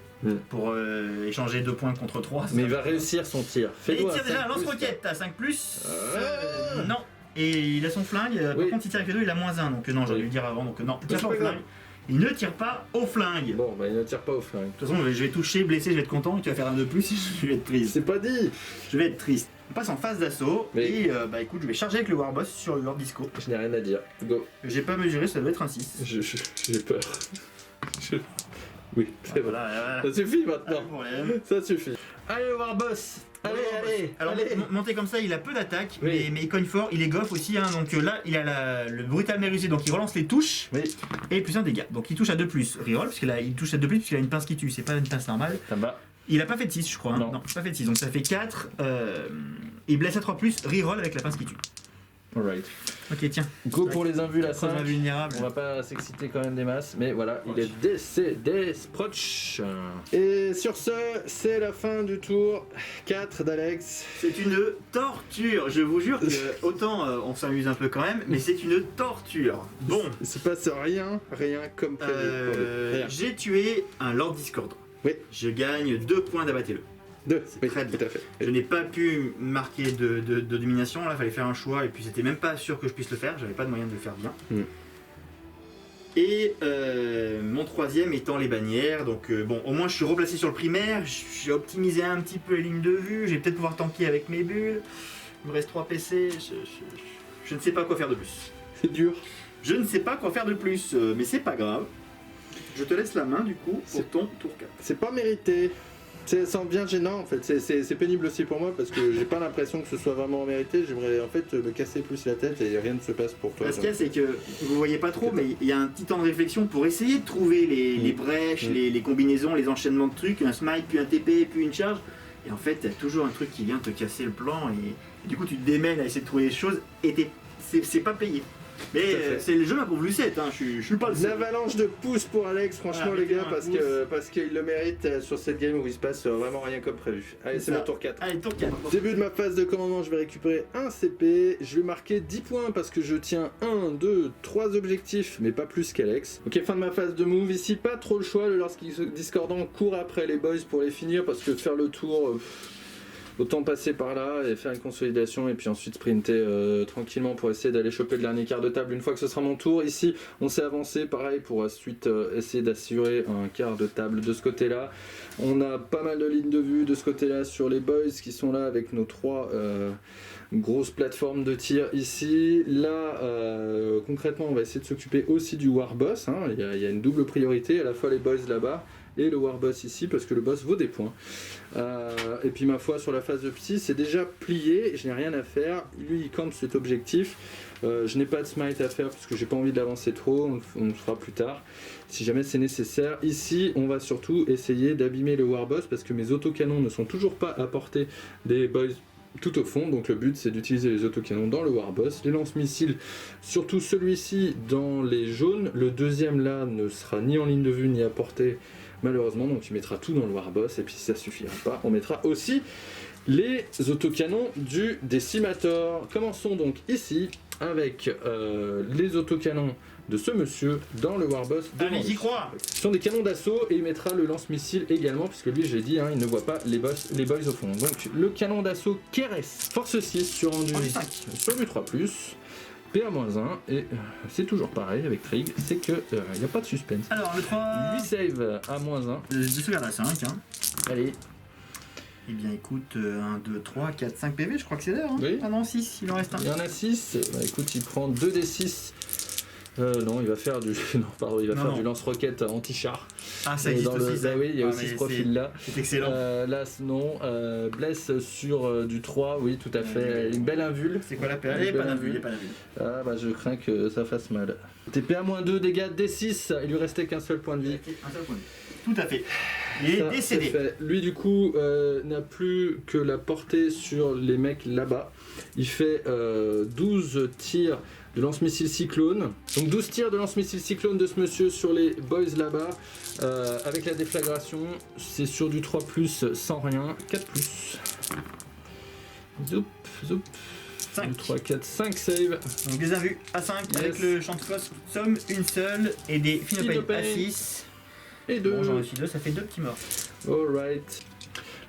pour échanger 2 points contre 3. Mais il va réussir son tir. Et il Fais-le à tire déjà 5 un plus, lance-roquette à 5+. Ah. Non. Et il a son flingue. Par Oui. contre, il tire avec les deux, il a -1. Donc non, j'aurais dû le dire avant. Donc non, il tire C'est pas au pas grave. flingue. Il ne tire pas au flingue. Bon, bah il ne tire pas au flingue. De toute façon, je vais toucher, blesser, je vais être content. Et tu vas faire un de plus, je vais être triste. C'est pas dit. Je vais être triste. On passe en phase d'assaut. Mais- Et bah écoute, je vais charger avec le Warboss sur le World Disco. Je n'ai rien à dire. Go. J'ai pas mesuré, ça doit être un 6. J'ai peur. Oui, c'est vrai. Voilà. Ça suffit Pas de maintenant. problème. Ça suffit. Allez, Warboss. Allez, allez. Alors allez. monté comme ça, il a peu d'attaque, Oui. mais il cogne fort, il est goff aussi, hein, donc là il a le brutal mérusé, donc il relance les touches, Oui. et plus un dégât. Donc il touche à 2+, reroll, parce qu'il touche à 2+, puisqu'il a une pince qui tue, c'est pas une pince normale. Ça va. Il a pas fait de 6 je crois, hein. Non. Pas fait de 6, donc ça fait 4, il blesse à 3+, reroll avec la pince qui tue. Alright. Ok tiens, Go pour les invus à creuse 5. vulnérable. On va pas s'exciter quand même des masses, mais voilà, il est décédé, Sproch. Et sur ce, c'est la fin du tour 4 d'Alex. C'est une torture, je vous jure que autant on s'amuse un peu quand même, mais c'est une torture. Bon, Il se passe rien comme prévu. pour lui. Rien. j'ai tué un Lord Discordant. Oui. Je gagne 2 points d'abattre-le. 2, oui, très bien. tout à fait. Je n'ai pas pu marquer de domination, là il fallait faire un choix et puis c'était même pas sûr que je puisse le faire, j'avais pas de moyen de le faire bien. Et mon troisième étant les bannières, donc bon au moins je suis replacé sur le primaire, j'ai optimisé un petit peu les lignes de vue, je vais peut-être pouvoir tanker avec mes bulles, il me reste 3 PC, je ne sais pas quoi faire de plus. C'est dur. Je ne sais pas quoi faire de plus, mais c'est pas grave. Je te laisse la main du coup pour ton tour 4. C'est pas mérité. C'est bien gênant en fait, c'est pénible aussi pour moi parce que j'ai pas l'impression que ce soit vraiment mérité, j'aimerais en fait me casser plus la tête et rien ne se passe pour toi. Ce qu'il y a, c'est que vous voyez pas trop, mais il y a un petit temps de réflexion pour essayer de trouver les brèches, les combinaisons, les enchaînements de trucs, un smite, puis un TP, puis une charge. Et en fait, il y a toujours un truc qui vient te casser le plan et du coup, tu te démènes à essayer de trouver des choses et c'est pas payé. Mais Tout à fait. c'est le jeu, ma pauvre Lucette, hein. je suis pas le Une seul. avalanche de pouces pour Alex, franchement Voilà, les gars, mettez-moi un parce qu'il le mérite sur cette game où il se passe vraiment rien comme prévu. Allez, c'est ça. mon tour 4. Allez, tour 4. Début de ma phase de commandement, je vais récupérer un CP, je vais marquer 10 points parce que je tiens 1, 2, 3 objectifs, mais pas plus qu'Alex. Ok, fin de ma phase de move, ici pas trop le choix, le Lord Discordant court après les boys pour les finir parce que de faire le tour... autant passer par là et faire une consolidation et puis ensuite sprinter tranquillement pour essayer d'aller choper le dernier quart de table une fois que ce sera mon tour. Ici on s'est avancé pareil pour ensuite essayer d'assurer un quart de table de ce côté là. On a pas mal de lignes de vue de ce côté là sur les boys qui sont là avec nos 3 grosses plateformes de tir ici. Là concrètement on va essayer de s'occuper aussi du Warboss, hein. Il y a une double priorité, à la fois les boys là-bas et le Warboss ici parce que le boss vaut des points. Et puis ma foi sur la phase de psy c'est déjà plié, je n'ai rien à faire, lui il campe cet objectif, je n'ai pas de smite à faire parce que j'ai pas envie d'avancer trop, on le fera plus tard si jamais c'est nécessaire. Ici on va surtout essayer d'abîmer le Warboss parce que mes autocanons ne sont toujours pas à portée des boys tout au fond, donc le but c'est d'utiliser les autocanons dans le Warboss, les lance-missiles, surtout celui-ci dans les jaunes, le deuxième là ne sera ni en ligne de vue ni à portée malheureusement, donc il mettra tout dans le Warboss et puis si ça suffira pas, on mettra aussi les autocanons du Decimator. Commençons donc ici avec les autocanons de ce monsieur dans le Warboss. Allez, j'y crois. Ce sont des canons d'assaut et il mettra le lance-missile également puisque lui je l'ai dit, hein, il ne voit pas les boys au fond. Donc le canon d'assaut Keres, force 6 sur du 3+, PA-1 et c'est toujours pareil avec Trig, c'est que il n'y a pas de suspense. Alors, le 3. 8 save à -1. Je sauvegarde à 5. Hein. Allez. Eh bien, écoute, 1, 2, 3, 4, 5 PV, je crois que c'est l'heure. Hein. Oui. Ah non, 6, il en reste un. Il y en a 6. Bah, écoute, il prend 2d6. Non, il va faire du, non, pardon, il va faire du lance-roquette anti-char. Ah, ça existe aussi, ça. Bah oui, il y a Ah, aussi mais ce profil-là. C'est excellent. Là, non. Blesse sur du 3, oui, tout à fait. Une belle invule. C'est quoi la PA? Il n'y a pas d'invule, Ah, bah je crains que ça fasse mal. TP à -2, dégâts D6. Il lui restait qu'un seul point de vie. Un seul point de vie. Tout à fait. Il est décédé. Fait. Lui, du coup, n'a plus que la portée sur les mecs là-bas. Il fait 12 tirs de lance-missile cyclone. Donc 12 tirs de lance-missile cyclone de ce monsieur sur les boys là-bas. Avec la déflagration, c'est sur du 3+, sans rien. 4+. Zoup, zoup. 5. 2, 3, 4, 5 save. Donc des invus à 5 Yes. avec le champ de force, somme une seule et des Finopane à 6. Et 2. Bon, j'en reçu 2, ça fait 2 petits morts. Alright.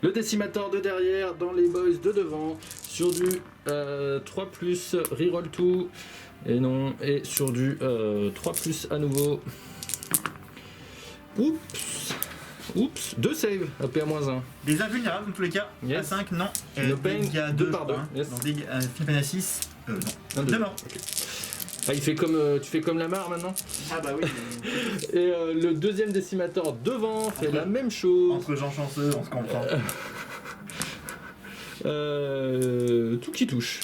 Le décimateur de derrière dans les boys de devant sur du 3+, reroll 2 et non, et sur du 3+ à nouveau. Oups, 2 saves à PA-1. Des invulnérables dans tous les cas. Yes. À 5, non. No pain, il y a 2 2 par 2. Yes. Donc des Finopane à 6, non. 2 morts. Ah, il fait comme, tu fais comme la mare maintenant. Ah bah oui. Et le deuxième décimateur devant fait la même chose. Entre gens chanceux, on se comprend. Tout qui touche.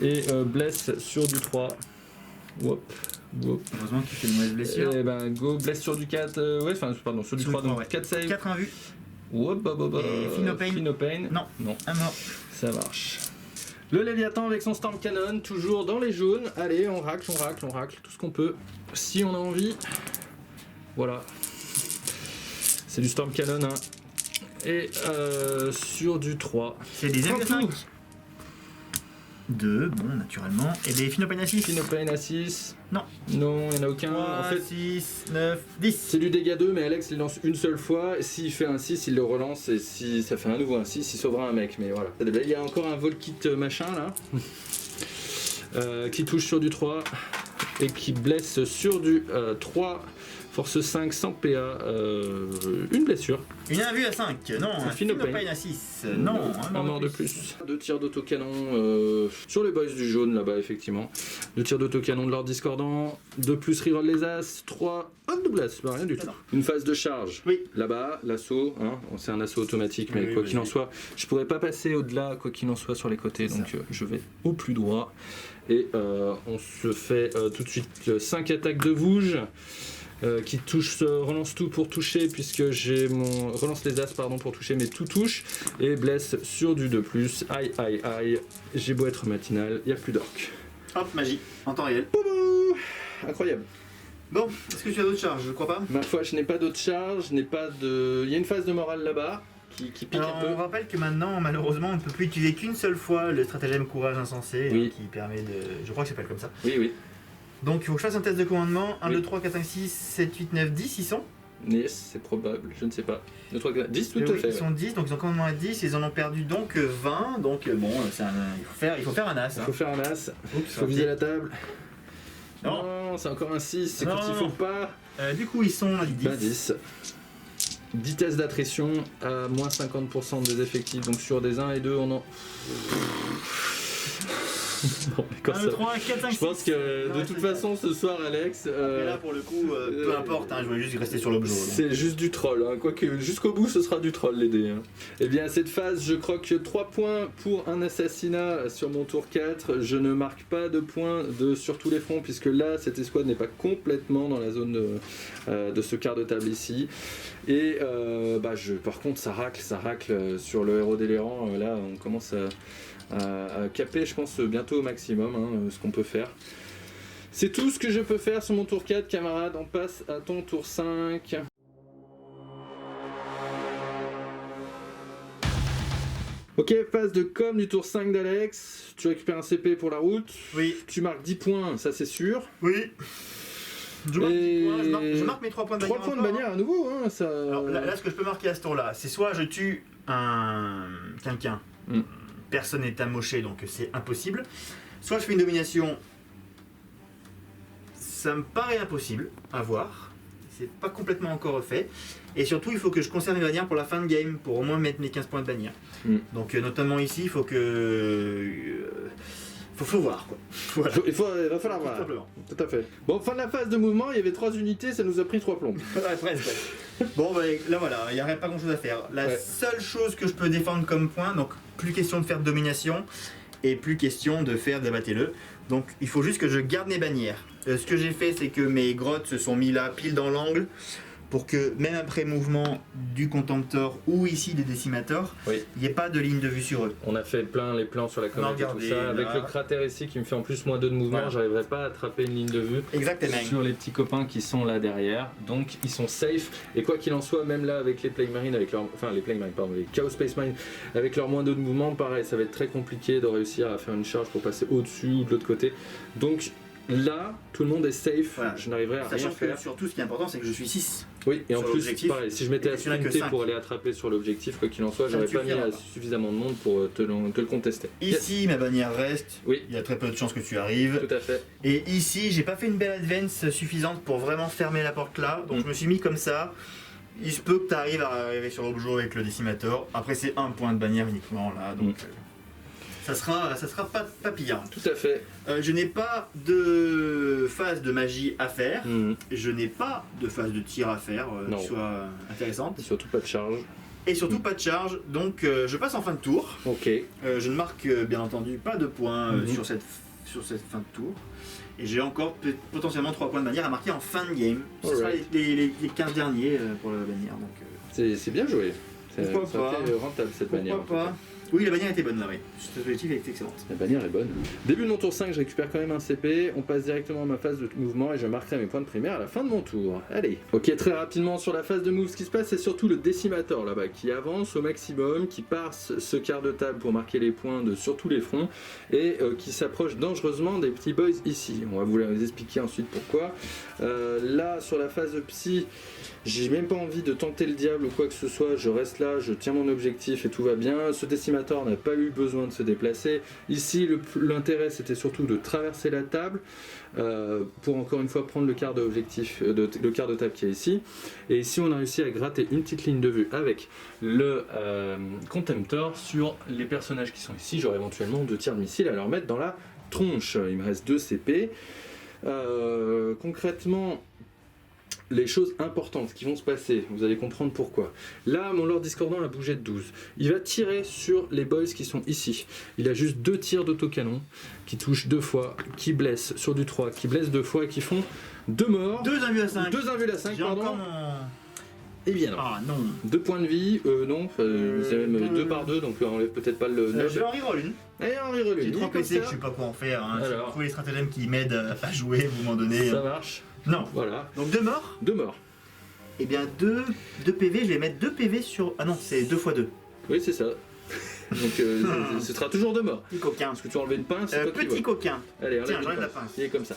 Et blesse sur du 3. Whoop. Heureusement qu'il fait une mauvaise blessure. Et ben go, blesse sur du 4. Ouais, enfin, pardon, sur du 3, donc ouais. 4 save. 4 invus. Whoop, Et Finopane. Finopane. Non. Un mort. Ça marche. Le Léviathan avec son Storm Cannon, toujours dans les jaunes. Allez, on racle tout ce qu'on peut. Si on a envie. Voilà. C'est du Storm Cannon, hein. Et sur du 3. C'est des Prends M5. tout. 2, bon, naturellement. Et des Finopane à 6. Finopane à 6. Non. Non, il n'y en a aucun. 3, En fait, 6, 9, 10. c'est du dégât 2, mais Alex il lance une seule fois. S'il fait un 6, il le relance. Et si ça fait un nouveau un 6, il sauvera un mec. Mais voilà. Il y a encore un Volkit machin là. Qui touche sur du 3. Et qui blesse sur du 3. Force 5 sans PA. Une blessure. Une invue à 5. Non. Un Finopane à 6. Non. Un mort de plus. 2 tirs d'autocanon sur les boys du jaune là-bas, effectivement. 2 tirs d'autocanon de leur discordant. 2 plus reroll les as. 3 double as. Bah, rien du tout. Une phase de charge. Oui. Là-bas, l'assaut. Hein, c'est un assaut automatique, mais Oui, quoi qu'il en soit, je pourrais pas passer au-delà, quoi qu'il en soit, sur les côtés. Donc je vais au plus droit. Et on se fait tout de suite 5 attaques de Vouge. Qui touche, relance tout pour toucher, puisque j'ai mon. Relance les as, pardon, pour toucher, mais tout touche. Et blesse sur du 2+. Aïe. J'ai beau être matinal, il n'y a plus d'orques. Hop, magie. En temps réel. Boubou, incroyable. Bon, est-ce que tu as d'autres charges? Je crois pas. Ma foi, je n'ai pas d'autres charges, je n'ai pas de. Il y a une phase de morale là-bas qui pique Alors, un peu. on rappelle que maintenant, malheureusement, on ne peut plus utiliser qu'une seule fois le stratagème courage insensé, Oui. qui permet de. Je crois que ça s'appelle comme ça. Oui. Donc, il faut que je fasse un test de commandement. 1, Oui. 2, 3, 4, 5, 6, 7, 8, 9, 10, ils sont. Yes, c'est probable, je ne sais pas. 2, 3, 4, 10 tout Oui, à fait. ils sont 10, donc ils ont commandement à 10, ils en ont perdu donc 20. Donc, bon, il faut faire un as. Il Hein. faut faire un as, il Oups, faut viser la table. Non. C'est encore un 6, c'est Non. quand il faut pas. Du coup, ils sont à 10. Bah 10. 10 tests d'attrition à moins 50% des effectifs, donc sur des 1 et 2 on en... Bon, mais quand 1, ça- 2, 3, 4, 5, 6. Je pense que de toute façon ce soir Alex, Et là, pour le coup, peu importe, hein, je voulais juste rester sur l'objet. c'est juste du troll, hein. Quoique jusqu'au bout ce sera du troll les dés. Hein. Et bien à cette phase je croque 3 points pour un assassinat sur mon tour 4, je ne marque pas de points sur tous les fronts puisque là cette escouade n'est pas complètement dans la zone de ce quart de table ici. Et par contre ça racle sur le héros délirant, là on commence à caper je pense bientôt au maximum hein, ce qu'on peut faire. C'est tout ce que je peux faire sur mon tour 4 camarade, on passe à ton tour 5. Ok, phase de com du tour 5 d'Alex, tu récupères un CP pour la route, Oui. tu marques 10 points, ça c'est sûr. Oui. Je marque, Et- 10 points, je marque mes 3 points de 3 bannière. points de encore, bannière à nouveau, hein, ça... Alors, là, ce que je peux marquer à ce tour-là, c'est soit je tue quelqu'un, Mm. personne n'est amoché, donc c'est impossible. Soit je fais une domination ça me paraît impossible à voir. C'est pas complètement encore fait. Et surtout, il faut que je conserve mes bannières pour la fin de game, pour au moins mettre mes 15 points de bannière. Donc notamment ici, il faut que... faut voir quoi. Voilà. Il va falloir Tout voir. simplement. Tout à fait. Bon, fin de la phase de mouvement, il y avait 3 unités, ça nous a pris 3 plombs. Ouais, presque. Bon, bah, là voilà, il n'y aurait pas grand chose à faire. La Ouais. seule chose que je peux défendre comme point, donc plus question de faire de domination et plus question de faire d'abattez-le. Donc il faut juste que je garde mes bannières. Ce que j'ai fait, c'est que mes grottes se sont mis là, pile dans l'angle, pour que même après mouvement du Contemptor ou ici des Décimators, Oui. il n'y ait pas de ligne de vue sur eux. On a fait plein les plans sur la comète et tout regardez, ça. là. Avec le cratère ici qui me fait en plus moins 2 de mouvement, Voilà. j'arriverai pas à attraper une ligne de vue. Exactement. Sur les petits copains qui sont là derrière, donc ils sont safe. Et quoi qu'il en soit, même là avec les Plague Marines, les Chaos Space Marines, avec leur moins 2 de mouvement, pareil, ça va être très compliqué de réussir à faire une charge pour passer au-dessus ou de l'autre côté. Donc là, tout le monde est safe, Voilà. je n'arriverai à rien Sachant que faire. surtout ce qui est important, c'est que je suis 6. Oui, et en sur plus, l'objectif, pareil, si je m'étais et qu'il y en a que affronté 5. pour aller attraper sur l'objectif, quoi qu'il en soit, j'aurais Ça pas mis suffira pas. suffisamment de monde pour te le contester. Ici, ma bannière reste. Oui. Il y a très peu de chances que tu arrives. Tout à fait. Et ici, j'ai pas fait une belle advance suffisante pour vraiment fermer la porte là. Donc je me suis mis comme ça. Il se peut que tu arrives à arriver sur l'objet avec le Décimator. Après, c'est un point de bannière uniquement là. Donc ça sera pas pire. Tout à fait. Je n'ai pas de phase de magie à faire. Mhm. Je n'ai pas de phase de tir à faire Non. qui soit intéressante. Et surtout pas de charge. Et surtout pas de charge. Donc je passe en fin de tour. Ok. Je ne marque bien entendu pas de points sur cette fin de tour. Et j'ai encore potentiellement 3 points de bannière à marquer en fin de game. Ce sera Alright. les 15 derniers pour la bannière. Donc, C'est bien joué. Pourquoi Ça pas. a été rentable cette bannière. pourquoi pas. Oui, la bannière était bonne là, oui. Cette objectif est excellente. La bannière est bonne. Début de mon tour 5, je récupère quand même un CP. On passe directement à ma phase de mouvement et je marquerai mes points de primaire à la fin de mon tour. Allez. Ok, très rapidement sur la phase de move, ce qui se passe, c'est surtout le Décimator là-bas qui avance au maximum, qui passe ce quart de table pour marquer les points sur tous les fronts et qui s'approche dangereusement des petits boys ici. On va vous les expliquer ensuite pourquoi. Là, sur la phase de psy, j'ai même pas envie de tenter le diable ou quoi que ce soit. Je reste là, je tiens mon objectif et tout va bien. Ce Décimator n'a pas eu besoin de se déplacer. Ici, l'intérêt c'était surtout de traverser la table pour encore une fois prendre le quart le quart de table qui est ici. Et ici, on a réussi à gratter une petite ligne de vue avec le Contemptor sur les personnages qui sont ici. J'aurai éventuellement 2 tirs de missiles à leur mettre dans la tronche. Il me reste 2 CP. Concrètement, les choses importantes qui vont se passer, vous allez comprendre pourquoi. Là, mon Lord Discordant a bougé de 12. Il va tirer sur les boys qui sont ici. Il a juste 2 tirs d'autocanon qui touchent 2 fois, qui blessent sur du 3, qui blessent 2 fois et qui font 2 morts. 2 invus à 5. 2 invuls à 5, J'ai pardon. encore mon. Et bien non. Ah non. 2 points de vie, non, c'est même 2 par 2, donc on enlève peut-être pas le Je 9. vais en reroll une. Allez, on reroll J'ai une, 3 comme PC que je ça. sais pas quoi en faire. Hein. Si Alors. vous trouvez les stratagèmes qui m'aident à jouer, vous m'en donnez. Ça marche, Non. voilà. Donc 2 morts. 2 morts. Et bien 2 PV, je vais mettre 2 PV sur. Ah non, c'est 2 x 2. Oui, c'est ça. Donc ce sera toujours 2 morts. Petit coquin. Parce que tu as enlevé une pince, c'est toi qui Petit vois. coquin. Allez, enlève Tiens, une j'enlève la pince. pince. Il est comme ça.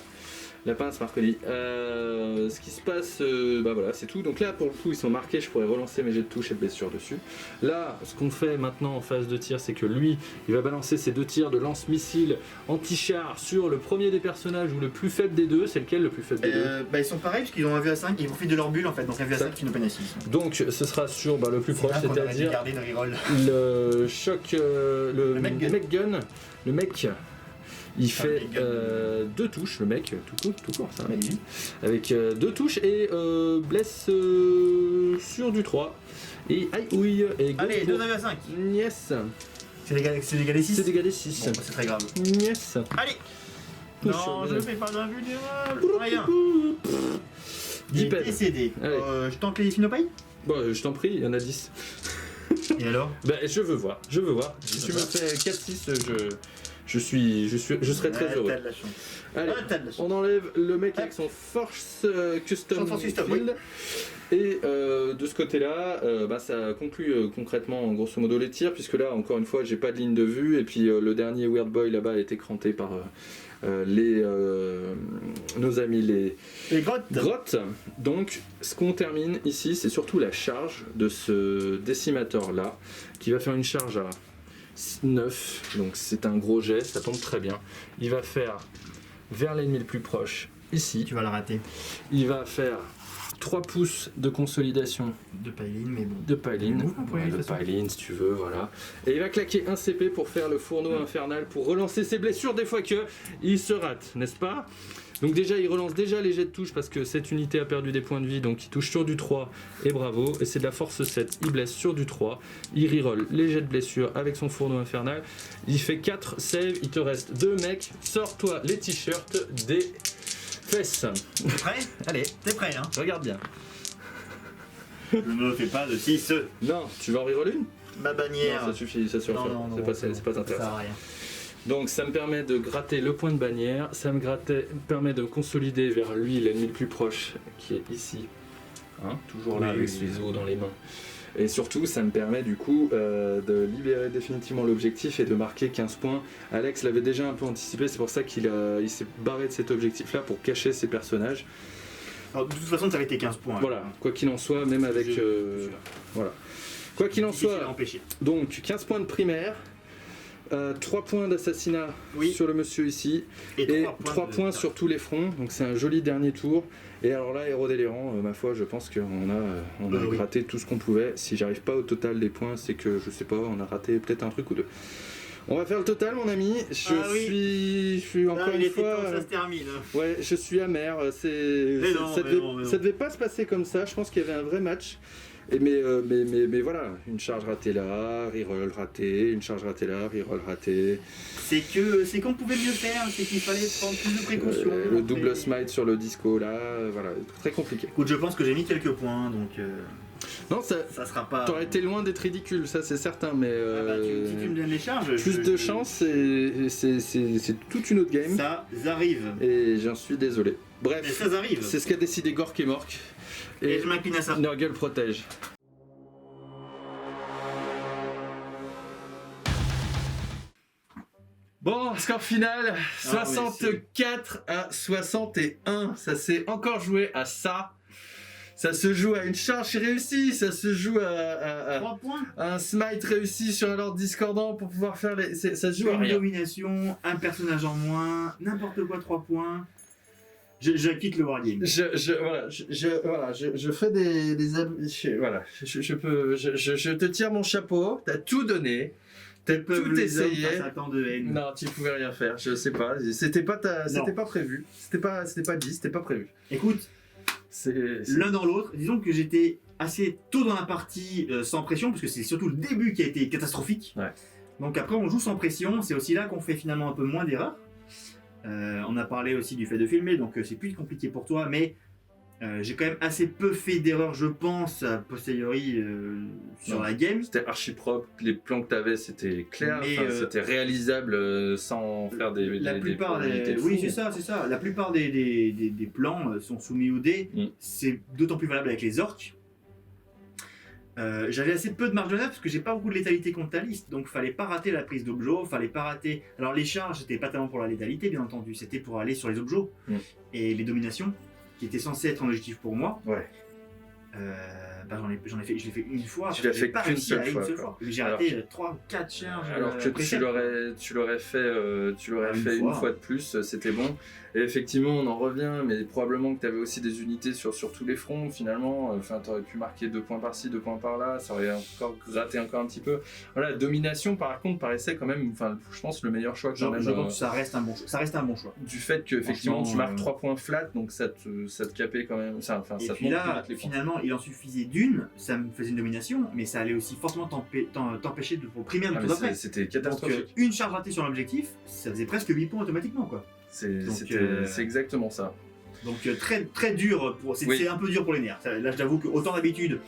La pince Marcoli. Ce qui se passe, bah voilà, c'est tout. Donc là, pour le coup, ils sont marqués. Je pourrais relancer mes jets de touche et de blessure dessus. Là, ce qu'on fait maintenant en phase de tir, c'est que lui, il va balancer ses 2 tirs de lance-missile anti-char sur le premier des personnages ou le plus faible des deux. C'est lequel le plus faible des deux? Ils sont pareils parce qu'ils ont un vue à 5, ils profitent de leur bulle en fait. Donc un vue à Ça. 5 qui nous peine à 6. Donc ce sera sur le plus proche, C'est c'est-à-dire garder le reroll. le choc, le mech gun. mech gun. Le mec, il fait mech gun. 2 touches, le mec, tout court ça. Vas-y. Avec 2 touches et blesse sur du 3. Et aïe ouille et go Allez, pour 2 invus à 5. Yes. C'est l'égalé 6. C'est d'égaler 6. Bon, bah, c'est très grave. Yes. Allez. Touche. Non, je fais pas d'invulnérable. Rien. 10 Il est pètes. décédé. Allez. Je tente les Finopay. Bon, je t'en prie, il y en a 10. Et alors? Ben, je veux voir. Si tu me fais 4-6, je serai très heureux. T'as de la chance. Allez, T'as de la chance. on enlève le mec avec son Force Custom Force Custom, Field. Et de ce côté-là, ça conclut concrètement grosso modo les tirs, puisque là, encore une fois, j'ai pas de ligne de vue, et puis le dernier Weird Boy là-bas a été cranté par nos amis Les grottes. grottes. Donc, ce qu'on termine ici, c'est surtout la charge de ce Décimator là, qui va faire une charge à 9, donc c'est un gros jet, ça tombe très bien. Il va faire vers l'ennemi le plus proche ici. Tu vas le rater. Il va faire 3 pouces de consolidation De Pylene, mais bon. de Pylene. Bon, après, de De toute façon. Pylene, si tu veux, voilà. Et il va claquer un CP pour faire le fourneau infernal, pour relancer ses blessures des fois que il se rate, n'est-ce pas? Donc déjà, il relance déjà les jets de touche parce que cette unité a perdu des points de vie, donc il touche sur du 3, et bravo. Et c'est de la force 7, il blesse sur du 3, il reroll les jets de blessure avec son fourneau infernal. Il fait 4 saves, il te reste 2 mecs, sors-toi les t-shirts des fesses. T'es prêt? Allez, t'es prêt, hein? Regarde bien. Je ne fais pas de 6. Non, tu vas en reroll une? Ma bannière. Non, ça suffit, ça suffit. Non, C'est pas ça intéressant. sert à rien. Donc ça me permet de gratter le point de bannière, ça me permet de consolider vers lui l'ennemi le plus proche qui est ici, hein, toujours là Oui, avec oui, ses oui. os dans les mains. Et surtout ça me permet du coup de libérer définitivement l'objectif et de marquer 15 points. Alex l'avait déjà un peu anticipé, c'est pour ça qu'il s'est barré de cet objectif là pour cacher ses personnages. Alors, de toute façon, ça avait été 15 points. Voilà, quoi qu'il en soit, même avec... voilà. Quoi qu'il en soit, empêché. donc 15 points de primaire, 3 points d'assassinat Oui. sur le monsieur ici, et 3 points sur tous les fronts, donc c'est un joli dernier tour. Et alors là, Héros délirant, ma foi, je pense qu'on a Oui. raté tout ce qu'on pouvait. Si j'arrive pas au total des points, c'est que je sais pas, on a raté peut-être un truc ou deux. On va faire le total, mon ami. Je suis encore une fois. Ça se termine. Ouais, je suis amer. Ça devait pas se passer comme ça. Je pense qu'il y avait un vrai match. Et mais voilà, une charge ratée là, reroll raté, une charge ratée là, reroll raté. C'est qu'on pouvait mieux faire, c'est qu'il fallait prendre plus de précautions. Le double smite sur le disco là, voilà, très compliqué. Écoute, je pense que j'ai mis quelques points, donc Non, ça sera pas. t'aurais été loin d'être ridicule, ça c'est certain, mais Si tu me donnes les charges. plus de chance, c'est toute une autre game. Ça arrive. Et j'en suis désolé. Et Bref, ça arrive. c'est ce qu'a décidé Gork et Mork. Et je m'incline à ça. Nurgle protège. Bon, score final, 64 à 61. Ça s'est encore joué à ça. Ça se joue à une charge réussie, ça se joue à 3 points. un smite réussi sur un lord discordant pour pouvoir faire les... Ça se joue à Une rien. domination, un personnage en moins, n'importe quoi, 3 points. Je quitte le wargame. Je fais je te tire mon chapeau, t'as tout donné, t'as tout essayé. De haine. Non, tu pouvais rien faire, je sais pas, c'était pas prévu, c'était pas dit, c'était pas prévu. Écoute, l'un dans l'autre, disons que j'étais assez tôt dans la partie sans pression, parce que c'est surtout le début qui a été catastrophique. Ouais. Donc après on joue sans pression, c'est aussi là qu'on fait finalement un peu moins d'erreurs. On a parlé aussi du fait de filmer, donc c'est plus compliqué pour toi, mais j'ai quand même assez peu fait d'erreurs, je pense, a posteriori sur la game. C'était archi propre, les plans que t'avais c'était clair, Mais, c'était réalisable sans faire des probabilités de oui, fou. c'est ça. La plupart des plans sont soumis au dé. C'est d'autant plus valable avec les orques. J'avais assez peu de marge de manœuvre parce que j'ai pas beaucoup de létalité contre ta liste, donc fallait pas rater la prise d'objets, fallait pas rater. Alors les charges c'était pas tellement pour la létalité bien entendu, c'était pour aller sur les objets et les dominations qui étaient censées être un objectif pour moi. Ouais. Je l'ai fait une fois. Tu l'as fait pas qu'une réussi à seule une fois. J'ai raté 3-4 charges. Alors que tu l'aurais fait une fois de plus, c'était bon. Et effectivement, on en revient, mais probablement que tu avais aussi des unités sur tous les fronts finalement. Enfin, tu aurais pu marquer 2 points par-ci, 2 points par-là, ça aurait encore gratté encore un petit peu. Voilà, domination par contre paraissait quand même, enfin, je pense le meilleur choix quand même. Je pense que ça reste un bon choix. Du fait que effectivement tu marques 3 points flat, donc ça te capait quand même. Ça te puis là, finalement, il en suffisait d'une, ça me faisait une domination, mais ça allait aussi fortement t'empêcher de primaire le tour d'après. C'était catastrophique. Donc une charge ratée sur l'objectif, ça faisait presque 8 points automatiquement quoi. C'est exactement ça. Donc très très dur, c'est un peu dur pour les nerfs. Là je t'avoue qu'autant d'habitude,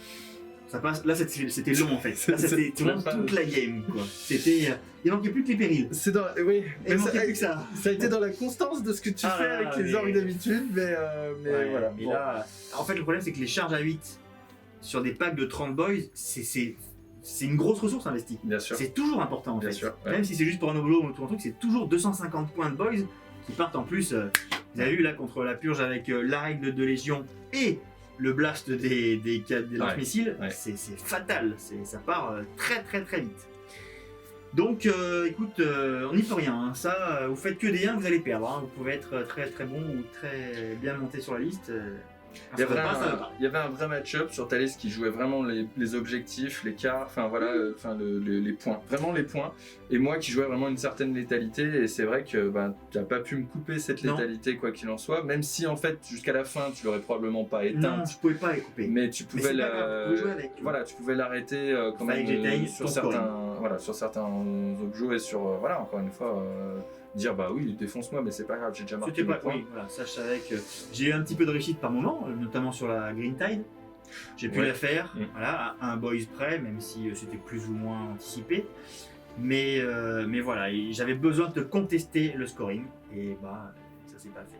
ça passe. Là c'était long en fait. Là c'était vraiment toute la game quoi. Il manquait plus que les périls. Il manquait plus que ça. Ça a été dans la constance de ce que tu fais avec les orques d'habitude, mais voilà. Mais là, en fait le problème c'est que les charges à 8 sur des packs de 30 boys, c'est une grosse ressource investie. Bien sûr. C'est toujours important en fait. Sûr, Même si c'est juste pour un objet ou un truc, c'est toujours 250 points de boys qui partent en plus. Vous avez vu là contre la purge avec la règle de légion et le blast des lance-missiles, c'est fatal. Ça part très très très vite. Donc, écoute, on n'y peut rien. Hein. Ça, vous faites que des 1, vous allez perdre. Hein. Vous pouvez être très très bon ou très bien monté sur la liste. Il y avait un vrai match-up sur Thalès qui jouait vraiment les objectifs, les quarts, enfin voilà, les points, vraiment les points. Et moi qui jouais vraiment une certaine létalité. Et c'est vrai que tu n'as pas pu me couper cette létalité quoi qu'il en soit, même si en fait jusqu'à la fin tu l'aurais probablement pas éteinte. Non, je pouvais pas les couper. Mais tu pouvais jouer avec. Voilà, tu pouvais l'arrêter quand même sur certains objets et sur voilà encore une fois. Dire bah oui défonce-moi mais c'est pas grave j'ai déjà marqué mes points. Oui, voilà, ça je savais que j'ai eu un petit peu de réussite par moment, notamment sur la Green Tide. J'ai pu la faire, voilà, à un boys près, même si c'était plus ou moins anticipé. Mais voilà, j'avais besoin de contester le scoring et bah ça s'est pas fait.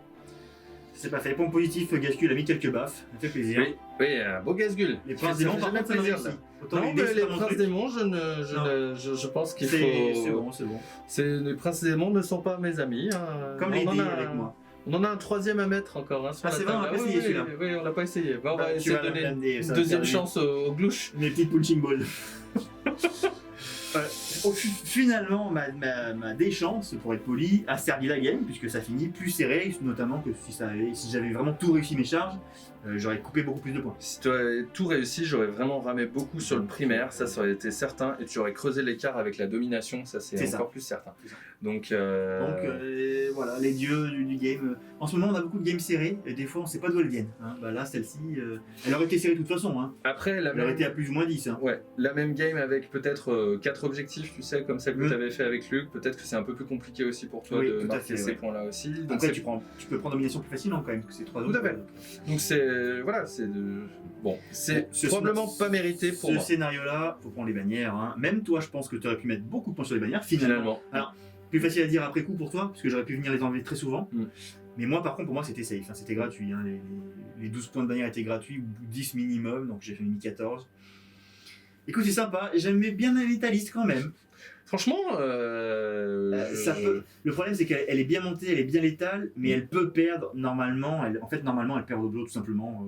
C'est pas fait. Point positif, Gascul a mis quelques baffes, ça fait plaisir. Oui, un beau Gascul. Les Princes Démons, par contre, ça me réussit. Non, mais les Princes Démons, je pense qu'il faut. C'est bon. Les Princes Démons ne sont pas mes amis. Comme les dés avec moi. On en a un troisième à mettre encore sur la table. C'est vrai, on l'a pas essayé celui-là. Oui, on l'a pas essayé. On va essayer de donner une deuxième chance aux glouches. Mes petites punching balls. Finalement, ma déchance, pour être poli, a servi la game, puisque ça finit plus serré, notamment que si j'avais vraiment tout réussi mes charges, j'aurais coupé beaucoup plus de points. Si tu avais tout réussi, j'aurais vraiment ramé beaucoup sur le primaire, ça aurait été certain, et tu aurais creusé l'écart avec la domination, ça c'est encore plus certain. Donc voilà, les dieux du game. En ce moment, on a beaucoup de games serrés, et des fois on sait pas d'où elles viennent. Hein. Bah là, celle-ci, elle aurait été serrée de toute façon. Hein. Après, elle aurait été à plus ou moins 10. Hein. Ouais, la même game avec peut-être 4 objectifs, tu sais, comme celle que tu avais fait avec Luc, peut-être que c'est un peu plus compliqué aussi pour toi de marquer ces points-là aussi. Donc après, tu peux prendre domination plus facilement quand même, parce que c'est 3 autres. Tout à fait. Donc c'est probablement pas mérité pour moi. Ce scénario-là, faut prendre les bannières. Hein. Même toi, je pense que tu aurais pu mettre beaucoup de points sur les bannières, finalement. Alors, plus facile à dire après coup pour toi, parce que j'aurais pu venir les enlever très souvent. Mais moi, par contre, pour moi, c'était safe. Hein. C'était gratuit. Hein. Les 12 points de bannière étaient gratuits, ou 10 minimum, donc j'ai fait mis 14. Écoute, c'est sympa. J'aimais bien la létaliste quand même. Franchement, ça peut. Le problème, c'est qu'elle est bien montée, elle est bien létale, mais elle peut perdre normalement. Normalement, elle perd aux objets tout simplement.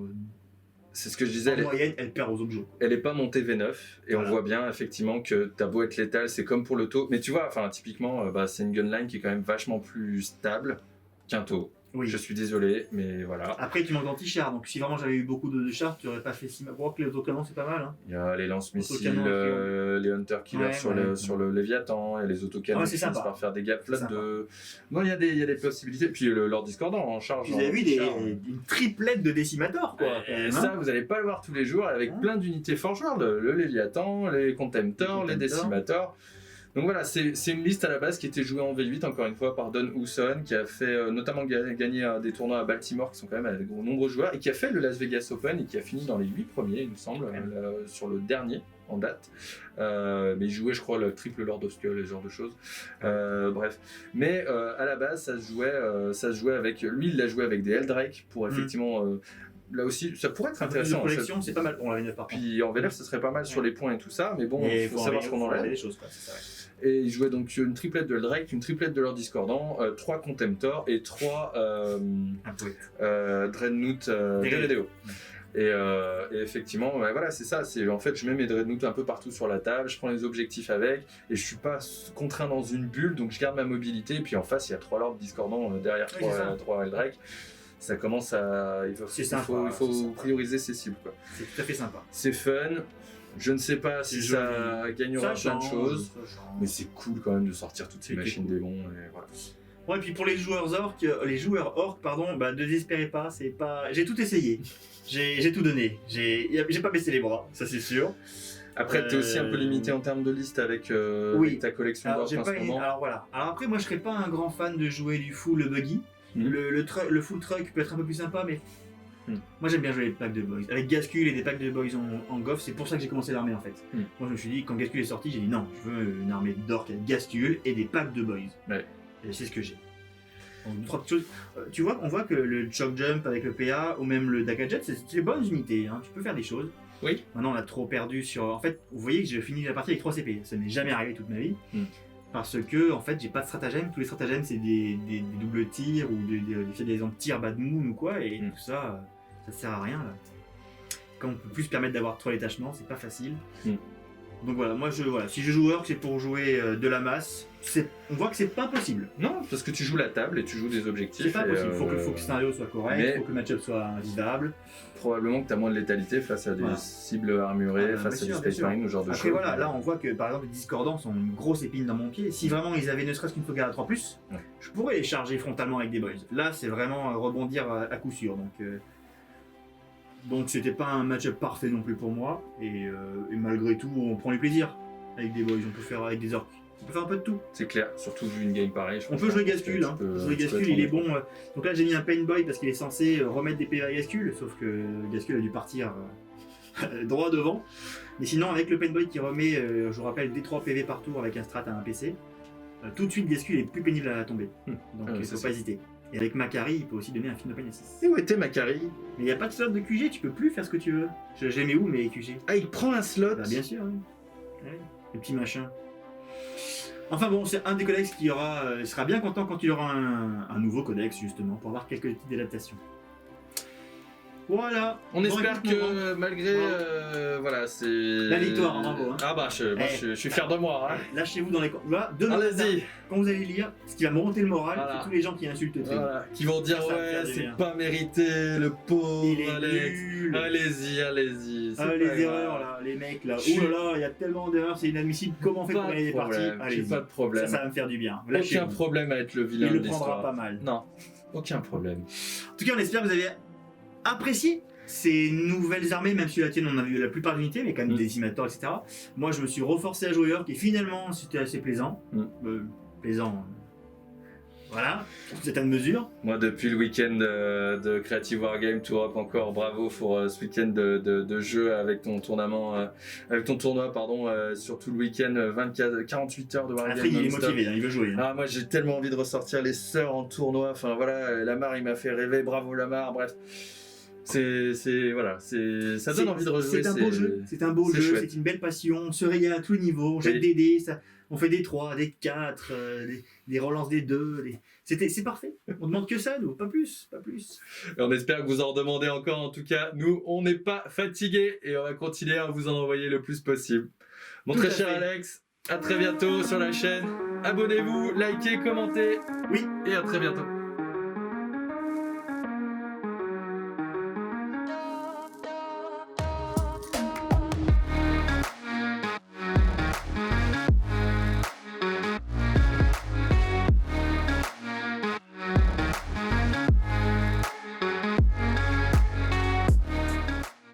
C'est ce que je disais. En moyenne, elle perd aux objets. Elle n'est pas montée V9 et on voit bien effectivement que t'as beau être létal, c'est comme pour le taux. Mais tu vois, typiquement, c'est une gunline qui est quand même vachement plus stable qu'un taux. Oui. Je suis désolé, mais voilà. Après, tu manques d'anti-char, donc si vraiment j'avais eu beaucoup de chars, tu n'aurais pas fait si mal. Pour que les autocannons, c'est pas mal. Hein. Il y a les lance-missiles, les Hunter Killers sur le Léviathan, et les autocannons qui finissent par faire des gaps flottes de. Non, il y a des possibilités. Puis le Lord Discordant en charge. Vous avez vu une triplette de décimateurs, quoi. Ça, vous n'allez pas le voir tous les jours, avec plein d'unités forgeurs, le Léviathan, les Contemptors, les Decimators. Donc voilà, c'est une liste à la base qui était jouée en V8, encore une fois, par Don Hewson, qui a fait notamment gagner des tournois à Baltimore, qui sont quand même avec de nombreux joueurs, et qui a fait le Las Vegas Open, et qui a fini dans les 8 premiers, il me semble, sur le dernier en date. Mais il jouait, je crois, le triple Lord of Skull, ce genre de choses. Bref. Mais à la base, ça se jouait avec... Lui, il l'a joué avec des Eldrake, pour effectivement... là aussi, ça pourrait être intéressant. En collection, c'est pas mal pour la V9 par contre. Puis en V9, ça serait pas mal sur les points et tout ça, mais bon, il faut savoir ce qu'on enlève. Les choses, quoi, c'est ça, ouais. Et il jouait donc une triplette de Drake, une triplette de Lord Discordant, 3 Contemptors et 3 Dreadnought Deredeo. Et effectivement, voilà, c'est ça. En fait, je mets mes Dreadnought un peu partout sur la table, je prends les objectifs avec, et je suis pas contraint dans une bulle, donc je garde ma mobilité. Et puis en face, il y a 3 Lords Discordants derrière 3 Eldrake. Ça commence à... Il faut prioriser ses cibles, quoi. C'est tout à fait sympa. C'est fun. Je ne sais pas si ça gagnera plein de choses, mais c'est cool quand même de sortir toutes ces machines démons. Et voilà. Ouais, et puis pour les joueurs orques, ne désespérez pas, j'ai tout essayé. J'ai tout donné. J'ai pas baissé les bras, ça c'est sûr. Après, t'es aussi un peu limité en termes de liste avec ta collection d'orques en ce moment. Alors voilà. Alors après, moi je serais pas un grand fan de jouer du full buggy. Le full truck peut être un peu plus sympa, mais moi j'aime bien jouer les packs de boys. Avec Gascul et des packs de boys en goff, c'est pour ça que j'ai commencé l'armée en fait. Moi je me suis dit, quand Gascul est sorti, j'ai dit non, je veux une armée d'orques avec Gascul et des packs de boys. Ouais. Et c'est ce que j'ai. Donc, 3 petites choses. Tu vois, on voit que le Choc Jump avec le PA ou même le Daka Jet, c'est des bonnes unités. Hein. Tu peux faire des choses. Oui. Maintenant on a trop perdu sur. En fait, vous voyez que j'ai fini la partie avec 3 CP. Ça n'est jamais arrivé toute ma vie. Parce que en fait j'ai pas de stratagème, tous les stratagèmes c'est des doubles tirs ou des tirs bad moon ou quoi, et tout ça, ça sert à rien là. Quand on peut plus se permettre d'avoir 3 détachements, c'est pas facile. Donc voilà, si je joue Orc, c'est pour jouer de la masse. On voit que c'est pas possible. Non, parce que tu joues la table et tu joues des objectifs. C'est pas possible. Faut que le scénario soit correct, mais- faut que le match-up soit vivable. Probablement que tu as moins de létalité face à des Voilà. cibles armurées, Ah, face à bien du sûr, Space bien sûr. Marine ou ce genre de Après choses. voilà, là on voit que par exemple les discordants sont une grosse épine dans mon pied. Si vraiment ils avaient ne serait-ce qu'une sauvegarde à 3+, Ouais. je pourrais les charger frontalement avec des boys. Là c'est vraiment rebondir à coup sûr. Donc c'était pas un match-up parfait non plus pour moi. Et malgré tout on prend du plaisir avec des boys, on peut faire avec des orques. On peut faire un peu de tout. C'est clair, surtout vu une game pareille. je On pense peut jouer que Gascule, tu hein. peux- Jouer tu peux Gascule, être il est en bon. Donc là j'ai mis un Pain Boy parce qu'il est censé remettre des PV à Gascule, sauf que Gascule a dû partir droit devant. Mais sinon avec le Pain Boy qui remet, je vous rappelle, des 3 PV par tour avec un strat à un PC, tout de suite Gascule est plus pénible à tomber. Donc Ah, il c'est faut ça. pas hésiter. Et avec Macari, il peut aussi donner un film de pain à 6. Et où était Macari? Mais il n'y a pas de slot de QG, tu peux plus faire ce que tu veux. Je l'ai mis où mes QG? Ah, il prend un slot. Bah, bien sûr, oui. Ouais, le petit machin. Enfin bon, c'est un des codex qui sera bien content quand il aura un nouveau codex justement pour avoir quelques petites adaptations. Voilà. On Bon, espère écoute, mon grand. que malgré voilà, c'est La victoire, bravo, hein. Ah bah je suis fier de moi. Hein. Lâchez-vous dans les coins. Là, demain matin, Allez-y. quand vous allez lire, ce qui va me remonter le moral, Voilà. c'est tous les gens qui insultent le trio. Voilà. Qui vont dire Ça va me faire ouais, du c'est bien. pas mérité, le pauvre Il est Alex. nul. Allez-y. c'est Ah, pas les grave. erreurs là, les mecs là. Je suis- Oh là là, il y a tellement d'erreurs, c'est inadmissible. Comment on fait pour Pas gagner de des parties? problème. J'ai Allez-y. pas de problème. Ça va me faire du bien. Aucun Lâchez-vous. problème à être le vilain Il de le prendra l'histoire. pas mal. Non, aucun problème. En tout cas, on espère que vous avez apprécié ces nouvelles armées, même si la tienne, on a vu la plupart d'unités, mais quand même des décimateurs, etc. Moi, je me suis reforcé à jouer Orc et finalement, c'était assez plaisant. Plaisant. Voilà, dans une certaine mesure. Moi, depuis le week-end de Creative Wargame Tour Up, encore bravo pour ce week-end de jeu avec ton tournoi, sur tout le week-end, 48 heures de Wargame. Après, il est non-stop. motivé, hein, il veut jouer. Hein. Ah, moi j'ai tellement envie de ressortir les sœurs en tournoi. Enfin voilà, Lamar il m'a fait rêver, bravo Lamar. Bref, ça donne envie de rejouer. C'est un beau jeu, c'est un beau c'est jeu, chouette. c'est une belle passion. On se régale à tous les niveaux, on jette Et- des dés, on fait des 3, des 4, des relances des 2. C'est parfait. On demande que ça, nous, pas plus. Et on espère que vous en demandez encore. En tout cas, nous on n'est pas fatigués et on va continuer à vous en envoyer le plus possible. Mon Tout très à cher fait. Alex, à très bientôt sur la chaîne. Abonnez-vous, likez, commentez. Oui. Et à très bientôt.